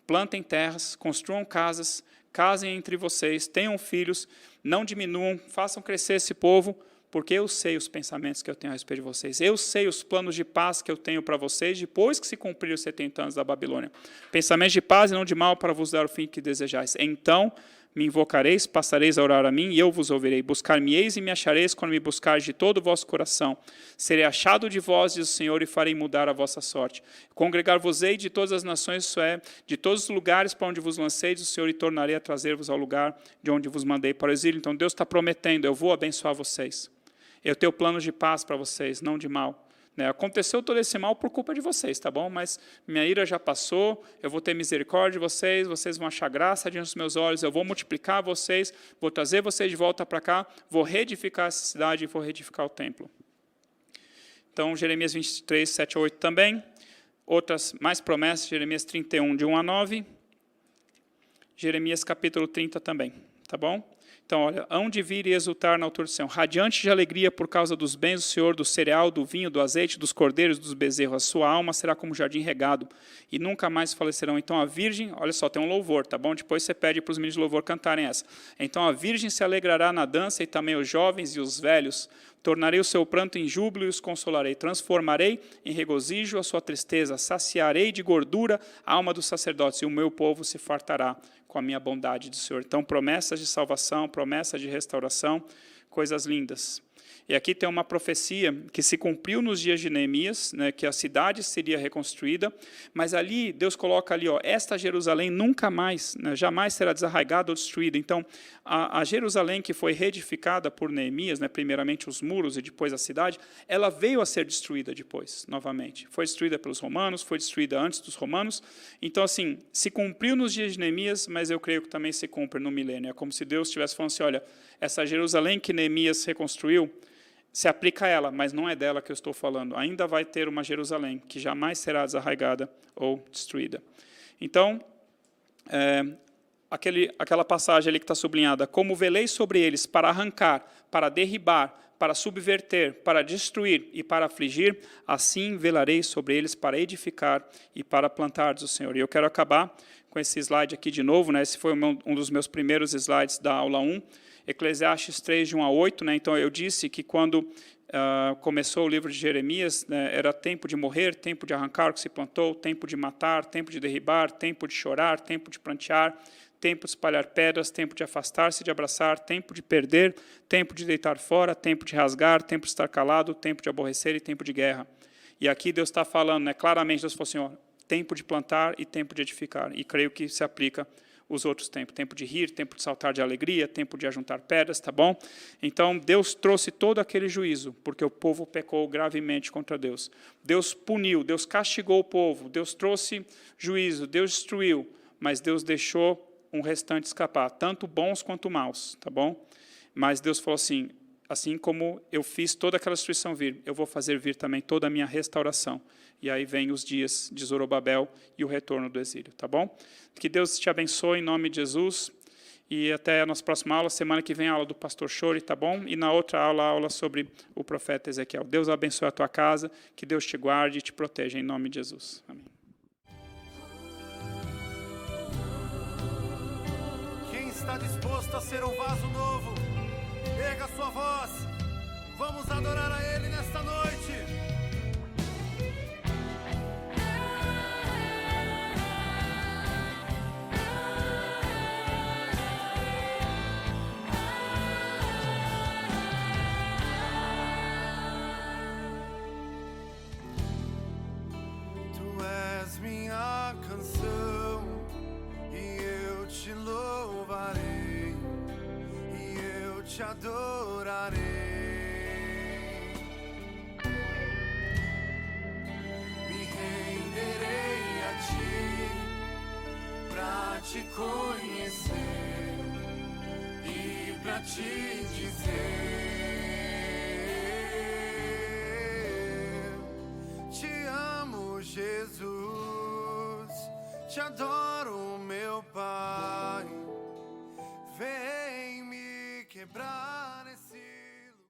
plantem terras, construam casas, casem entre vocês, tenham filhos, não diminuam, façam crescer esse povo, porque eu sei os pensamentos que eu tenho a respeito de vocês. Eu sei os planos de paz que eu tenho para vocês, depois que se cumprir os 70 anos da Babilônia. Pensamentos de paz e não de mal, para vos dar o fim que desejais. Então me invocareis, passareis a orar a mim, e eu vos ouvirei. Buscar-me-eis e me achareis, quando me buscares de todo o vosso coração. Serei achado de vós, diz o Senhor, e farei mudar a vossa sorte. Congregar-vos-ei de todas as nações, isso é, de todos os lugares para onde vos lancei, diz o Senhor, e tornarei a trazer-vos ao lugar de onde vos mandei para o exílio. Então Deus está prometendo, eu vou abençoar vocês. Eu tenho planos de paz para vocês, não de mal. Né? Aconteceu todo esse mal por culpa de vocês, tá bom? Mas minha ira já passou, eu vou ter misericórdia de vocês, vocês vão achar graça diante dos meus olhos, eu vou multiplicar vocês, vou trazer vocês de volta para cá, vou reedificar essa cidade e vou reedificar o templo. Então, Jeremias 23, 7 a 8 também. Outras mais promessas, Jeremias 31, de 1 a 9. Jeremias capítulo 30 também, tá bom? Então, olha, hão de vir e exultar na altura do Senhor, radiante de alegria por causa dos bens do Senhor, do cereal, do vinho, do azeite, dos cordeiros, dos bezerros. A sua alma será como jardim regado, e nunca mais falecerão. Então a virgem, olha só, tem um louvor, tá bom? Depois você pede para os meninos de louvor cantarem essa. Então a virgem se alegrará na dança, e também os jovens e os velhos. Tornarei o seu pranto em júbilo e os consolarei. Transformarei em regozijo a sua tristeza. Saciarei de gordura a alma dos sacerdotes, e o meu povo se fartará com a minha bondade do Senhor. Então, promessas de salvação, promessas de restauração, coisas lindas. E aqui tem uma profecia que se cumpriu nos dias de Neemias, né, que a cidade seria reconstruída, mas ali, Deus coloca ali, ó, esta Jerusalém nunca mais, né, jamais será desarraigada ou destruída. Então, a Jerusalém que foi reedificada por Neemias, né, primeiramente os muros e depois a cidade, ela veio a ser destruída depois, novamente. Foi destruída pelos romanos, foi destruída antes dos romanos. Então, assim, se cumpriu nos dias de Neemias, mas eu creio que também se cumpre no milênio. É como se Deus estivesse falando assim, olha, essa Jerusalém que Neemias reconstruiu, se aplica a ela, mas não é dela que eu estou falando. Ainda vai ter uma Jerusalém, que jamais será desarraigada ou destruída. Então, aquela passagem ali que está sublinhada, como velei sobre eles para arrancar, para derribar, para subverter, para destruir e para afligir, assim velarei sobre eles para edificar e para plantar, diz o Senhor. E eu quero acabar com esse slide aqui de novo, né? Esse foi um dos meus primeiros slides da aula 1, Eclesiastes 3, de 1 a 8, né? Então eu disse que quando começou o livro de Jeremias, né, era tempo de morrer, tempo de arrancar o que se plantou, tempo de matar, tempo de derribar, tempo de chorar, tempo de prantear, tempo de espalhar pedras, tempo de afastar-se, de abraçar, tempo de perder, tempo de deitar fora, tempo de rasgar, tempo de estar calado, tempo de aborrecer e tempo de guerra. E aqui Deus está falando, né, claramente, Deus falou assim, ó, tempo de plantar e tempo de edificar. E creio que se aplica os outros tempos, tempo de rir, tempo de saltar de alegria, tempo de ajuntar pedras, tá bom? Então, Deus trouxe todo aquele juízo, porque o povo pecou gravemente contra Deus. Deus puniu, Deus castigou o povo, Deus trouxe juízo, Deus destruiu, mas Deus deixou um restante escapar, tanto bons quanto maus, tá bom? Mas Deus falou assim como eu fiz toda aquela destruição vir, eu vou fazer vir também toda a minha restauração. E aí vem os dias de Zorobabel e o retorno do exílio, tá bom? Que Deus te abençoe em nome de Jesus. E até a nossa próxima aula, semana que vem a aula do pastor Chore, tá bom? E na outra aula, a aula sobre o profeta Ezequiel. Deus abençoe a tua casa, que Deus te guarde e te proteja em nome de Jesus. Amém. Quem está disposto a ser um vaso novo, erga sua voz. Vamos adorar a Ele nesta noite. Minha canção, e eu te louvarei, e eu te adorarei. Me renderei a ti, pra te conhecer e pra te dizer: te amo, Jesus. Te adoro, meu Pai, vem me quebrar.